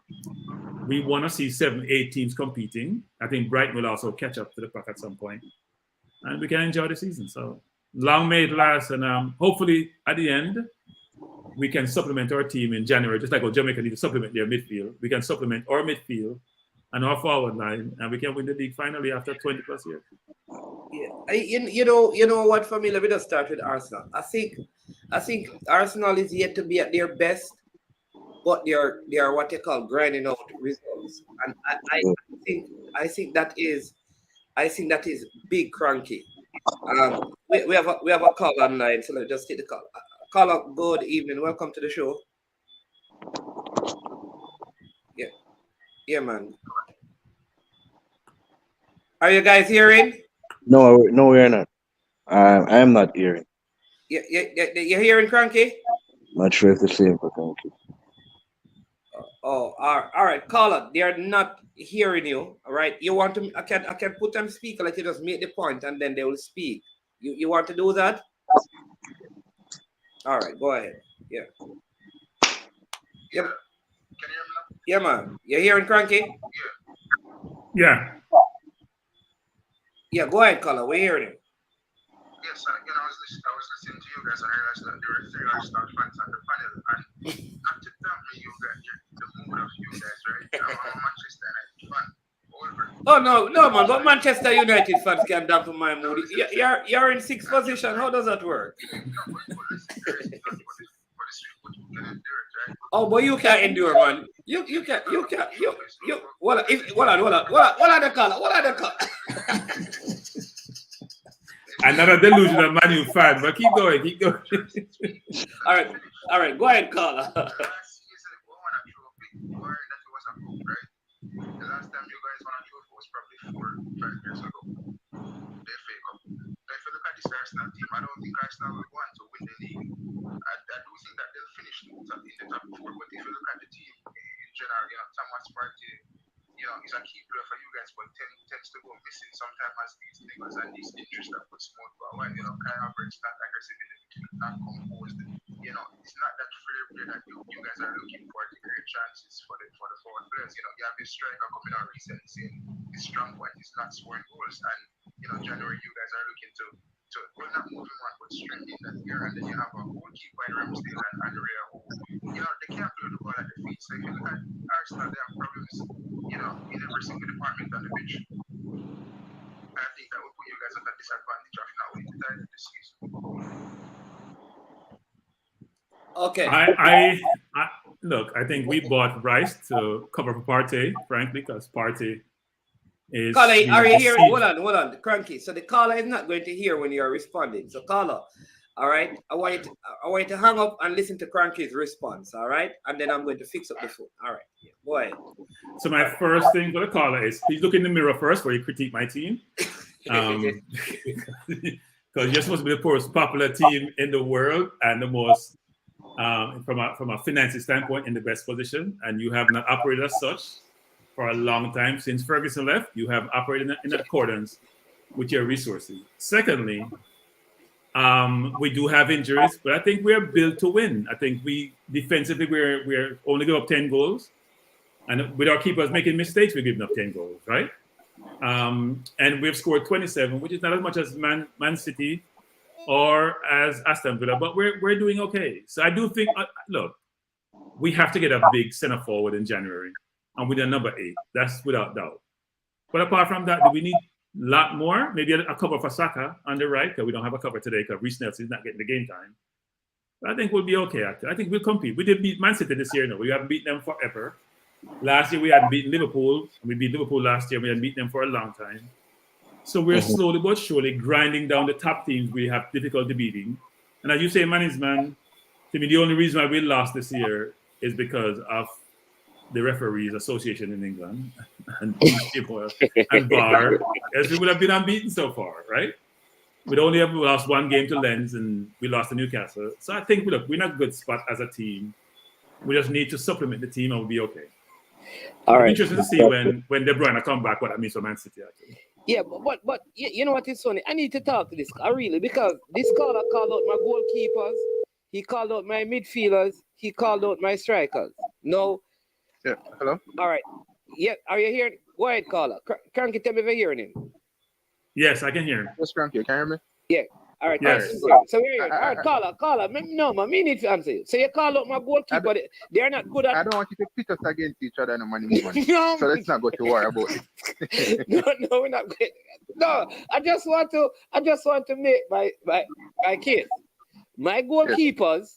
We want to see 7, 8 teams competing. I think Brighton will also catch up to the pack at some point. And we can enjoy the season. So long may it last. And hopefully at the end, we can supplement our team in January, just like how Jamaica need to supplement their midfield. We can supplement our midfield and our forward line, and we can win the league finally after 20 plus years. Yeah, you know what, for me, let me just start with Arsenal. I think Arsenal is yet to be at their best, but they are what they call grinding out results, and I think that is big cranky. We have a call online, so let's just take the call. Caller, good evening. Welcome to the show. Yeah, man. Are you guys hearing? No, we're not. I am not hearing. You're hearing Cranky? Not sure if the same for Cranky. Oh, all right, caller. They are not hearing you. All right. You want to? I can put them speaker, like you just make the point, and then they will speak. You want to do that? All right, go ahead. Yeah. Yep. Yeah, man. You hearing Cranky? Yeah. Yeah, go ahead, caller. We're hearing you. Yes, again, I was listening to you guys, and I realized that there were 3 Arsenal fans on the panel, and not to tell me you guys, the mood of you guys, right? I'm a Manchester United fan. Oh no, man! But Manchester United fans can dampen my mood. You're in 6th position. How does that work? Oh, but you can't endure, man. You can't. What are the color? Another delusional Man U fan, but keep going. All right. Go ahead, caller. The last time you guys won a trophy was probably 4 or 5 years ago. The FA Cup. If you look at this Arsenal team, I don't think Arsenal will want to win the league. I do think that they'll finish in the top 4. But if you look at the team in general, Thomas Partey, is a key player for you guys, but tends to go missing sometimes as these niggas and these injuries that put smoke for a while. Kai Havertz not aggressive in the between, not composed. It's not that flair play that you guys are looking for to create chances for the forward players. You have this striker coming out recently saying his strong point is not scoring goals, and January you guys are looking to well, not moving on, but strengthening that here, and then you have a goalkeeper in Ramsdale and Rhea who they can't play the ball at the feet. So if you look at Arsenal, they have problems in every single department on the pitch. I think that will put you guys at a disadvantage of not winning the title this season. Okay. I think we bought Rice to cover for Partey, frankly, because Partey is. Caller, are you hearing? Hold on, Cranky. So the caller is not going to hear when you're responding. So caller, all right. I want you to hang up and listen to Cranky's response, all right? And then I'm going to fix up the phone. All right. Yeah, go ahead. So my first thing for the caller is please look in the mirror first before you critique my team. Because you're supposed to be the most popular team in the world and the most from a financial standpoint in the best position, and you have not operated as such for a long time. Since Ferguson left, you have operated in accordance with your resources. Secondly, we do have injuries, but I think we're built to win. I think defensively we're only give up 10 goals, and with our keepers making mistakes, we're giving up 10 goals, right? And we've scored 27, which is not as much as Man City or as Aston Villa, but we're doing okay. So I do think, look, we have to get a big center forward in January. and we're the number 8. That's without doubt. But apart from that, do we need a lot more? Maybe a cover for Saka on the right, because we don't have a cover today because Reece Nelson is not getting the game time. But I think we'll be okay, actually. I think we'll compete. We did beat Man City this year, no. We haven't beaten them forever. Last year, we hadn't beaten Liverpool. We beat Liverpool last year. We hadn't beaten them for a long time. So we're slowly but surely grinding down the top teams we have difficulty beating. And as you say, man is man, to me, the only reason why we lost this year is because of the referees association in England and and VAR, as we would have been unbeaten so far, right? We'd only have lost one game to Lens and we lost to Newcastle. So I think, look, we're in a good spot as a team. We just need to supplement the team and we'll be okay. All right. Interesting to see when De Bruyne come back, what that means for Man City, actually. Yeah, but you know what is funny? I need to talk to this really, because this caller called out my goalkeepers, he called out my midfielders, he called out my strikers. No. Yeah, hello? All right. Yeah, are you hearing? Go ahead, caller. Cranky, tell me if you're hearing him. Yes, I can hear him. Yes, Cranky, can you hear me? Yeah. All right. Yes. So we're here. All right, caller. No, man, me need to answer you. So you call out my goalkeeper. They're not good at. I don't want you to pit us against each other, no money. No. So let's not go to war about it. No, we're not good. No, I just want to make my case. My goalkeepers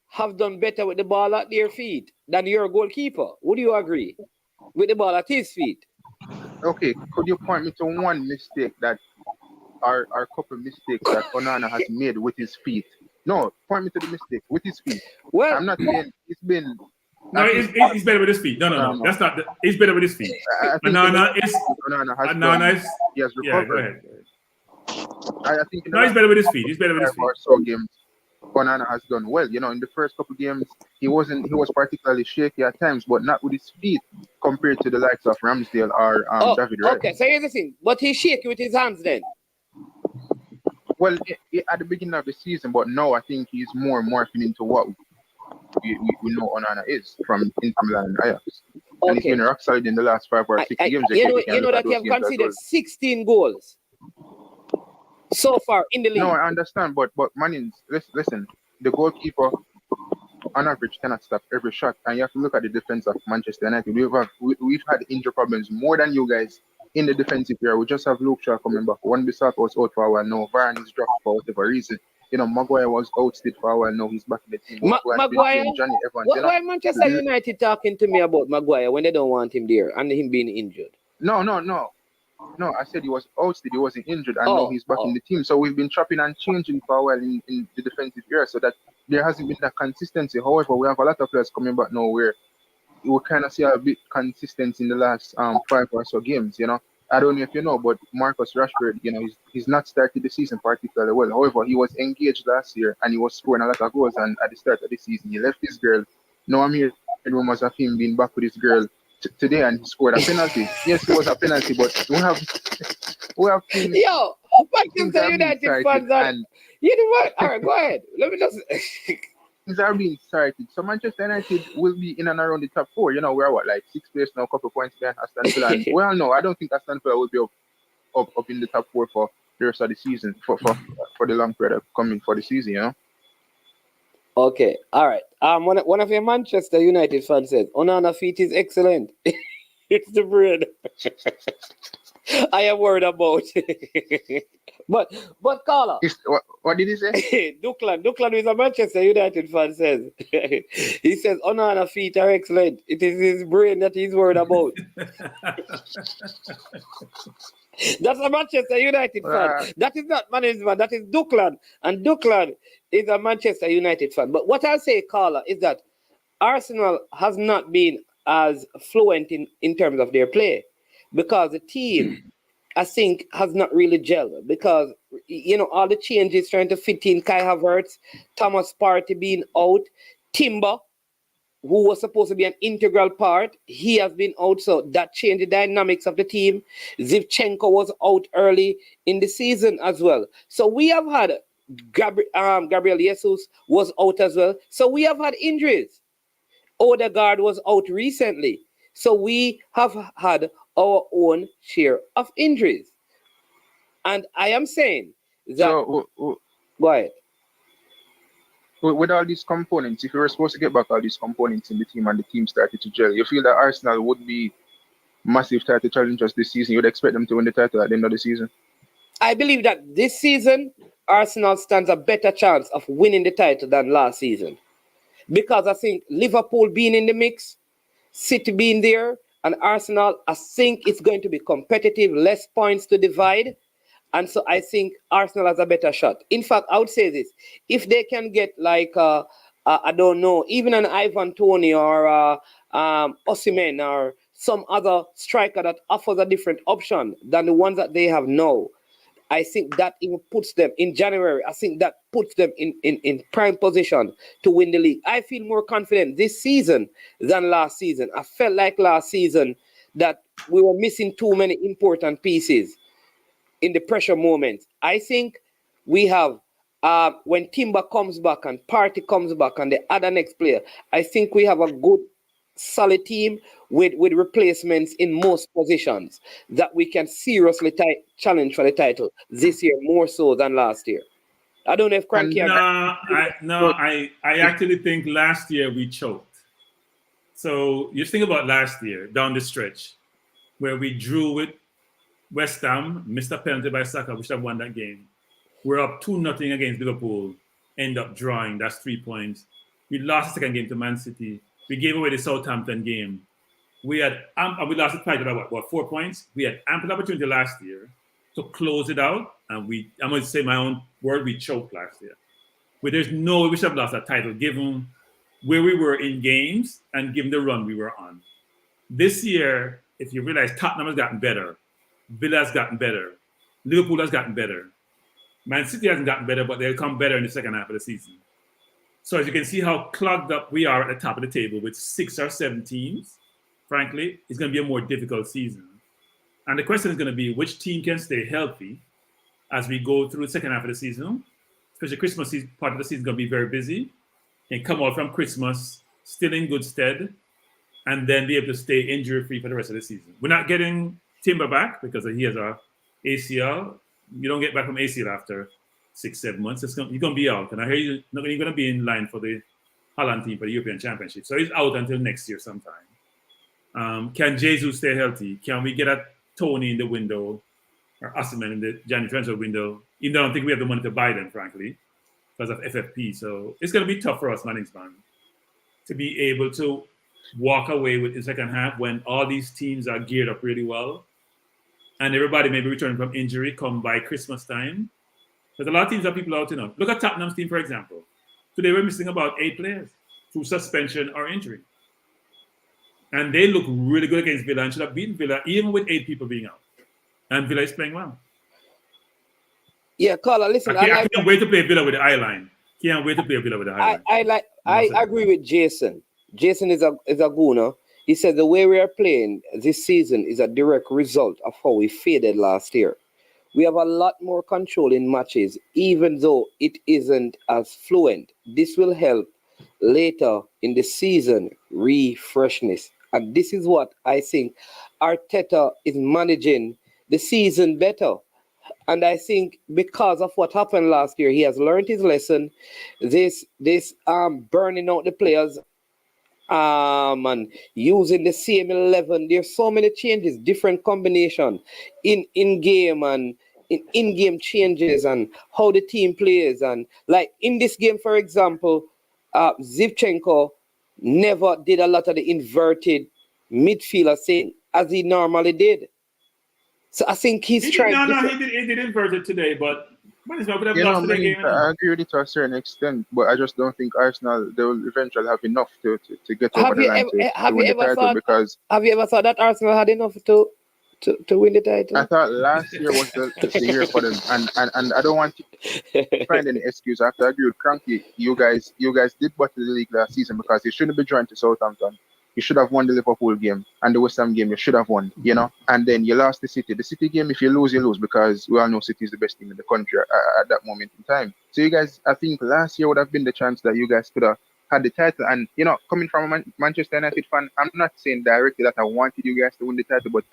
have done better with the ball at their feet than your goalkeeper. Would you agree? With the ball at his feet. Okay, could you point me to one mistake that our couple mistakes that Onana has made with his feet? No, point me to the mistake with his feet. Well, I'm not saying it's been. No, he's better with his feet. No. That's not. He's better with his feet. Onana is. He has recovered. Yeah, go ahead. I think. He's better with his feet. He's better with his feet. So games, Onana has done well. You know, in the first couple games, he was particularly shaky at times, but not with his feet compared to the likes of Ramsdale or David Wright. Okay, so here's the thing. But he's shaky with his hands then. Well, at the beginning of the season, but now I think he's more morphing into what we know Onana is from Inter Milan and Ajax. And he's been rock solid in the last 5 or 6 games. You know that he have conceded 16 goals so far in the league. No, I understand, but Manning, listen, the goalkeeper on average cannot stop every shot, and you have to look at the defense of Manchester United. We've had injury problems more than you guys in the defensive area. We just have Luke Shaw coming back. Wan-Bissaka was out for a while now. Varane is dropped for whatever reason. You know, Maguire was ousted for a while now. He's back in the team. Maguire? Johnny Evans, why Manchester United talking to me about Maguire when they don't want him there and him being injured? No. I said he was ousted. He wasn't injured. And now he's back in the team. So we've been chopping and changing for a while in the defensive area, so that there hasn't been that consistency. However, we have a lot of players coming back now where we kind of see a bit consistency in the last 5 or so games, you know. I don't know if you know, but Marcus Rashford, you know, he's not started the season particularly well. However, he was engaged last year and he was scoring a lot of goals. And at the start of the season, he left his girl. Now I'm hearing rumors of him being back with his girl today, and he scored a penalty. Yes, it was a penalty, but we have seen. Yo, Manchester United fans are. You know what? All right, go ahead. Let me just. Things are being started. So Manchester United will be in and around the top 4. You know, we're like 6th place now, a couple of points behind Aston Villa. And, well, no, I don't think Aston Villa will be up in the top 4 for the rest of the season, for the long period coming for the season, you know. Okay, all right. One of your Manchester United fans says, Onana feet is excellent. It's the bread. I am worried about. But caller. What did he say? Duclan is a Manchester United fan says. He says Onana feet are excellent. It is his brain that he's worried about. That's a Manchester United fan. That is not management. That is Duclan. And Duclan is a Manchester United fan. But what I'll say, caller, is that Arsenal has not been as fluent in terms of their play, because the team, I think, has not really gelled, because, you know, all the changes trying to fit in Kai Havertz, Thomas Partey being out, Timber, who was supposed to be an integral part, he has been out, so that changed the dynamics of the team. Zivchenko was out early in the season as well. So we have had Gabriel Jesus was out as well. So we have had injuries. Odegaard was out recently. So we have had our own share of injuries. And I am saying that... So, go ahead. with all these components, if you were supposed to get back all these components in the team and the team started to gel, you feel that Arsenal would be massive title challengers this season? You'd expect them to win the title at the end of the season? I believe that this season, Arsenal stands a better chance of winning the title than last season. Because I think Liverpool being in the mix, City being there, and Arsenal, I think it's going to be competitive, less points to divide. And so I think Arsenal has a better shot. In fact, I would say this. If they can get like, I don't know, even an Ivan Toney or Osimhen or some other striker that offers a different option than the ones that they have now, I think that even puts them in January. I think that puts them in prime position to win the league. I feel more confident this season than last season. I felt like last season that we were missing too many important pieces in the pressure moments. I think we have, when Timber comes back and Partey comes back and the other next player, I think we have a good, solid team with replacements in most positions that we can seriously challenge for the title this year more so than last year. I don't know if Cranky... I actually think last year we choked. So you think about last year down the stretch where we drew with West Ham, missed a penalty by Saka, we should have won that game. We're up 2-0 against Liverpool, end up drawing, that's 3 points. We lost the second game to Man City. We gave away the Southampton game. We lost the title by what, 4 points? We had ample opportunity last year to close it out, and I'm going to say my own word, we choked last year. But there's no way we should have lost that title, given where we were in games and given the run we were on. This year, if you realize, Tottenham has gotten better. Villa has gotten better. Liverpool has gotten better. Man City hasn't gotten better, but they'll come better in the second half of the season. So as you can see how clogged up we are at the top of the table with 6 or 7 teams, frankly, it's going to be a more difficult season. And the question is going to be which team can stay healthy as we go through the second half of the season. Especially Christmas part of the season is going to be very busy. And come out from Christmas still in good stead and then be able to stay injury-free for the rest of the season. We're not getting Timber back because he has a ACL. You don't get back from ACL after 6-7 months. You're going to be out. And I hear you're not going to be in line for the Holland team for the European Championship. So he's out until next year sometime. Can Jesus stay healthy? Can we get a Tony in the window or Osimhen in the January transfer window? Even though I don't think we have the money to buy them, frankly, because of FFP. So it's going to be tough for us, Manningsman, to be able to walk away with the second half when all these teams are geared up really well and everybody may be returning from injury come by Christmas time. There's a lot of teams that people out, Look at Tottenham's team, for example. Today we're missing about 8 players through suspension or injury. And they look really good against Villa and should have beaten Villa even with 8 people being out. And Villa is playing well. Yeah, Carla, listen. I can't wait to play Villa with the eye line. Can't wait to play Villa with the eye line. I agree with Jason. Jason is a gooner. He said the way we are playing this season is a direct result of how we faded last year. We have a lot more control in matches, even though it isn't as fluent. This will help later in the season, refreshness. And this is what I think Arteta is managing the season better. And I think because of what happened last year, he has learned his lesson. This burning out the players and using the same 11. There's so many changes, different combination in game and in-game changes and how the team plays. And like in this game, for example, Zivchenko never did a lot of the inverted midfielder thing as he normally did. So I think he's trying. He did invert it today, but I agree with it to a certain extent, but I just don't think Arsenal they will eventually have enough to get over the line to win the title. Because have you ever thought that Arsenal had enough to win the title? I thought last year was the year for them, and I don't want to find any excuse. I have to agree with Cranky. You guys did bottle the league last season because you shouldn't be joined to Southampton. You should have won the Liverpool game and the West Ham game. You should have won, And then you lost the City. The City game, if you lose, you lose because we all know City is the best team in the country at that moment in time. So you guys, I think last year would have been the chance that you guys could have had the title. And coming from a Manchester United fan, I'm not saying directly that I wanted you guys to win the title, but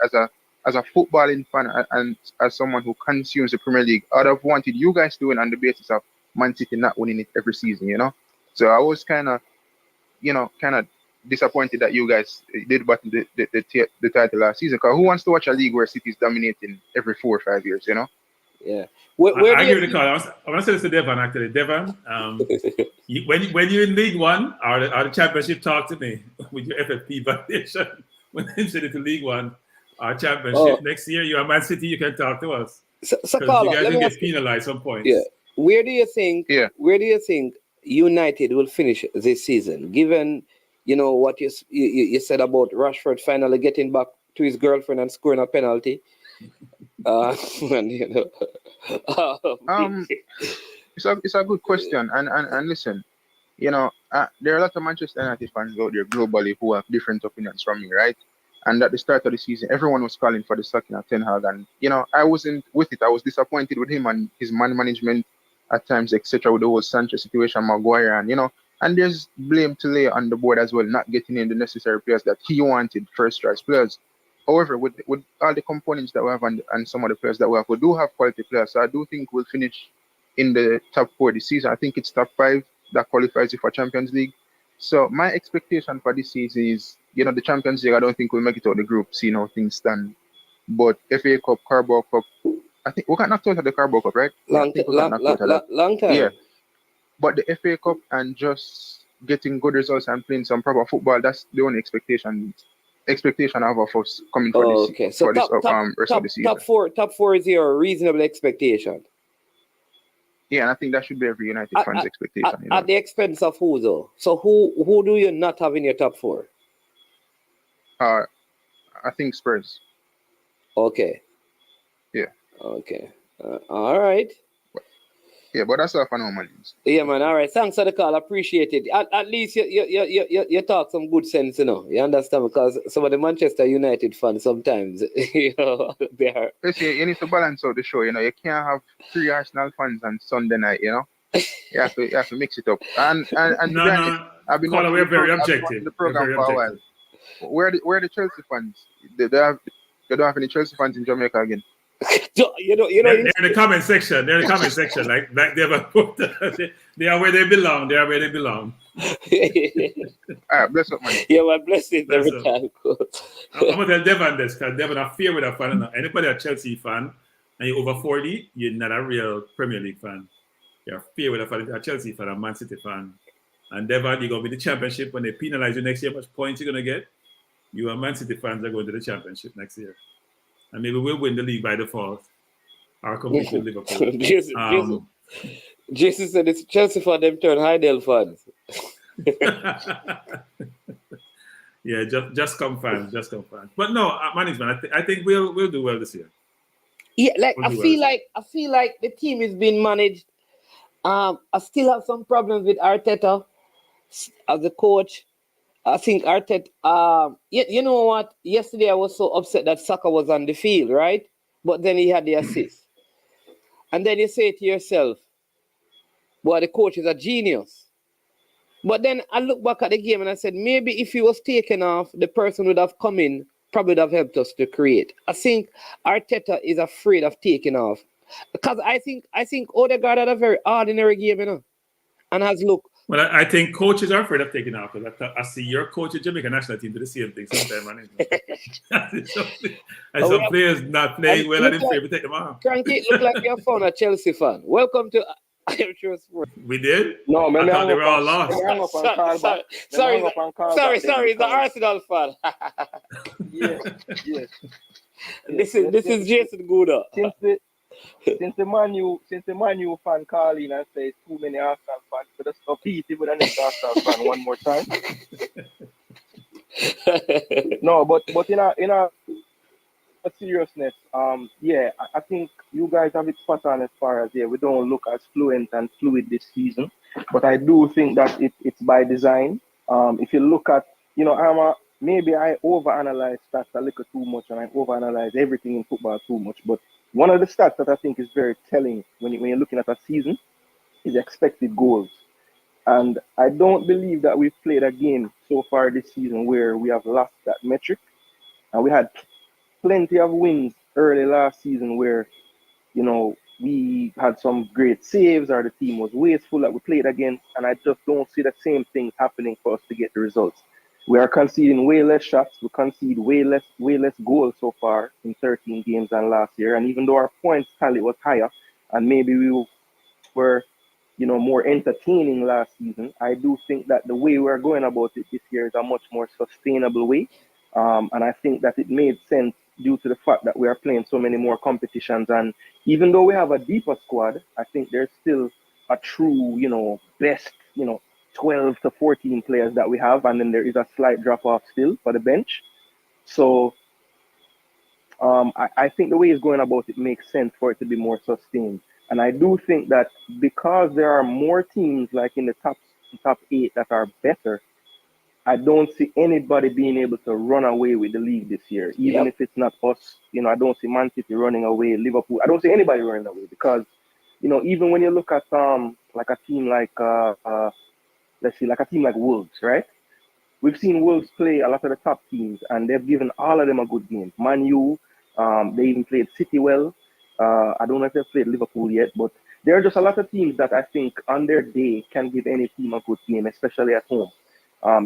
as a footballing fan and as someone who consumes the Premier League, I'd have wanted you guys to win on the basis of Man City not winning it every season. So I was kind of disappointed that you guys did battle the title last season. Because who wants to watch a league where City's dominating every 4 or 5 years, you know? Yeah. I agree with the call. I want to say this to Devon, actually. Devon, when you're in League One or the Championship, talk to me with your FFP validation. When you send it to League One or Championship next year, you're Man City, you can talk to us. So Carla, you guys will get penalized some points. Yeah. Where do you think United will finish this season? Given, what you said about Rashford finally getting back to his girlfriend and scoring a penalty. It's a good question, and listen, there are a lot of Manchester United fans out there globally who have different opinions from me, right? And at the start of the season, everyone was calling for the sacking of Ten Hag, and I wasn't with it. I was disappointed with him and his man management at times, etc. With the whole Sanchez situation, Maguire, and there's blame to lay on the board as well, not getting in the necessary players that he wanted, first choice players. However, with all the components that we have and some of the players that we have, we do have quality players. So I do think we'll finish in the top 4 this season. I think it's top 5 that qualifies you for Champions League. So my expectation for this season is, the Champions League, I don't think we'll make it out of the group, seeing how things stand. But FA Cup, Carabao Cup, I think we got knocked out of the Carabao Cup, right? Long time. Yeah. But the FA Cup and just getting good results and playing some proper football, that's the only expectation I have of us coming for this rest of the season. Top four is your reasonable expectation. Yeah, and I think that should be every United fan's expectation. At the expense of who, though? So who do you not have in your top 4? I think Spurs. Okay. Yeah. Okay. All right. Yeah, but that's all for now, man. Yeah, man. All right. Thanks for the call. Appreciate it. At least you talk some good sense, You understand? Because some of the Manchester United fans sometimes, they are. Listen, you need to balance out the show. You can't have 3 Arsenal fans on Sunday night. You have to mix it up. And no. I've been we're very objective. The program for a while. Where are the Chelsea fans? They don't have any Chelsea fans in Jamaica again. They're in the comment section. They're in the comment section. Like they are where they belong. They are where they belong. Bless up, man. Yeah, well, bless it every time. I'm gonna tell Devon this, because Devon a fear with a fan. Anybody a Chelsea fan and you're over 40, you're not a real Premier League fan. You're a fear with a fan. You're a Chelsea fan, a Man City fan. And Devon, you're gonna be the championship when they penalize you next year. How much points you're gonna get? You and Man City fans are going to the championship next year. And maybe we'll win the league by default. Or compete with Liverpool. Jason said it's Chelsea for them turn Heidel fans. Yeah, just come fans. But no, management, I think we'll do well this year. Yeah, I feel like the team is being managed. I still have some problems with Arteta as the coach. I think Arteta, you know what? Yesterday I was so upset that Saka was on the field, right? But then he had the assist. And then you say to yourself, boy, the coach is a genius. But then I look back at the game and I said, maybe if he was taken off, the person would have come in, probably would have helped us to create. I think Arteta is afraid of taking off. Because I think Odegaard had a very ordinary game, and has looked. Well, I think coaches are afraid of taking off. I see your coach at Jamaica national team do the same thing sometimes. And some players not playing well, and afraid to take them off. Frankie, look like you're a Chelsea fan. Welcome to Amateur Sports. We did? No, I thought they were all lost. Sorry, he's an Arsenal fan. Yes. This is Jason Gouda. Since the Man U fan call in and say too many Arsenal fans, so just compete with the next Arsenal fan one more time. No, but in a seriousness, I think you guys have it spot on as far as we don't look as fluent and fluid this season. But I do think that it's by design. If you look at, maybe I overanalyze stats a little too much, and I overanalyze everything in football too much. But one of the stats that I think is very telling when you're looking at a season is expected goals. And I don't believe that we've played a game so far this season where we have lost that metric. And we had plenty of wins early last season where, we had some great saves or the team was wasteful that we played against, and I just don't see the same things happening for us to get the results. We are conceding way less shots. We concede way less goals so far in 13 games than last year. And even though our points tally was higher, and maybe we were, more entertaining last season, I do think that the way we're going about it this year is a much more sustainable way. And I think that it made sense due to the fact that we are playing so many more competitions. And even though we have a deeper squad, I think there's still a true, best, 12 to 14 players that we have. And then there is a slight drop off still for the bench. So I think the way it's going about it makes sense for it to be more sustained. And I do think that because there are more teams like in the top 8 that are better, I don't see anybody being able to run away with the league this year, even if it's not us. I don't see Man City running away, Liverpool. I don't see anybody running away because, even when you look at like a team like let's see, like a team like Wolves, right? We've seen Wolves play a lot of the top teams, and they've given all of them a good game. Man U, they even played City well. I don't know if they've played Liverpool yet, but there are just a lot of teams that I think on their day can give any team a good game, especially at home.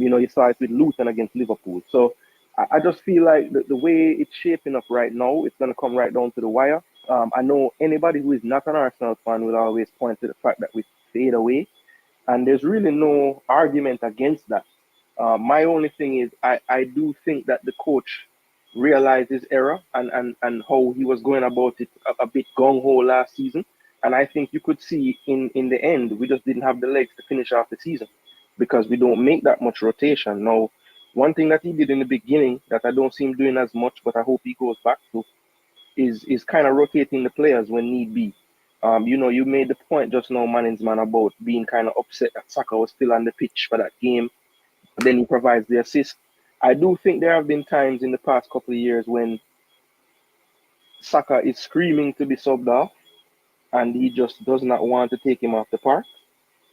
You saw it with Luton against Liverpool. So I just feel like the way it's shaping up right now, it's going to come right down to the wire. I know anybody who is not an Arsenal fan will always point to the fact that we fade away. And there's really no argument against that. My only thing is I do think that the coach realized his error and how he was going about it a bit gung-ho last season. And I think you could see in the end, we just didn't have the legs to finish off the season because we don't make that much rotation. Now, one thing that he did in the beginning that I don't see him doing as much, but I hope he goes back to, is kind of rotating the players when need be. You made the point just now, Manningsman, about being kind of upset that Saka was still on the pitch for that game. Then he provides the assist. I do think there have been times in the past couple of years when Saka is screaming to be subbed off, and he just does not want to take him off the park.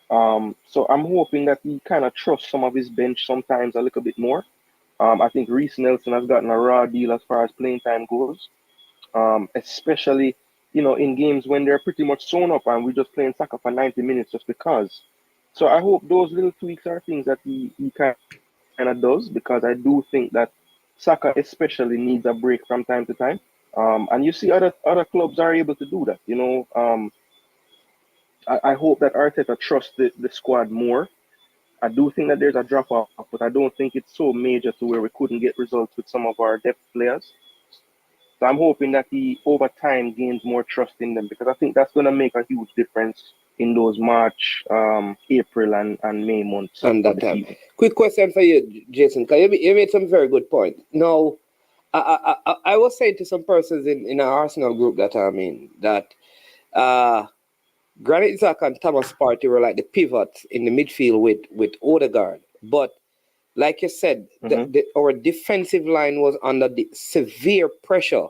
So I'm hoping that he kind of trusts some of his bench sometimes a little bit more. I think Reece Nelson has gotten a raw deal as far as playing time goes, especially in games when they're pretty much sewn up and we're just playing Saka for 90 minutes just because. So I hope those little tweaks are things that he kind of does, because I do think that Saka especially needs a break from time to time. And you see other clubs are able to do that. I hope that Arteta trusts the squad more. I do think that there's a drop off, but I don't think it's so major to where we couldn't get results with some of our depth players. So I'm hoping that he over time gains more trust in them, because I think that's going to make a huge difference in those March, April, and May months. And that time. Quick question for you, Jason, because you made some very good point. Now, I was saying to some persons in our Arsenal group that I'm in that Granit Xhaka and Thomas Partey were like the pivots in the midfield with Odegaard. But like you said, our defensive line was under the severe pressure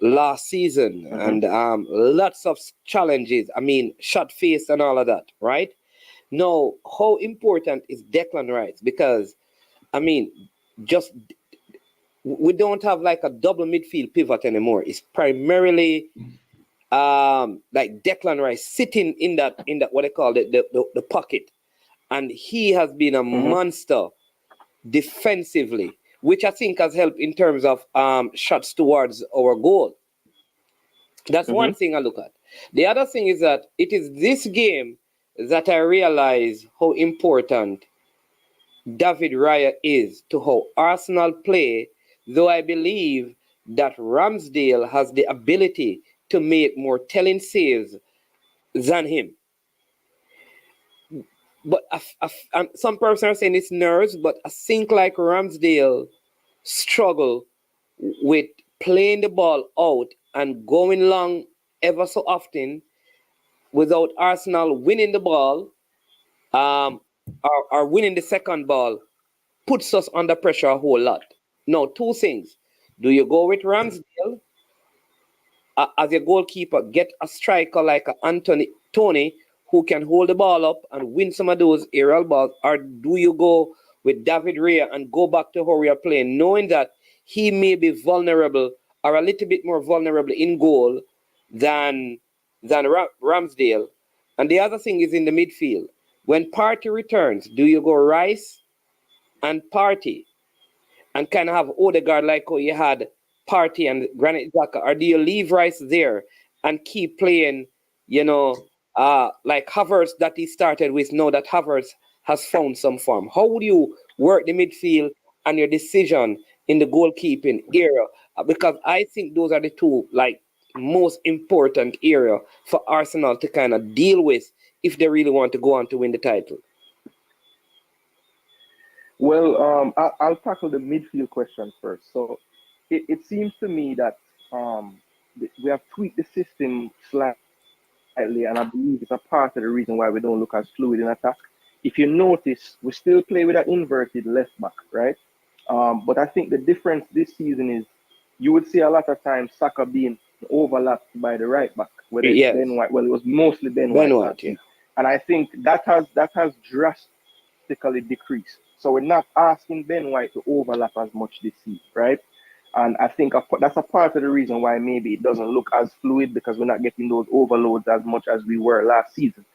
last season, and lots of challenges. I mean, shot face and all of that, right? Now, how important is Declan Rice? Because, I mean, we don't have like a double midfield pivot anymore. It's primarily like Declan Rice sitting in that what they call the pocket, and he has been a monster defensively, which I think has helped in terms of shots towards our goal. That's one thing I look at. The other thing is that it is this game that I realize how important David Raya is to how Arsenal play, though I believe that Ramsdale has the ability to make more telling saves than him. But some person are saying it's nerves, but I think like Ramsdale struggle with playing the ball out and going long ever so often without Arsenal winning the ball or winning the second ball puts us under pressure a whole lot. Now, two things. Do you go with Ramsdale as your goalkeeper, get a striker like Tony, who can hold the ball up and win some of those aerial balls, or do you go with David Raya and go back to how we are playing, knowing that he may be vulnerable or a little bit more vulnerable in goal than than Ramsdale. And the other thing is in the midfield. When Party returns, do you go Rice and Party and kind of have Odegaard like how you had Party and Granit Xhaka, or do you leave Rice there and keep playing, like Havertz that he started with, now that Havertz has found some form? How would you work the midfield and your decision in the goalkeeping area? Because I think those are the two most important area for Arsenal to kind of deal with if they really want to go on to win the title. Well, I'll tackle the midfield question first. So it seems to me that we have tweaked the system slightly, and I believe it's a part of the reason why we don't look as fluid in attack. If you notice, we still play with an inverted left back, right? But I think the difference this season is you would see a lot of times Saka being overlapped by the right back, whether it's Ben White. Well, it was mostly Ben White, yeah. And I think that has drastically decreased. So we're not asking Ben White to overlap as much this season, right? And I think that's a part of the reason why maybe it doesn't look as fluid, because we're not getting those overloads as much as we were last season.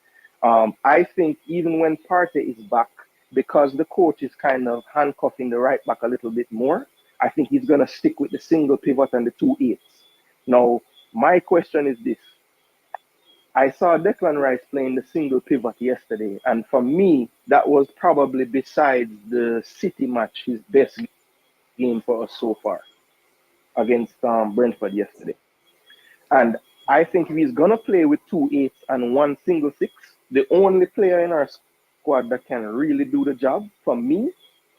I think even when Partey is back, because the coach is kind of handcuffing the right back a little bit more, I think he's going to stick with the single pivot and the 2-8s. Now, my question is this. I saw Declan Rice playing the single pivot yesterday, and for me, that was probably, besides the City match, his best game for us so far against Brentford yesterday. And I think if he's going to play with 2-8s and 1 single 6, the only player in our squad that can really do the job, for me,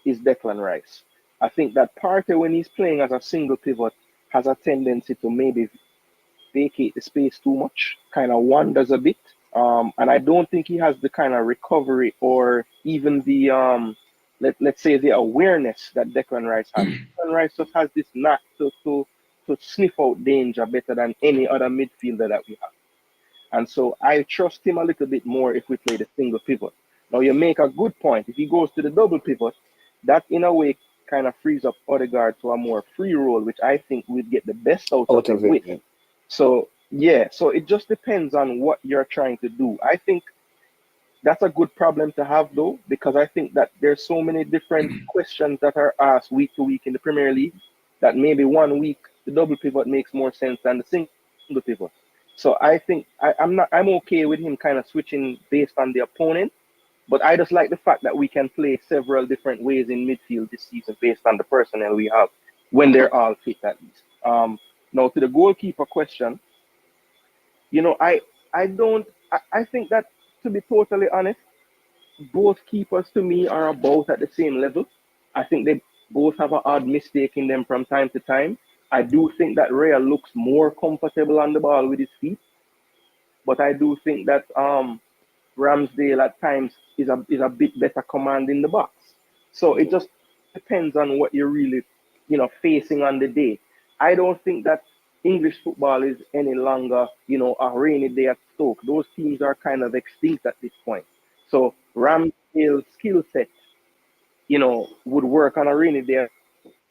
is Declan Rice. I think that Partey, when he's playing as a single pivot, has a tendency to maybe vacate the space too much, kind of wanders a bit. And I don't think he has the kind of recovery or even the, let's say, the awareness that Declan Rice has. Declan Rice just has this knack to sniff out danger better than any other midfielder that we have. And so I trust him a little bit more if we play the single pivot. Now, you make a good point. If he goes to the double pivot, that in a way kind of frees up Odegaard to a more free role, which I think we'd get the best out of him with. Yeah. So, yeah, so it just depends on what you're trying to do. I think that's a good problem to have, though, because I think that there's so many different questions that are asked week to week in the Premier League that maybe one week the double pivot makes more sense than the single pivot. So I think I'm okay with him kind of switching based on the opponent, but I just like the fact that we can play several different ways in midfield this season based on the personnel we have when they're all fit at least. Now to the goalkeeper question, I think that, to be totally honest, both keepers to me are about at the same level. I think they both have an odd mistake in them from time to time. I do think that Raya looks more comfortable on the ball with his feet, but I do think that Ramsdale at times is a bit better command in the box. So it just depends on what you're really, facing on the day. I don't think that English football is any longer, a rainy day at Stoke. Those teams are kind of extinct at this point. So Ramsdale's skill set, would work on a rainy day at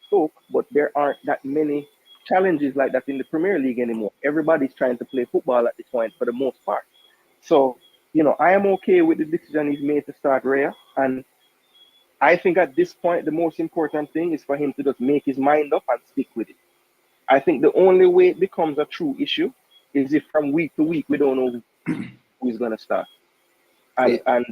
Stoke, but there aren't that many challenges like that in the Premier League anymore. Everybody's trying to play football at this point for the most part. So, I am okay with the decision he's made to start Raya. And I think at this point, the most important thing is for him to just make his mind up and stick with it. I think the only way it becomes a true issue is if from week to week we don't know who is going to start. And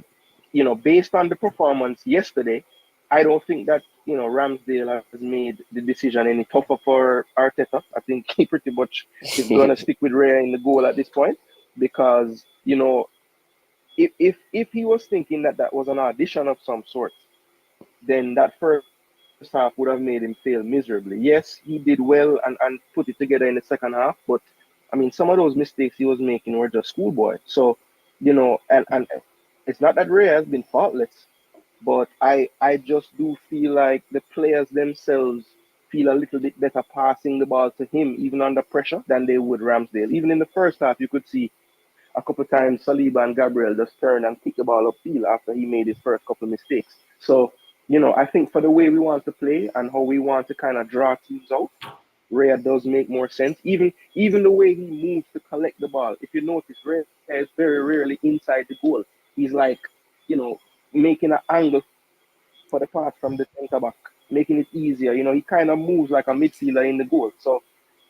based on the performance yesterday, I don't think that, Ramsdale has made the decision any tougher for Arteta. I think he pretty much is going to stick with Raya in the goal at this point because, if he was thinking that was an audition of some sort, then that first half would have made him fail miserably. Yes, he did well and put it together in the second half, but I mean, some of those mistakes he was making were just schoolboy. So, and it's not that Raya has been faultless, but I just do feel like the players themselves feel a little bit better passing the ball to him, even under pressure, than they would Ramsdale. Even in the first half, you could see a couple of times Saliba and Gabriel just turn and kick the ball upfield after he made his first couple of mistakes. So, I think for the way we want to play and how we want to kind of draw teams out, Raya does make more sense. Even the way he moves to collect the ball. If you notice, Raya is very rarely inside the goal. He's like, making an angle for the pass from the centre back, making it easier. He kind of moves like a midfielder in the goal. So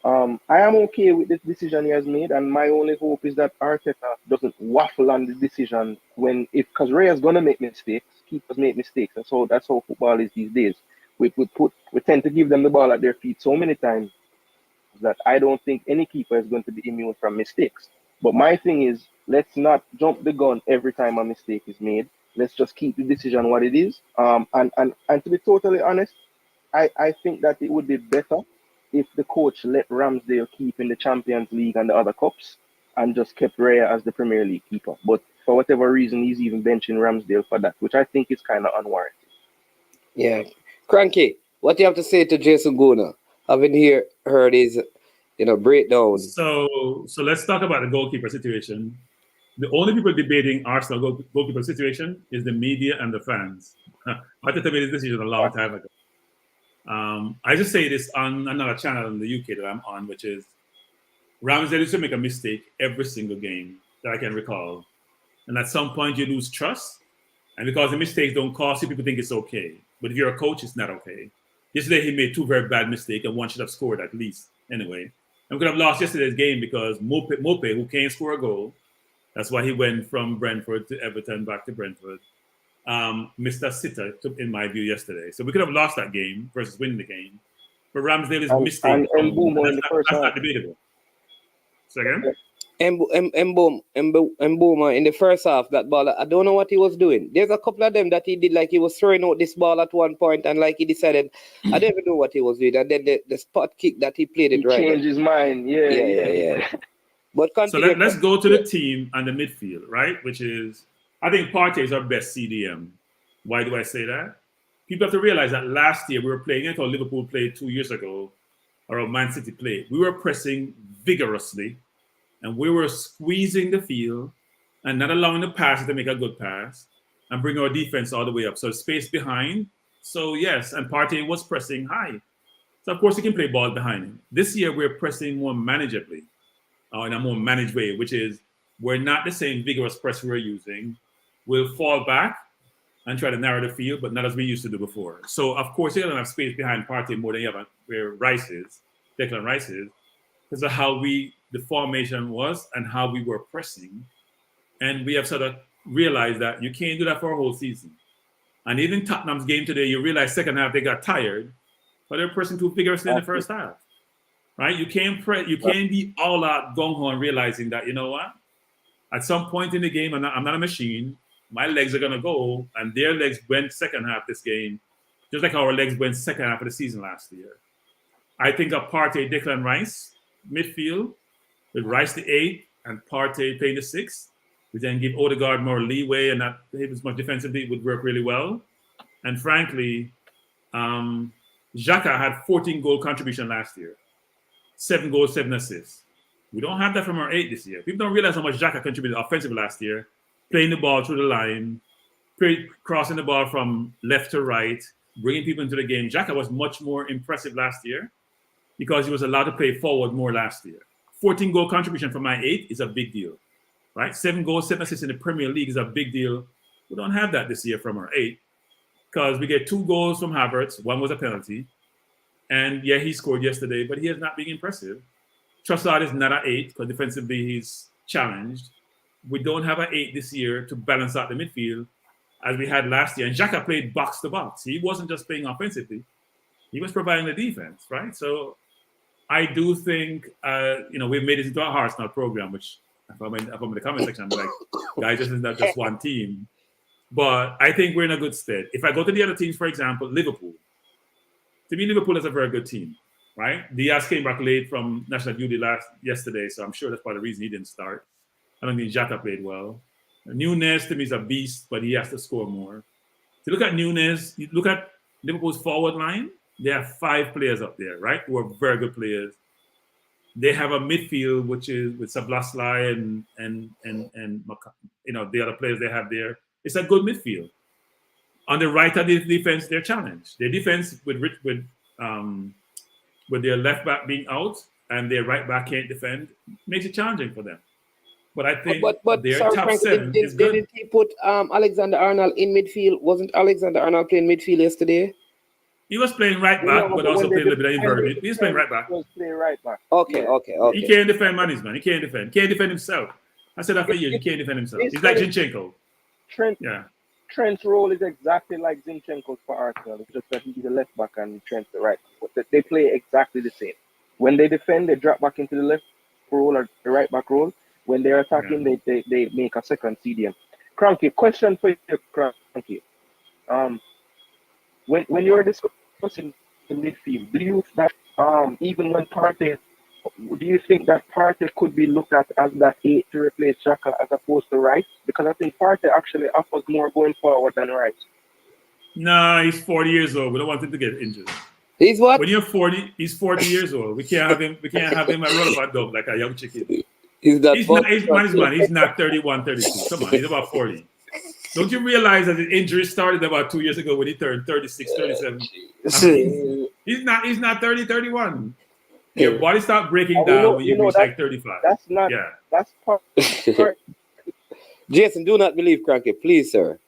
I am okay with this decision he has made, and my only hope is that Arteta doesn't waffle on the decision because Raya's gonna make mistakes. Keepers make mistakes, and so that's how football is these days. We tend to give them the ball at their feet so many times that I don't think any keeper is going to be immune from mistakes. But my thing is, let's not jump the gun every time a mistake is made. Let's just keep the decision what it is. And to be totally honest, I think that it would be better if the coach let Ramsdale keep in the Champions League and the other cups and just kept Raya as the Premier League keeper. But for whatever reason, he's even benching Ramsdale for that, which I think is kind of unwarranted. Yeah. Cranky, what do you have to say to Jason Guna? Having heard his breakdown. So let's talk about the goalkeeper situation. The only people debating Arsenal goalkeeper situation is the media and the fans. Arteta made this decision a long time ago. I just say this on another channel in the UK that I'm on, which is Ramsdale used to make a mistake every single game that I can recall. And at some point you lose trust. And because the mistakes don't cost you, people think it's okay. But if you're a coach, it's not okay. Yesterday he made 2 very bad mistakes and one should have scored at least anyway. And we could have lost yesterday's game because Mope, who can't score a goal, that's why he went from Brentford to Everton back to Brentford, missed a sitter, in my view, yesterday. So we could have lost that game versus winning the game. But Ramsdale is a mistake. And Mbeumo in the first that's half. not debatable. Second? Mbeumo in the first half, that ball, I don't know what he was doing. There's a couple of them that he did, like he was throwing out this ball at one point and like he decided, I don't even know what he was doing. And then the spot kick that he played it right. He changed his mind. Yeah. But so let's go to the team and the midfield, right? Which is, I think Partey is our best CDM. Why do I say that? People have to realize that last year we were playing it, or Liverpool played 2 years ago, or Man City played. We were pressing vigorously, and we were squeezing the field and not allowing the passer to make a good pass and bring our defense all the way up. So space behind. So yes, and Partey was pressing high. So of course he can play ball behind him. This year we're pressing more manageably, in a more managed way, which is we're not the same vigorous press we're using. We'll fall back and try to narrow the field, but not as we used to do before. So of course you're gonna have space behind Partey more than you have where Declan Rice is, because of how the formation was and how we were pressing. And we have sort of realized that you can't do that for a whole season. And even Tottenham's game today, you realize second half they got tired, but they're pressing too vigorously in the first half. Right? You can't be all out gung-ho and realizing that, you know what? At some point in the game, I'm not a machine. My legs are gonna go, and their legs went second half this game, just like our legs went second half of the season last year. I think a Partey, Declan Rice midfield with Rice the 8 and Partey playing the 6. We then give Odegaard more leeway and not hit as much defensively would work really well. And frankly, Xhaka had 14 goal contribution last year. 7 goals, 7 assists. We don't have that from our 8 this year. People don't realize how much Xhaka contributed offensively last year, playing the ball through the line, crossing the ball from left to right, bringing people into the game. Xhaka was much more impressive last year because he was allowed to play forward more last year. 14 goal contribution from my 8 is a big deal, right? 7 goals, 7 assists in the Premier League is a big deal. We don't have that this year from our 8 because we get 2 goals from Havertz. 1 was a penalty. And yeah, he scored yesterday, but he has not been impressive. Trossard is not an 8 because defensively he's challenged. We don't have an 8 this year to balance out the midfield as we had last year. And Xhaka played box to box. He wasn't just playing offensively. He was providing the defense, right? So I do think, we've made it into a Arsenal program, which if I'm in the comment section, I'm like, guys, this is not just one team. But I think we're in a good stead. If I go to the other teams, for example, Liverpool. To me, Liverpool is a very good team, right? Diaz came back late from national duty yesterday, so I'm sure that's part of the reason he didn't start. I don't think Xhaka played well. Núñez, to me, is a beast, but he has to score more. If you look at Núñez, you look at Liverpool's forward line, they have 5 players up there, right, who are very good players. They have a midfield, which is with Szoboszlai and the other players they have there. It's a good midfield. On the right of the defense, they're challenged. Their defense with with their left back being out and their right back can't defend, makes it challenging for them. But I think their sorry, top Frank, 7 is good. Didn't he put Alexander Arnold in midfield? Wasn't Alexander Arnold playing midfield yesterday? He was playing right back, but also playing a little bit of inverted. He was playing right back. Okay. He can't defend man, man. He can't defend. Can't defend himself. I said that for years. He can't defend himself. He's like Zinchenko. Trent's role is exactly like Zinchenko's for Arsenal. It's just that he's the left back and Trent's the right back. But they play exactly the same. When they defend, they drop back into the left role or the right back role. When they're attacking, they make a second CDM. Cranky, question for you, Cranky. When you're discussing the midfield, do you that even when Partey, do you think that Partey could be looked at as that 8 to replace Xhaka as opposed to Rice? Because I think Partey actually offers more going forward than Rice. Nah, he's 40 years old. We don't want him to get injured. He's what? When you're 40, he's 40 years old. We can't have him. We can't have him at run dog like a young chicken. He's not. He's not 31, 32. Come on, he's about 40. Don't you realize that the injury started about 2 years ago when he turned 36, 37? I mean, he's not 30, 31. Your body start breaking down when you reach like 35. That's not. Yeah. That's part. Jason, do not believe Cranky, please, sir.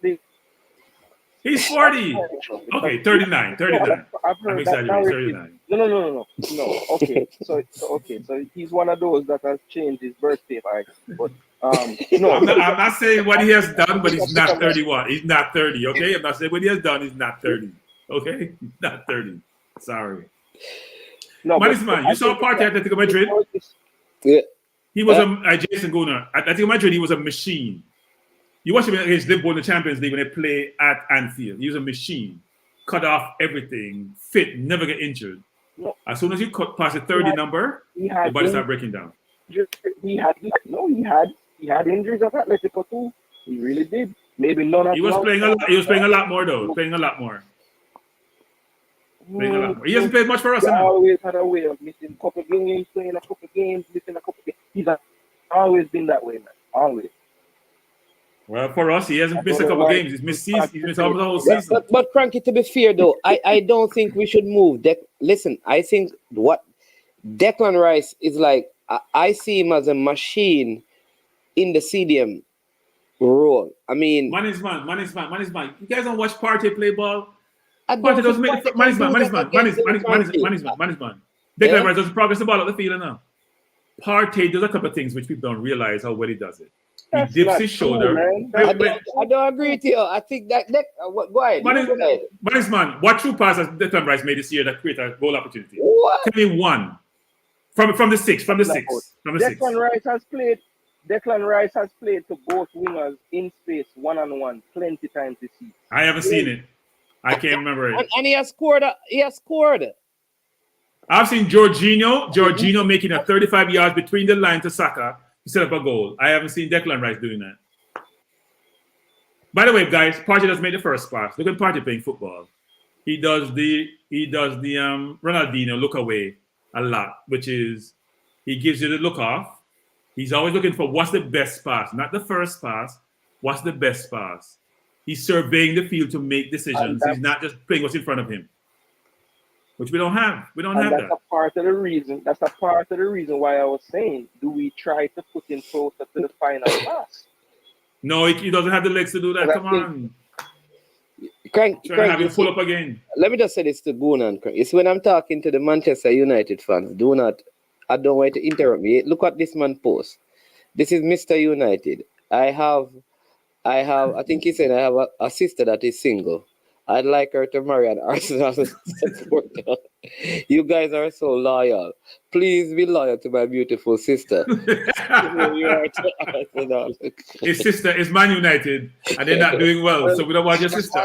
He's 40. Okay, 39. 39. I've heard I'm that exaggerating. 39. No. Okay, so he's one of those that has changed his birthday, right? But no, I'm not saying what he has done, but he's not 31. He's not 30. Okay, I'm not saying what he has done. He's not 30. Okay, he's not 30. Sorry. No, man, you saw Partey at Atletico Madrid. Yeah. He was Jason Guna at Atletico Madrid. He was a machine. You watch him against Liverpool in the Champions League when they play at Anfield. He was a machine. Cut off everything, fit, never get injured. No. As soon as you cut past the 30 number, the body started breaking down. He had injuries at Atletico too. He really did. Maybe none. He was playing a lot. He was playing a lot more though. Playing a lot more. He hasn't played much for us. He always had a way of missing a couple games, playing a couple games, missing a couple games. He's always been that way, man. Always. Well, for us, he hasn't missed a couple games. He's missed season. He's missed almost the whole season. But Cranky, to be fair though, I don't think we should move. Listen, I think what Declan Rice is like, I see him as a machine in the CDM role. I mean, man is man. You guys don't watch Partey play ball? Partey doesn't make the man is man. Declan Rice doesn't progress the ball at the field now. Partey does a couple of things which people don't realize how well he does it. He dips his shoulder. I don't agree with you. I think that go ahead. Man, what true pass has Declan Rice made this year that create a goal opportunity? What? Tell me one. From the six. Declan Rice has played to both wingers in space, one-on-one, plenty times this season. I haven't seen it. I can't remember it. And he has scored. I've seen Jorginho making a 35 yards between the line to Saka to set up a goal. I haven't seen Declan Rice doing that. By the way, guys, Partey doesn't make the first pass. Look at Partey playing football. He does the Ronaldinho look away a lot, which is he gives you the look off. He's always looking for what's the best pass, not the first pass. What's the best pass? He's surveying the field to make decisions. He's not just playing what's in front of him, which we don't have. We don't have that. That's a part of the reason. That's a part of the reason why I was saying, do we try to put him closer to the final pass? No, he doesn't have the legs to do that. Come on. Crank, have him pull up again. Let me just say this to Boone and Crank. It's when I'm talking to the Manchester United fans. I don't want you to interrupt me. Look at this man post. This is Mr. United. I think he said I have a sister that is single. I'd like her to marry an Arsenal supporter. You guys are so loyal. Please be loyal to my beautiful sister. His sister is Man United, and they're not doing well, so we don't want your sister.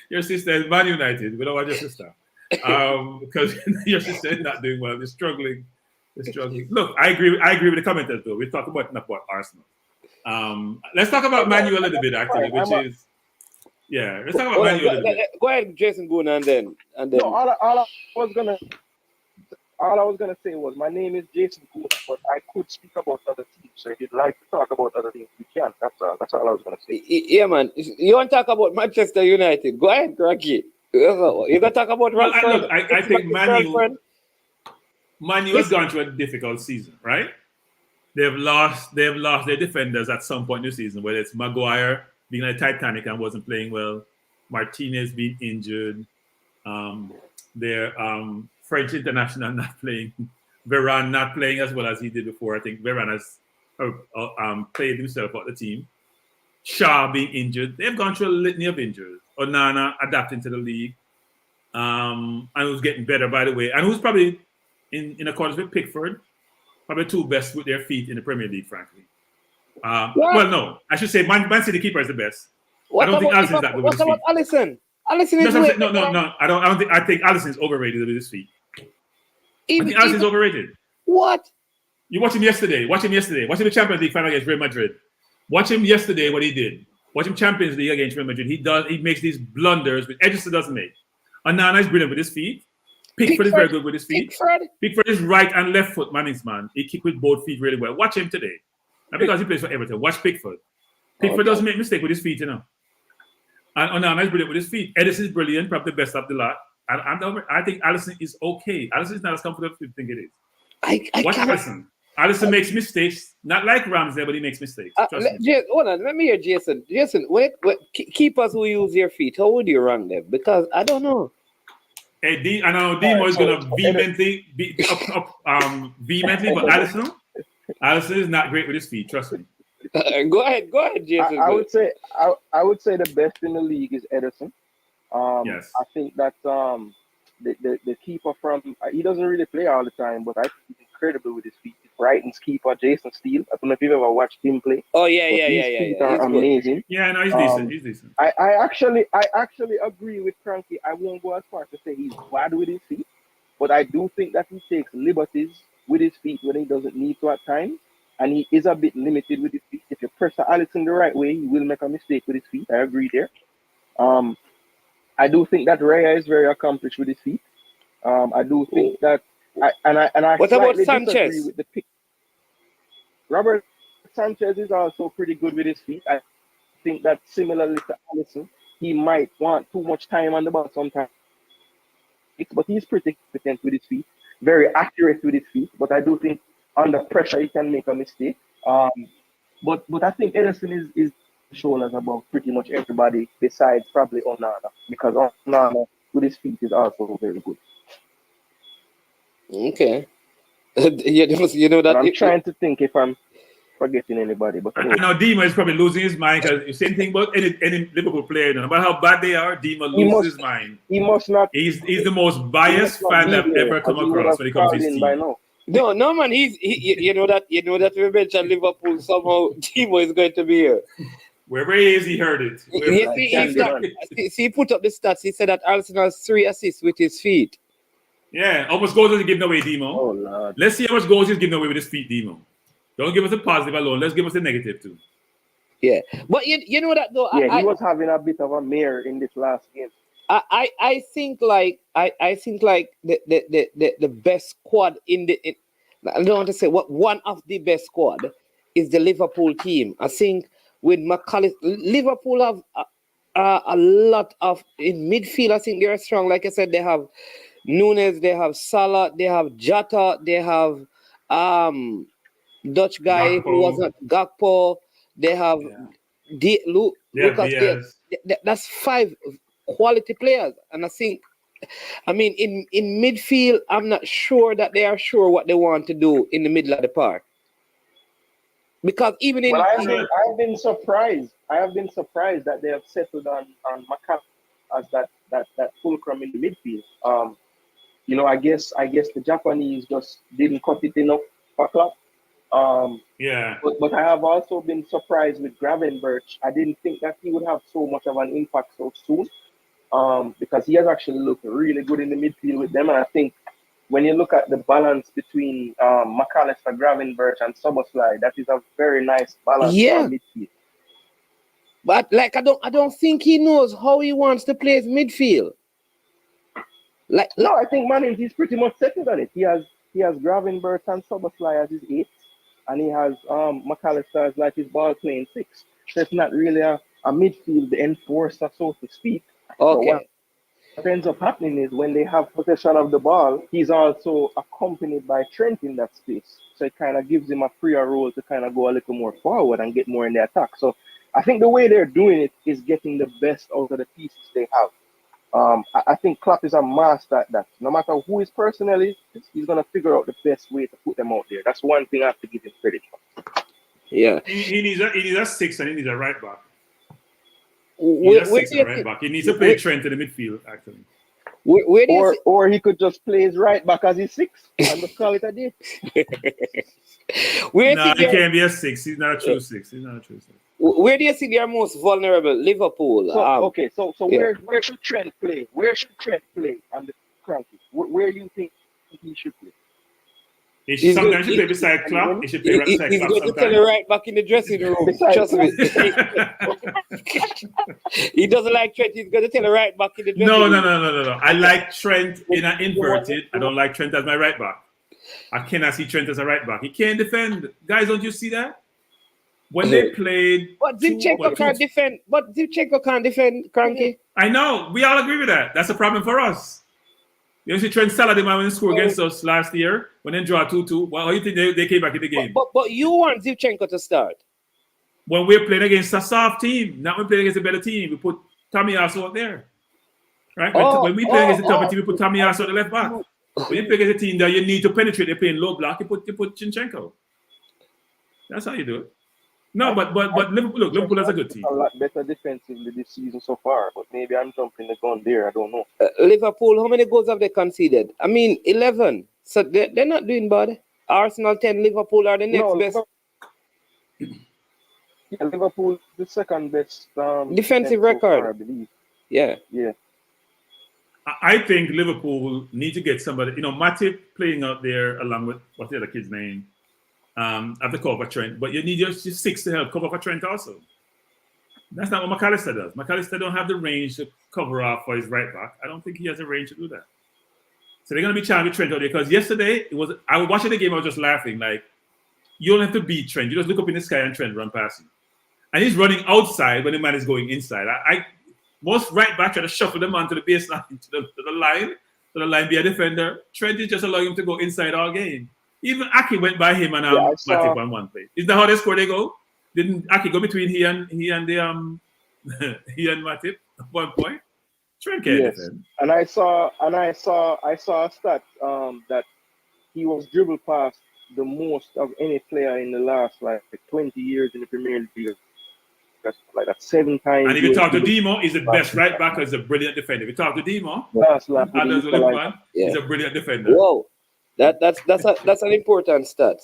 Your sister is Man United. We don't want your sister. Because your sister is not doing well. They're struggling. Look, I agree with the commenters, though. We're talking about Arsenal. Let's talk about Manu a little bit, actually, let's talk about Manu a little bit. Go ahead, Jason Boone, and then. No, all I was gonna say was my name is Jason Boone, but I could speak about other teams. So if you'd like to talk about other teams, we can. That's all I was gonna say. Yeah, man. You want to talk about Manchester United? Go ahead, Cranky. You gonna talk about Well, Rashford? I think Rashford? Manu has gone through a difficult season, right? They've lost their defenders at some point this season, whether it's Maguire being a Titanic and wasn't playing well, Martinez being injured, their French international not playing, Varane not playing as well as he did before. I think Varane has played himself out the team. Shaw being injured. They've gone through a litany of injuries. Onana adapting to the league. And who's getting better, by the way. And who's probably, in accordance with Pickford, probably two best with their feet in the Premier League, frankly. Well, no. I should say Man City keeper is the best. I don't think Alisson is that good with his feet. What about Alisson? Alisson is No. I think Alisson is overrated with his feet. I think Alisson is overrated. What? You watch him yesterday. Watch him the Champions League final against Real Madrid. Watch him yesterday, what he did. Watch him Champions League against Real Madrid. He makes these blunders which Edgerton doesn't make. Onana is brilliant with his feet. Pickford is very good with his feet. Pickford is right and left foot man. He kick with both feet really well. Watch him today. Not because he plays for Everton. Watch Pickford. Pickford doesn't make mistake with his feet, you know. And Onana is brilliant with his feet. Edison is brilliant, probably the best of the lot. And I think Alisson is okay. Alisson is not as comfortable as you think it is. Watch Alisson. Alisson makes mistakes, not like Ramsey, but he makes mistakes. Hold on, let me hear Jason. Jason, wait, keepers who use their feet, how would you rank them? Because I don't know. Hey, I know Demo is going to vehemently, but Alisson is not great with his feet. Trust me. Go ahead, Jason. I would say the best in the league is Edison. Yes. I think that the keeper from he doesn't really play all the time, but I think he's incredible with his feet. Brighton's keeper, Jason Steele. I don't know if you've ever watched him play. Oh yeah. His feet are amazing. Yeah, no, he's decent. He's decent. I actually agree with Cranky. I won't go as far to say he's bad with his feet, but I do think that he takes liberties with his feet when he doesn't need to at times, and he is a bit limited with his feet. If you press Alisson the right way, he will make a mistake with his feet. I agree there. I do think that Raya is very accomplished with his feet. I do think that I what about Sanchez? With the pick. Robert Sanchez is also pretty good with his feet. I think that similarly to Alisson, he might want too much time on the ball sometimes, but he's pretty competent with his feet, very accurate with his feet. But I do think under pressure he can make a mistake. But I think Edison is shoulders above pretty much everybody besides probably Onana, because Onana with his feet is also very good. Okay. you know that I'm trying to think if I'm forgetting anybody, but I know Dima is probably losing his mind because same thing about any Liverpool player, no matter how bad they are, Dima loses his mind. He must not. He's the most biased fan I've ever come across when it comes to his team. No man, you know that we mentioned Liverpool somehow. Dima is going to be here. Wherever he is, he heard it. He put up the stats. He said that Alisson has 3 assists with his feet. Yeah, how much goals is he giving away, Demo? Oh, Lord. Let's see how much goals he's giving away with his feet, Demo. Don't give us the positive alone. Let's give us the negative too. Yeah, but you know that though. Yeah, he was having a bit of a mare in this last game. I think like the best squad I don't want to say what one of the best squad is the Liverpool team. I think with McAllister, Liverpool have a lot of in midfield. I think they're strong. Like I said, they have Nunes, they have Salah, they have Jota, they have Dutch guy who was at Gakpo. They have Lucas. That's 5 quality players, and I think, I mean, in midfield, I'm not sure that they are sure what they want to do in the middle of the park. Because even in, I've been surprised. I have been surprised that they have settled on McAllister as that fulcrum in the midfield. You know, I guess the Japanese just didn't cut it enough for Klopp. But I have also been surprised with Gravenberch. I didn't think that he would have so much of an impact so soon, because he has actually looked really good in the midfield with them. And I think when you look at the balance between McAllister, Gravenberch, and Szoboszlai, that is a very nice balance for midfield. But like I don't think he knows how he wants to play his midfield. No, I think he's pretty much settled on it. He has Gravenberch and Szoboszlai as his 8, and he has McAllister as like his ball playing 6. So it's not really a midfield enforcer, so to speak. Okay. ends up happening is when they have possession of the ball, he's also accompanied by Trent in that space. So it kind of gives him a freer role to kind of go a little more forward and get more in the attack. So I think the way they're doing it is getting the best out of the pieces they have. I think Klopp is a master at that. No matter who his personnel is, he's going to figure out the best way to put them out there. That's one thing I have to give him credit for. Yeah. He needs a 6 and he needs a right back. Where He needs to play Trent in the midfield, actually. Or he could just play his right back as his 6 and just call it a day. He can't be a 6. He's not a true 6. Where do you think they are most vulnerable? Liverpool. So where should Trent play? Where should Trent play on the cranky? Where do you think he should play? Sometimes he should play beside Klopp. He should play beside He's Klopp going to tell you right back in the dressing room. Trust me. He doesn't like Trent. He's going to tell you right back in the dressing room. No. I like Trent in an inverted. I don't like Trent as my right back. I cannot see Trent as a right back. He can't defend. Guys, don't you see that? When they played... But Zinchenko can't defend. But Zinchenko can't defend, Cranky. I know. We all agree with that. That's a problem for us. You see Trent Salah, when they scored against us last year, when they draw 2-2. Well, how do you think they came back in the game? But you want Zinchenko to start. When we're playing against a soft team, not when we're playing against a better team, we put Tommy Asu out there. Right? When we play against a tougher team, we put Tommy Asu at the left back. When you play against a team that you need to penetrate, they're playing low block, you put Zinchenko. That's how you do it. No, but Liverpool has a good team. A lot better defensively this season so far, but maybe I'm jumping the gun there. I don't know. Liverpool, how many goals have they conceded? I mean, 11. So they're not doing bad. Arsenal 10, Liverpool are the next best. Yeah, Liverpool the second best defensive record, far, I believe. Yeah. I think Liverpool need to get somebody. Matip playing out there along with what's the other kid's name? At the cover for Trent, but you need your 6 to help cover for Trent also. That's not what McAllister does. McAllister don't have the range to cover off for his right back. I don't think he has the range to do that. So they're going to be challenging Trent out there because yesterday I was watching the game. I was just laughing. Like, you don't have to beat Trent. You just look up in the sky and Trent run past you, and he's running outside when the man is going inside. Most right back try to shuffle them onto the baseline to the line, be a defender. Trent is just allowing him to go inside all game. Even Aki went by him and Matip on one play. Is that how they score? They go. Didn't Aki go between he and Matip at one point? Trent can't defend. And I saw a stat that he was dribbled past the most of any player in the last 20 years in the Premier League. That's 7 times. And if you talk to Demo, he's the best right back. He's a brilliant defender. If you talk to Demo, he's a brilliant defender. Whoa. That's an important stat.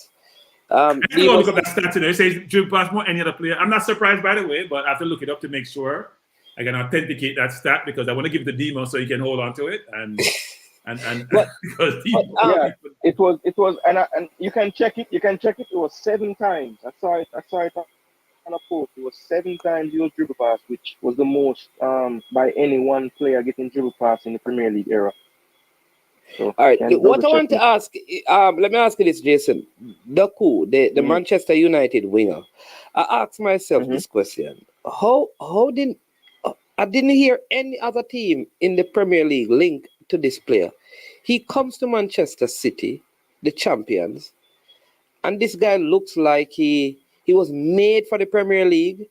Look at that stat today. It says dribble past more any other player. I'm not surprised, by the way, but I have to look it up to make sure I can authenticate that stat because I want to give it to Demo so he can hold on to it and because it was and you can check it. It was 7 times. I saw it on a post. It was 7 times he was dribble pass, which was the most by any one player getting dribble pass in the Premier League era. So, all right. What I want to ask, let me ask you this, Jason. Doku, the Manchester United winger. I asked myself this question: How didn't I didn't hear any other team in the Premier League link to this player? He comes to Manchester City, the champions, and this guy looks like he was made for the Premier League.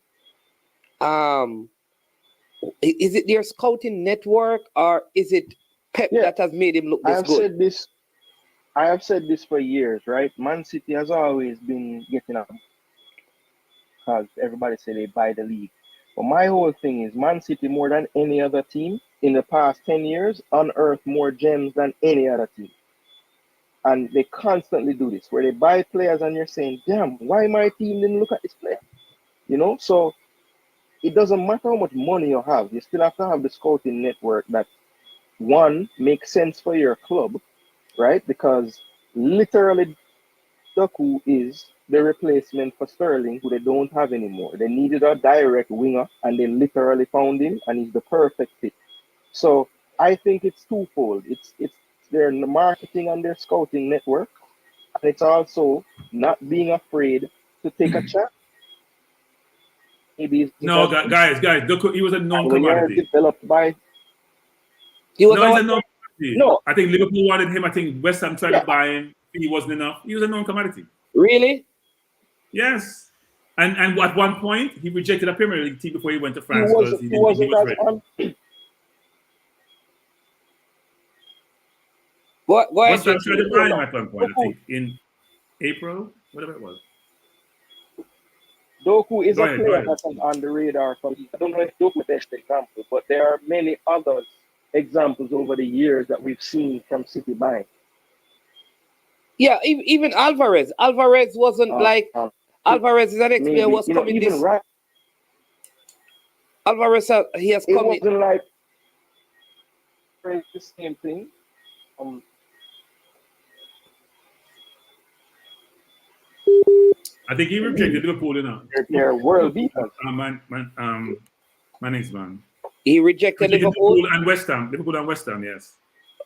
Is it their scouting network or is it Pep that has made him look this good? I have said this for years, right? Man City has always been getting up because everybody say they buy the league. But my whole thing is Man City, more than any other team in the past 10 years, unearthed more gems than any other team. And they constantly do this, where they buy players and you're saying, damn, why my team didn't look at this player? So it doesn't matter how much money you have. You still have to have the scouting network that, one, makes sense for your club, right? Because literally Doku is the replacement for Sterling, who they don't have anymore. They needed a direct winger, and they literally found him, and he's the perfect fit. So I think it's twofold. It's their marketing and their scouting network, and it's also not being afraid to take a chance. Guys, Doku, he was a known commodity. Developed by He was no, he's a on. known commodity. No. I think Liverpool wanted him. I think West Ham tried to buy him. He wasn't enough. He was a known commodity. Really? Yes. And at one point, he rejected a Premier League team before he went to He France because he was ready. West Ham tried to buy him at one point, I think, in April, whatever it was. Doku is Go a ahead, player that's on the radar for me. I don't know if Doku is the best example, but there are many other examples over the years that we've seen from City buying. Yeah, even Alvarez. Alvarez wasn't Alvarez is an ex-player was coming even this. right. Alvarez, he has come. It wasn't like the same thing. I think he rejected Liverpool, you know. They're world beaters. My next man. He rejected Liverpool and West Ham. Liverpool and West Ham, yes.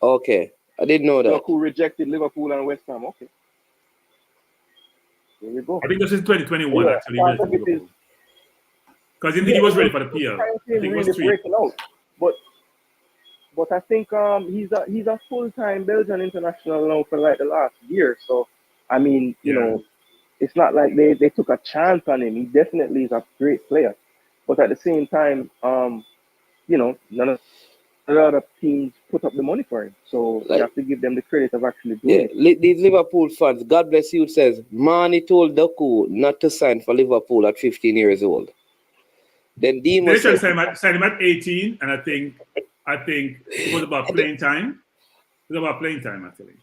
Okay, I didn't know that. Who rejected Liverpool and West Ham? Okay. There you go. I think this is 2021 actually. Because he was ready for the PL. I think it was really 3. breaking out. But I think he's a full-time Belgian international now for like the last year. So I mean, you know, it's not like they took a chance on him. He definitely is a great player. But at the same time, you know, none of the other teams put up the money for him. So you have to give them the credit of actually doing it. These Liverpool fans, God bless you, says, Mani told Doku not to sign for Liverpool at 15 years old. Then Demo They tried to sign him at 18, and I think it was about playing time. It was about playing time, actually.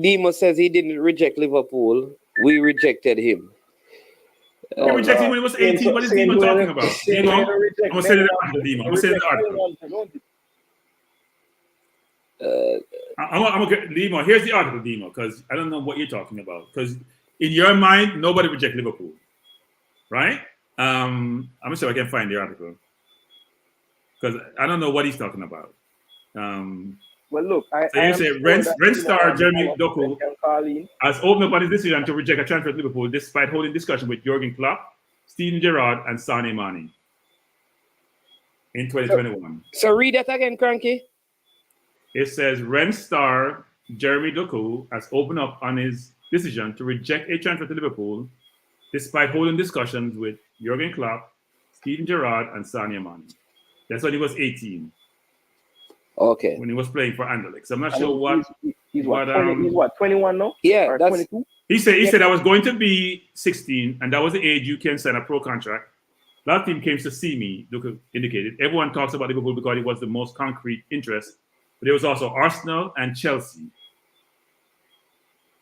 Demo says he didn't reject Liverpool. We rejected him. He rejected him when he was 18. What is Demo talking about? Demo? I'm going to send it to Demo. I'm going to send it to article. I'm going to get Demo. Here's the article, Demo, because I don't know what you're talking about. Because in your mind, nobody rejected Liverpool. Right? I'm going to see if I can find the article. Because I don't know what he's talking about. Well, look, so you say Ren star Jeremy Doku has opened up on his decision to reject a transfer to Liverpool despite holding discussion with Jurgen Klopp, Steven Gerrard, and Sadio Mane in 2021. So read that again, Cranky. It says Ren star Jeremy Doku has opened up on his decision to reject a transfer to Liverpool despite holding discussions with Jurgen Klopp, Steven Gerrard, and Sadio Mane. That's when he was 18. Okay. When he was playing for Anderlecht. So I'm not sure what. He's 21 now? Yeah, or that's 22. He said I was going to be 16, and that was the age you can sign a pro contract. That team came to see me, Duke indicated. Everyone talks about Liverpool because it was the most concrete interest, but there was also Arsenal and Chelsea.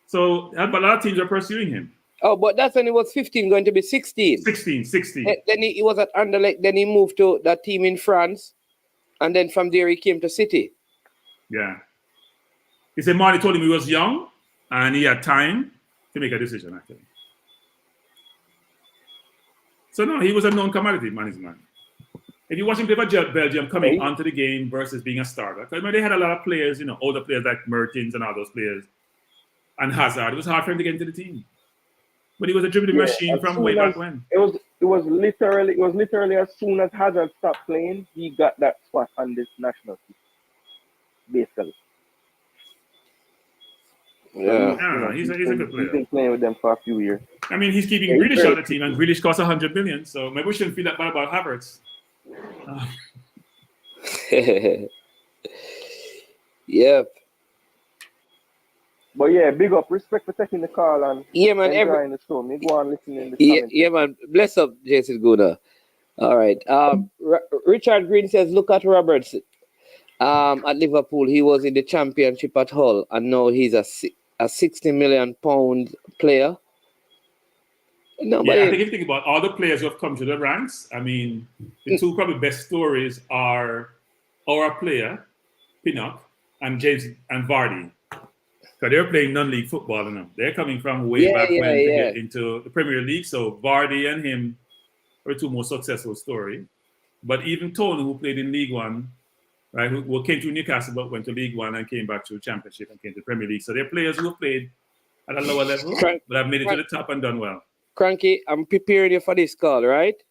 So a lot of teams are pursuing him. Oh, but that's when he was 15, going to be 16. 16. Then he was at Anderlecht, then he moved to that team in France, and then from there he came to City. Yeah. He said Marty told him he was young and he had time to make a decision, actually. So no, he was a known commodity, man. If you watch him play for Belgium coming onto the game versus being a starter, because they had a lot of players, you know, older players like Mertens and all those players, and Hazard, it was hard for him to get into the team. But he was a dribbling machine from way back when. It was literally as soon as Hazard stopped playing, he got that spot on this national team. Basically. Yeah, he's a good player. He's been playing with them for a few years. I mean, he's keeping Grealish on the team, and Grealish costs 100 million, so maybe we shouldn't feel that bad about Havertz. Yep. But yeah, big up, respect for taking the call and enjoying the show. Me go on listening to the yeah, man. Bless up, Jason Guna. All right. Richard Green says, look at Roberts at Liverpool. He was in the championship at Hull, and now he's a £60 million player. Nobody... Yeah, I think if you think about all the players who have come to the ranks, I mean, the two probably best stories are our player, Pinnock, and James and Vardy. Because they're playing non-league football, you know. They're coming from way back when to get into the Premier League. So Vardy and him are the two most successful story. But even Tony, who played in League One, right, who came to Newcastle but went to League One and came back to the Championship and came to the Premier League. So they're players who have played at a lower level, but have made it to the top and done well. Cranky, I'm preparing you for this call, right?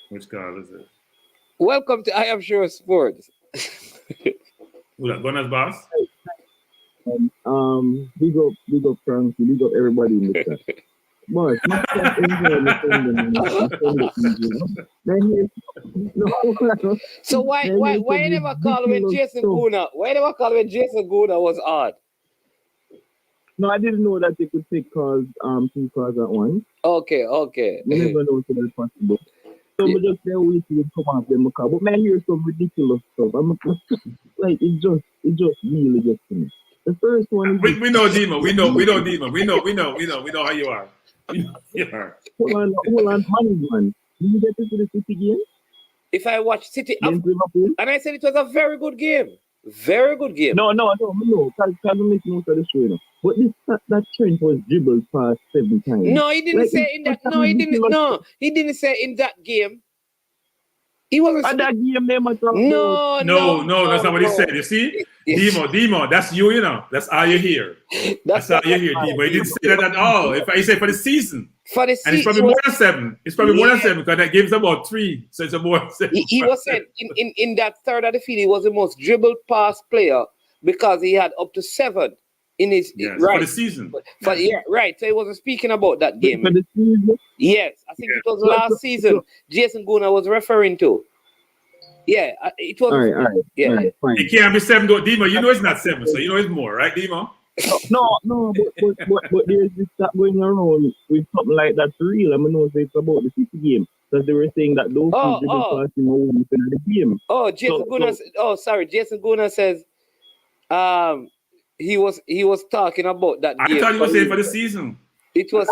Which call is it? Welcome to I Am Sure Sports. Who that? Gunners boss? Big up Frankie, big up everybody in the chat. But not just enjoy the thing. So why you never call when Jason Guna? Why you never call when Jason Guna was odd? No, I didn't know that they could take calls, 2 calls at once. Okay. You never know if that's possible. So we just say we can come off them call. But man, hear some ridiculous stuff. Like it just really gets to me. The first one is we know Dima. We know Dima. We know how you are. Hold on, man. Did you get to the City game? If I watch City, and I said it was a very good game. Very good game. No. Because make note of the show, you know. But that Trent was dribbled past 7 times. No, he didn't say in that. No, he didn't. No, he didn't say in that game. He wasn't. At that game, they must have. No, that's not what he said. You see, Demo, that's you, you know. That's all you hear. That's all you hear, Demo. He didn't say that at all. If I say for the season. For the season, and it's probably more than 7. It's probably more than 7 because that game's about 3, so it's a more than 7. He was saying in that third of the field, he was the most dribbled pass player because he had up to 7 in his right for the season. Right. So he wasn't speaking about that game. For the season? Yes, I think it was last season. Jason Guna was referring to. Yeah, it was. All right. Fine. It can't be 7, though, Demo. You know it's not 7, so you know it's more, right, Demo? No, but there's this stuff going around with something like that for real. I mean, no, it's about the City game because they were saying that those people passing away in the game. Jason Guna. Jason Guna says, he was talking about that game. I thought he was saying for the season. It was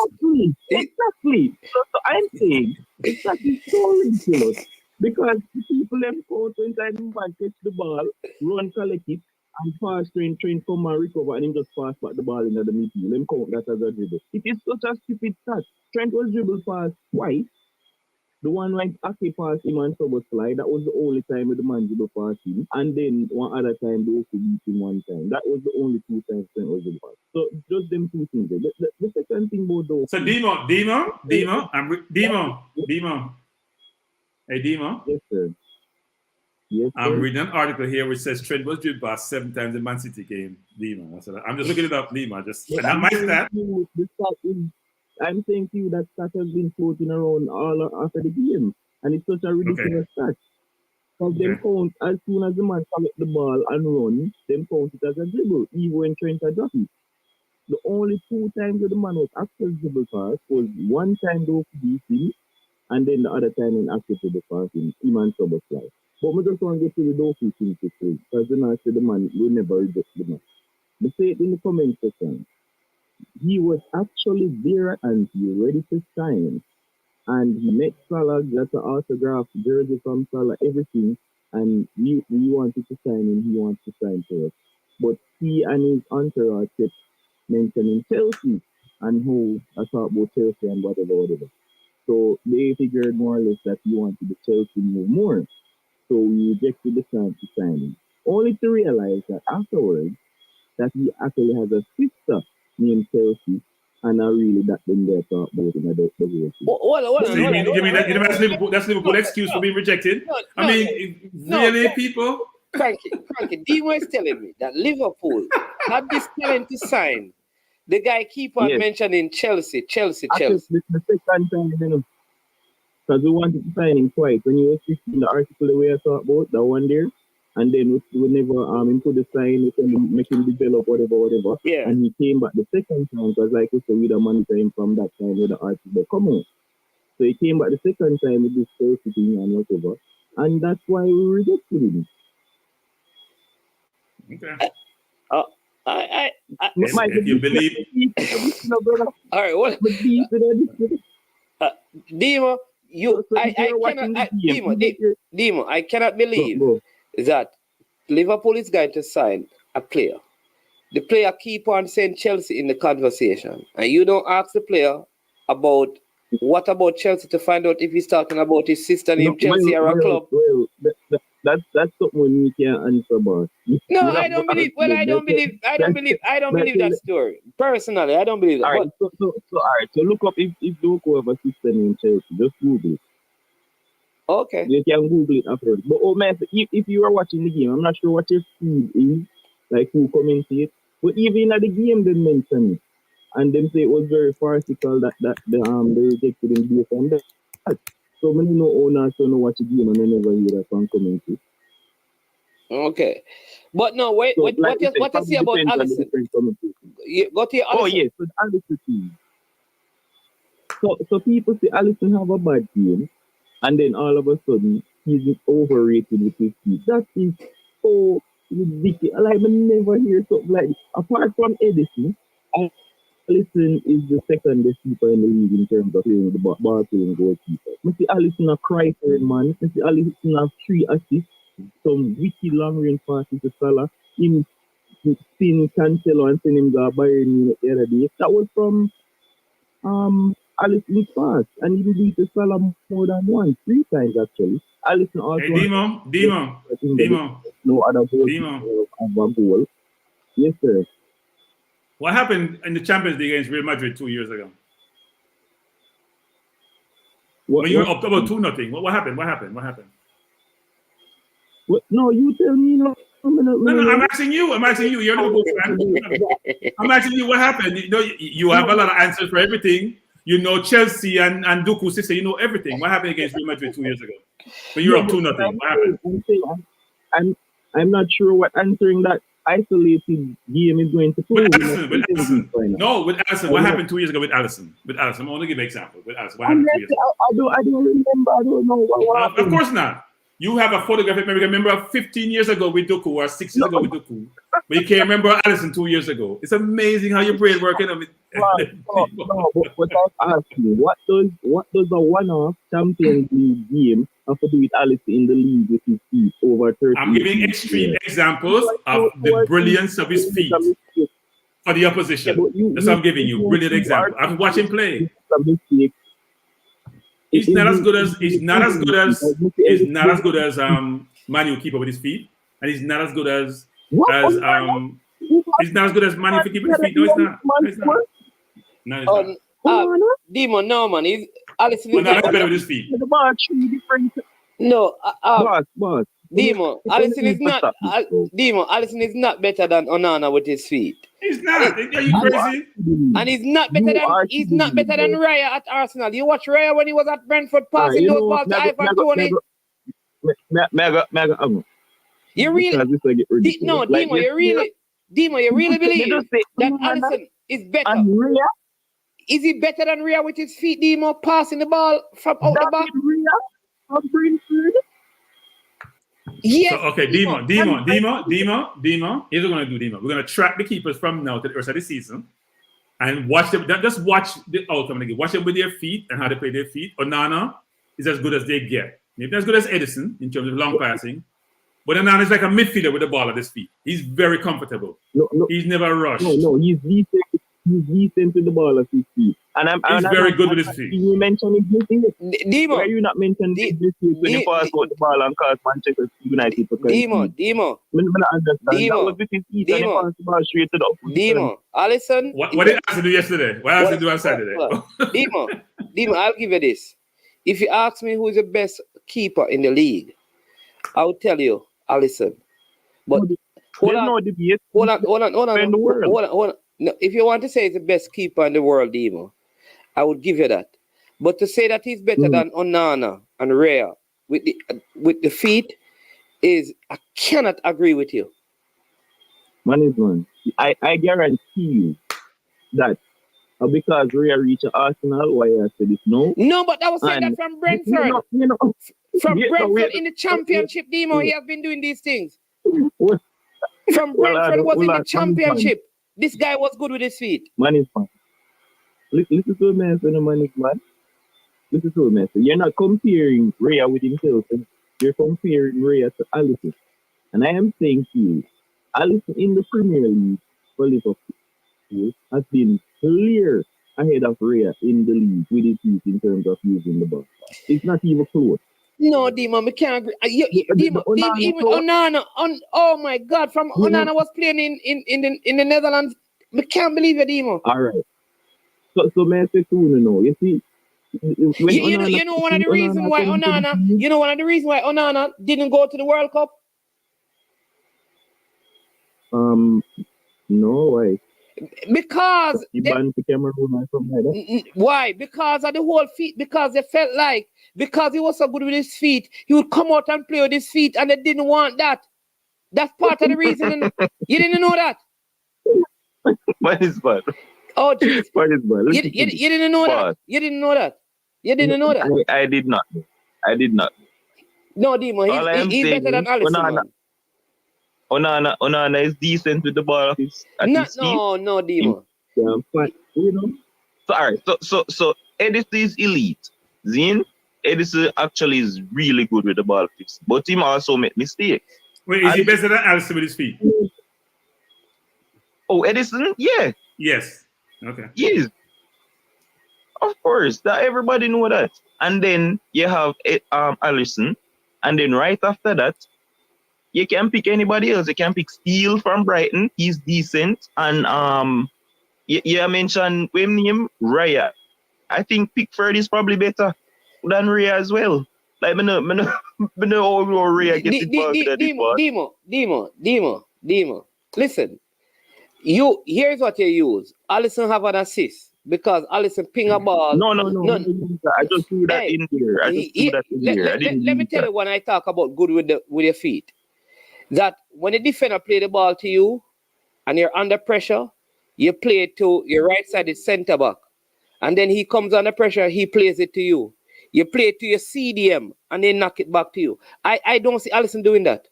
exactly. So I'm saying exactly so ridiculous because the people them go to inside the back, catch the ball, run, collect it. And pass train come and recover and him just pass back the ball into the midfield. Him count that as a dribble. It is such a stupid stat. Trent was dribbled past twice. The one like Ake passed him and Sobo slide. That was the only time the man dribbled past him. And then one other time they also beat him one time. That was the only 2 times Trent was dribbled past. So just them 2 things. The second thing about those. So Demo. Hey Demo. Yes, sir. Yes, I'm reading an article here which says Trent was dribbled past 7 times in Man City game. Dima. I'm just looking it up, Dima. Not my stat. I'm saying to you that stat has been floating around all after the game. And it's such a ridiculous stat. Because them count as soon as the man collect the ball and run, them count it as a dribble, even when Trent had dropped it. The only 2 times that the man was actually dribble pass was one time though for DC, and then the other time in actually the pass in Iman Sobo slide. But we just want to get to the Doku thing to say, because then I said the man will never reject the man. They say it in the comment section. He was actually there and he ready to sign. And he met Salah, got an autograph, jersey from Salah, everything. And we wanted to sign him, he wants to sign for us. But he and his entourage kept mentioning Chelsea and how I talk about Chelsea and whatever. So they figured more or less that he wanted the Chelsea move more. So we rejected the chance to sign him. Only to realize that afterwards, that he actually has a sister named Chelsea, and I really that them there talk about him about the whole thing. That's Liverpool excuse for being rejected? People? Frankie, Demo is telling me that Liverpool had this talent to sign. The guy keep on mentioning Chelsea. The second time, you know. Because we wanted to sign him twice. When you were in the article the way I talked about, that one there, and then we never put the sign, we can make him develop, whatever. Yeah. And he came back the second time, because like we said, we don't monitor him from that time with the article come on. So he came back the second time with this Chelsea thing and whatever. And that's why we rejected him. Okay. If you believe. All right, what? Demo, Demo, I cannot believe that Liverpool is going to sign a player. The player keep on saying Chelsea in the conversation, and you don't ask the player about what about Chelsea to find out if he's talking about his sister named Chelsea or a club. That's something we can't answer about. No, I don't believe. Well, I don't believe that story. Personally, I don't believe that. All right, so look up if Doku have a sister named Chelsea. Just Google it. Okay. You can Google it afterwards. But oh man, if you are watching the game, I'm not sure what your feed is, like who commented. But even at the game, they mentioned it. And them say it was very farcical that they rejected him based on that. So many no owners don't know watch the game and I never hear that one commented. Okay. But no, wait, So, what like you say about depends on the Allison? different commentators. Go to your Oh Allison. yes, with Allison team. So people say Allison have a bad game, and then all of a sudden he's overrated with his feet. That is so ridiculous. Like, I never hear something like this. Apart from Edison, Allison is the second best keeper in the league in terms of playing the ball playing goalkeeper. I see Allison a cry for him, man. I see Allison have 3 assists, some wicked long range passes to Salah. Him spin Cancelo and send him to Bayern Munich the other day. That was from Alison's pass, and he beat the Salah more than 3 times actually. Allison also. Hey, Demo. No other goal of a goal. Yes, sir. What happened in the Champions League against Real Madrid 2 years ago? When you were up about 2-0, what happened? What happened? No, you tell me. No, I'm asking you. You're the Liverpool fan. I'm asking you what happened. You have a lot of answers for everything. You know Chelsea and Duku sister. You know everything. What happened against Real Madrid 2 years ago? When you were up 2-0, what happened? I'm not sure what answering that isolated game is going to prove. With Allison. No, with Allison. What happened 2 years ago with Allison? I'm only give an example. With Allison, what happened 2 years ago? I don't remember. I don't know what happened. Of course not. You have a photograph. Remember 15 years ago with Duku or 6 years ago with Duku. But you can't remember Allison 2 years ago. It's amazing how your brain working. No, but I ask you, what does a one-off Champions League game have to do with Allison in the league with his feet over 30? I'm giving extreme examples of the brilliance of his feet for the opposition. That's what I'm giving you. Brilliant example. I've watched him play. He's not as good as Manu keeper with his feet, and he's not as good as Manu for keeping his feet. No, he's not. Demon, no man. Allison is better with his feet. No, boss. Demon, Allison is not. Demon, Allison is not better than Onana with his feet. He's not. Are you crazy? And he's not better than Raya at Arsenal. You watch Raya when he was at Brentford passing those balls to Ivan Toney. You really? No, Demo, you really believe that Allison is better? Is he better than Raya with his feet, Demo, passing the ball from out the back? Yes. So, okay, Demo. Here's what we're gonna do, Demo. We're gonna track the keepers from now to the rest of the season, and watch them. Just watch the outcome. Watch them with their feet and how they play their feet. Onana is as good as they get. Maybe not as good as Edison in terms of long passing, but Onana is like a midfielder with the ball at his feet. He's very comfortable. He's never rushed. No, he's decent. He's decent with the ball at his feet. He's very good with his feet. You mentioned his mistake. Demo. Why you not mention his mistake when he passed out the ball and caused Manchester United to Demo. I understand. That was with his feet and he passed the ball straight to the opposition. Demo. Allison. What did Allison do yesterday? What else did he do on Saturday? Demo, I'll give you this. If you ask me who is the best keeper in the league, I'll tell you Allison. But hold on. No, if you want to say he's the best keeper in the world, Demo, I would give you that. But to say that he's better than Onana and Raya with the feet I cannot agree with you. Man, I guarantee you that because Raya reached Arsenal, why I said it no. No, but I was saying that from Brentford. Brentford in the championship, Demo, he has been doing these things. From Brentford was in the championship. This guy was good with his feet. Man is fine. Listen to me, man. Listen to me. You're not comparing Raya with himself. You're comparing Raya to Allison. And I am saying to you, Allison in the Premier League for Liverpool has been clear ahead of Raya in the league with his feet in terms of using the ball. It's not even close. No, Demo, I can't agree. Even Onana, oh my God, from Onana was playing in the Netherlands. I can't believe it, Demo. All right. So may I say to you now, you see, You know one of the reasons why Onana didn't go to the World Cup? No, why? Because he banned to Cameroon or something like that. Why? Because of the whole feet. Because they felt like because he was so good with his feet, he would come out and play with his feet, and they didn't want that. That's part of the reason. And you didn't know that. What is bad? Oh, jeez. What is bad? You didn't know that. You didn't know that. You didn't know that. I did not. I did not. No, Demo, he's better than Alisson. Onana is decent with the ball. No, Demo. But you know. So Edis is elite. Zin, Edis actually is really good with the ball. But him also make mistakes. Wait, is he better than Alisson with his feet? Oh, Edison? Yeah. Yes. Okay. Yes. Of course. That everybody know that. And then you have Alisson. And then right after that, you can pick anybody else. You can pick Steele from Brighton. He's decent. And you mentioned name Raya. I think Pickford is probably better than Raya as well. Like me know Raya gets Demo. Listen. Here's what you use. Alisson have an assist because Alisson ping a ball. No. I just do that in there. Let me tell you when I talk about good with your feet. That when a defender play the ball to you and you're under pressure, you play it to your right side is centre back. And then he comes under pressure, he plays it to you. You play it to your CDM and then knock it back to you. I don't see Alisson doing that.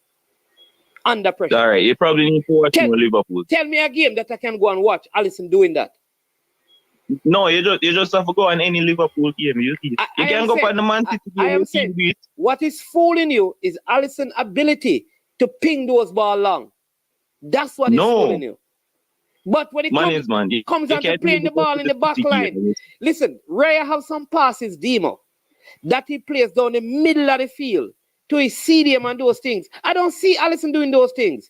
Under pressure. All right, you probably need to watch more Liverpool. Tell me a game that I can go and watch Alisson doing that. No, you just have to go on any Liverpool game. You can go on the Man City game. I am saying what is fooling you is Alisson's ability to ping those balls long. That's what is fooling you. But when it comes on to playing the ball in the back line, listen, Raya have some passes, Demo, that he plays down the middle of the field to his CDM and those things. I don't see Alisson doing those things.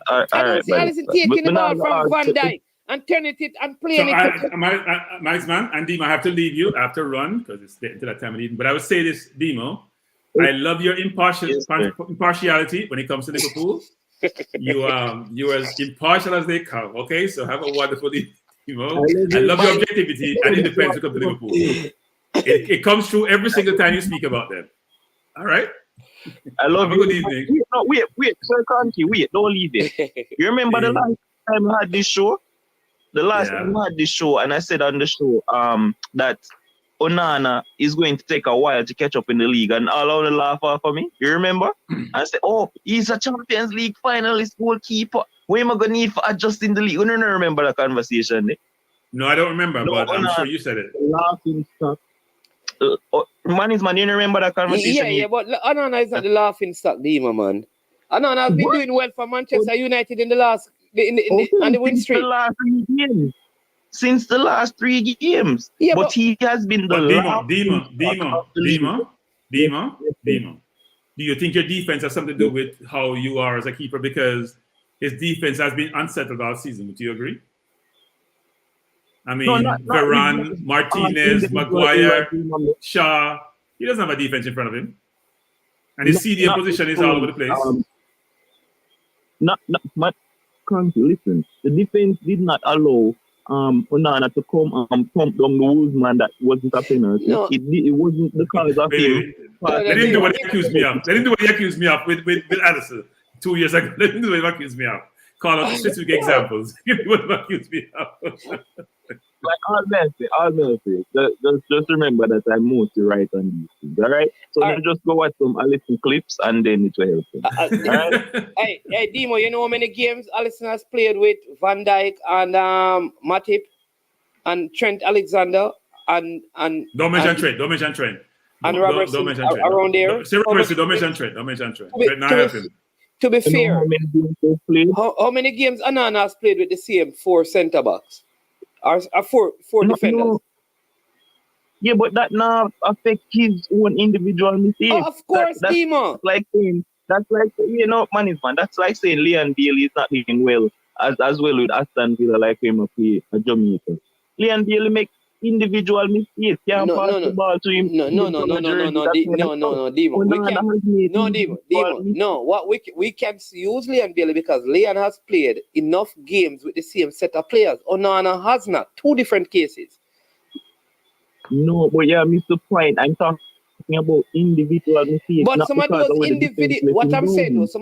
I don't see Alisson taking the ball from Van Dijk and turning it and playing it. Man, and Demo, I have to leave you. I have to run because it's getting to that time of evening. But I would say this, Demo, I love your impartiality when it comes to Liverpool. You're as impartial as they come. Okay, so have a wonderful evening, Demo. I love your objectivity and independence to come to Liverpool. It comes through every single time you speak about them. All right? I love you. Good evening. Wait, Sir Conti, don't leave it. You remember the last time I had this show? Time I had this show, and I said on the show that Onana is going to take a while to catch up in the league, and all of the laugh off of me. You remember? I said, oh, he's a Champions League finalist goalkeeper. What am I going to need for adjusting the league? You don't remember that conversation, eh? No, I don't remember, but I'm sure you said it. Laughing stock. Man, you remember that conversation? Yeah, but Onana is not the laughing stock, Dima, man. Onana has been doing well for Manchester United in the last on the win streak. Since the last 3 games. Yeah, but he has been the Dima. Do you think your defense has something to do with how you are as a keeper? Because his defense has been unsettled all season. Do you agree? I mean, Varane, Martinez, Maguire, Shaw. He doesn't have a defense in front of him. And his CDM position is all over the place. Listen, the defense did not allow Onana to come and pump down the Wolfsman that wasn't a penalty. No. It wasn't the cause of him. They didn't do what he accused me of. They didn't do what he accused me of with Addison 2 years ago. They didn't do what he accused me of. Call out specific examples. What he accused me of. Like all mercy. Just remember that I'm mostly right on these things, all right? So now just go watch some Alisson clips and then it will help you. All right? Hey, Dimo, you know how many games Alisson has played with Van Dijk and Matip and Trent Alexander and Don't mention Trent. And Robertson around there. Don't mention Trent. To be fair, how many games Onana has played with the same 4 centre backs? Or four defenders. No. Yeah, but that now affect his own individual mistakes. Oh, of course, Dima. That's like that's like saying Leon Bailey is not doing well as well with Aston Villa like him play a Jamaica. Leon Bailey make individual mistakes. Can't pass the ball to him. No. What we can use Leon Bailey because Leon has played enough games with the same set of players. Onana has not. Two different cases. No, but yeah, missed the point. I'm talking about individual mistakes. But some of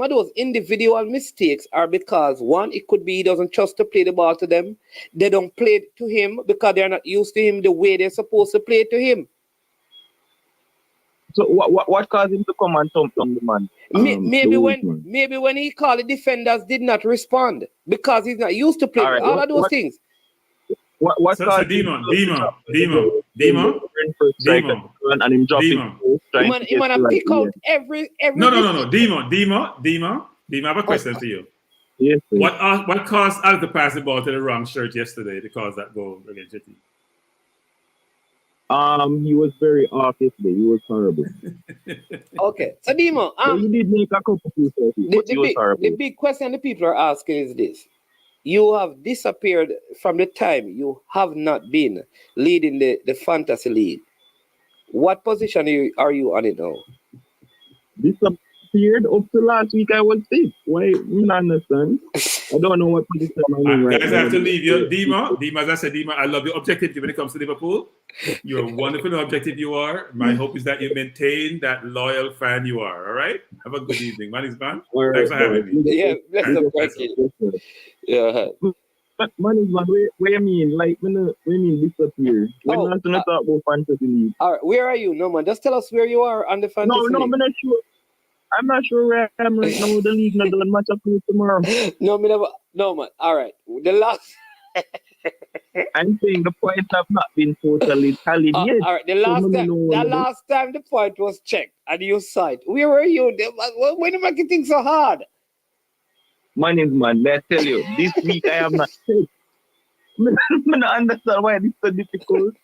those individual mistakes are because one, it could be he doesn't trust to play the ball to them. They don't play it to him because they're not used to him the way they're supposed to play it to him. So what caused him to come and thump on the man? Maybe when he called, the defenders did not respond because he's not used to play all of those things. What caused Demon? And him dropping. He wanna pick out every. No. Demon. I have a question for you. Yes. What caused Al to pass the ball to the wrong shirt yesterday to cause that goal against your team? He was very off yesterday. He was horrible. Okay, so Demo, he did make a couple of the big question the people are asking is this: you have disappeared from the time you have not been leading the fantasy league. What position are you on it now? Disappeared up to last week. I was sick. Why? I don't understand. I don't know what position I'm in right now. Guys, I have to leave you. Dima, as I said, Dima, I love your objectivity when it comes to Liverpool. You're a wonderful objective you are. My hope is that you maintain that loyal fan you are. All right? Have a good evening. Man is man. Thanks for having me. Yeah, bless the yeah. But man is man, where you mean? Like, where you mean disappear? We're not going to talk about fantasy league. All right, where are you? No, man, just tell us where you are on the fantasy league. No, I'm not sure. I'm not sure where I am right now. The league not done match up with tomorrow. No, man. All right. The last. I'm saying the points have not been totally tallied yet. All right. The last time the point was checked and you saw it. Where were you? Why do you make it think so hard? Man is man. I tell you, this week I am not safe. I don't understand why it's so difficult.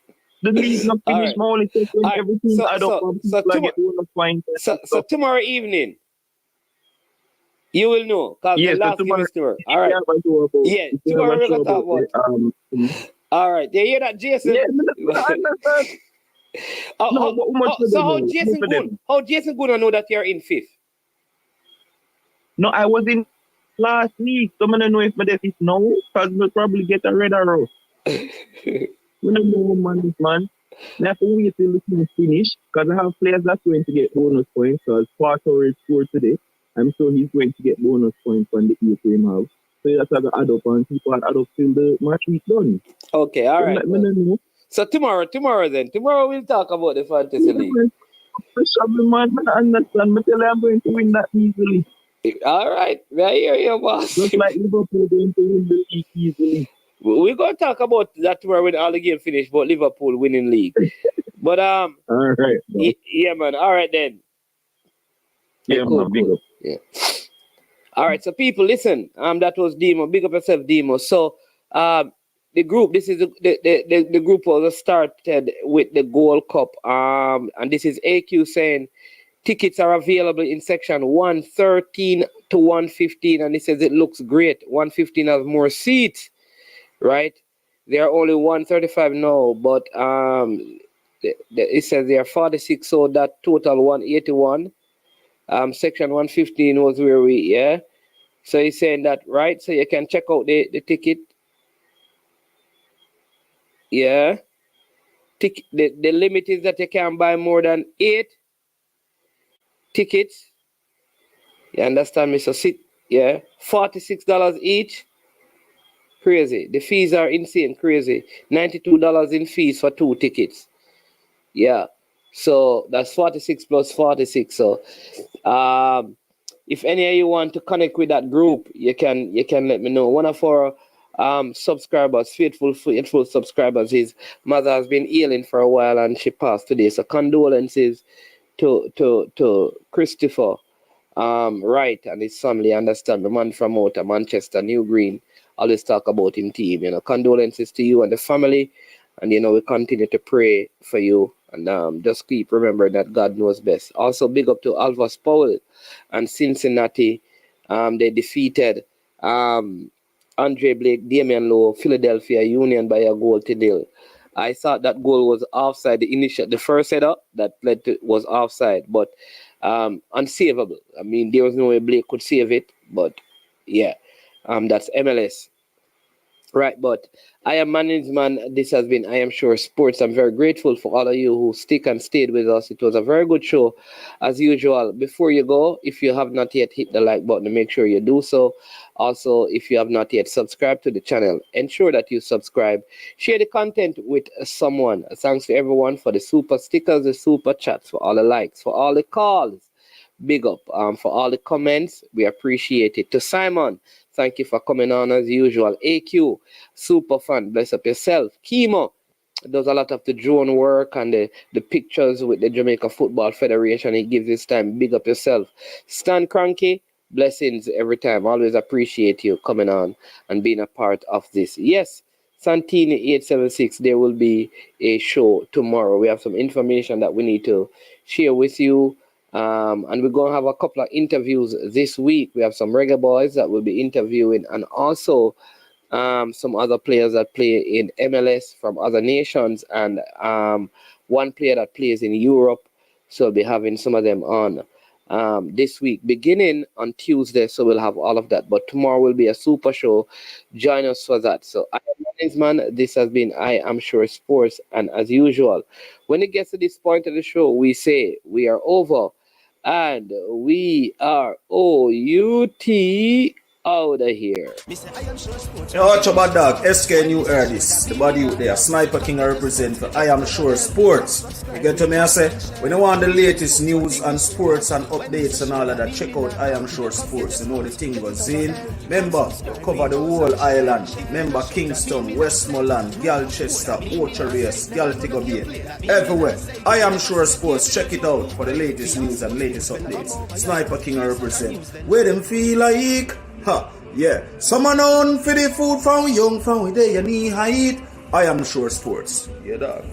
The league not finished. My only taking everything. So tomorrow evening, you will know. Yes, tomorrow. All right. Yeah, tomorrow we're gonna talk about. All right. You hear that, Jason? Yeah, I understand. So how Jason gonna know that you're in fifth? No, I was in last week. So I don't know if my death is now, because we'll probably get a red arrow. We don't know, man. I have to wait till the team finish, because I have players that's going to get bonus points, because Parker is scored today. I'm sure he's going to get bonus points on the 8 game house. So you have to add up, and people add up till the match week done. Okay, all right. So tomorrow we'll talk about the fantasy league. Man, I understand. I'm going to win that easily. All right, right here, your boss. Just like Liverpool going to win the league easily. We're going to talk about that tomorrow when all the game finish, but Liverpool winning league. But all right. Yeah, man. All right then. Yeah, cool, man. Big up. Yeah. All right, so people, listen. That was Demo. Big up yourself, Demo. So the group, this is the group was started with the Gold Cup. And this is AQ saying tickets are available in section 113 to 115, and it says it looks great. 115 has more seats. Right, they are only 135 now, but it says they are 46, so that total 181. Section 115 was where so he's saying that, right? So you can check out the ticket. Yeah, the limit is that you can buy more than 8 tickets. You understand me? So $46 each. Crazy. The fees are insane, crazy. $92 in fees for 2 tickets. Yeah. So that's 46 plus 46. So if any of you want to connect with that group, you can let me know. One of our subscribers, faithful subscribers, his mother has been ailing for a while and she passed today. So condolences to Christopher Wright and his family. Understand the man from out of Manchester, New Green. Always talk about him team, condolences to you and the family, and we continue to pray for you, and just keep remembering that God knows best. Also big up to Alvas Powell and Cincinnati. They defeated Andre Blake, Damian Lowe, Philadelphia Union by a goal to nil. I thought that goal was offside. The first header that led to was offside, but unsavable. I mean, there was no way Blake could save it, but yeah, that's MLS. Right, but I am management. This has been I Am Sure Sports. I'm very grateful for all of you who stick and stayed with us. It was a very good show, as usual. Before you go, if you have not yet hit the like button, make sure you do so. Also, if you have not yet subscribed to the channel, ensure that you subscribe. Share the content with someone. Thanks to everyone for the super stickers, the super chats, for all the likes, for all the calls. Big up for all the comments. We appreciate it. To Simon, thank you for coming on as usual. AQ, super fun. Bless up yourself. Kimo does a lot of the drone work and the pictures with the Jamaica Football Federation. He gives his time. Big up yourself. Stan Cranky, blessings every time. Always appreciate you coming on and being a part of this. Yes, Santini 876, there will be a show tomorrow. We have some information that we need to share with you. And we're going to have a couple of interviews this week. We have some reggae boys that will be interviewing, and also some other players that play in MLS from other nations, and one player that plays in Europe. So we'll be having some of them on this week, beginning on Tuesday. So we'll have all of that. But tomorrow will be a super show. Join us for that. So I am Management. This has been I Am Sure Sports. And as usual, when it gets to this point of the show, we say we are over. And we are OUT out of here. Yo, watch about dog, SK New Air this. The body out there, Sniper King I represent for I Am Sure Sports. You get to me, I say, when you want the latest news and sports and updates and all of that, check out I Am Sure Sports. You know the thing goes in. Remember, cover the whole island. Remember Kingston, Westmoreland, Galchester, Ocho-Race, Galtigo Bay. Everywhere. I Am Sure Sports. Check it out for the latest news and latest updates. Sniper King I represent. Where them feel like? Ha, yeah. Someone on for the food from we young, from we day, you need height. I Am Sure Sports. Yeah, dog.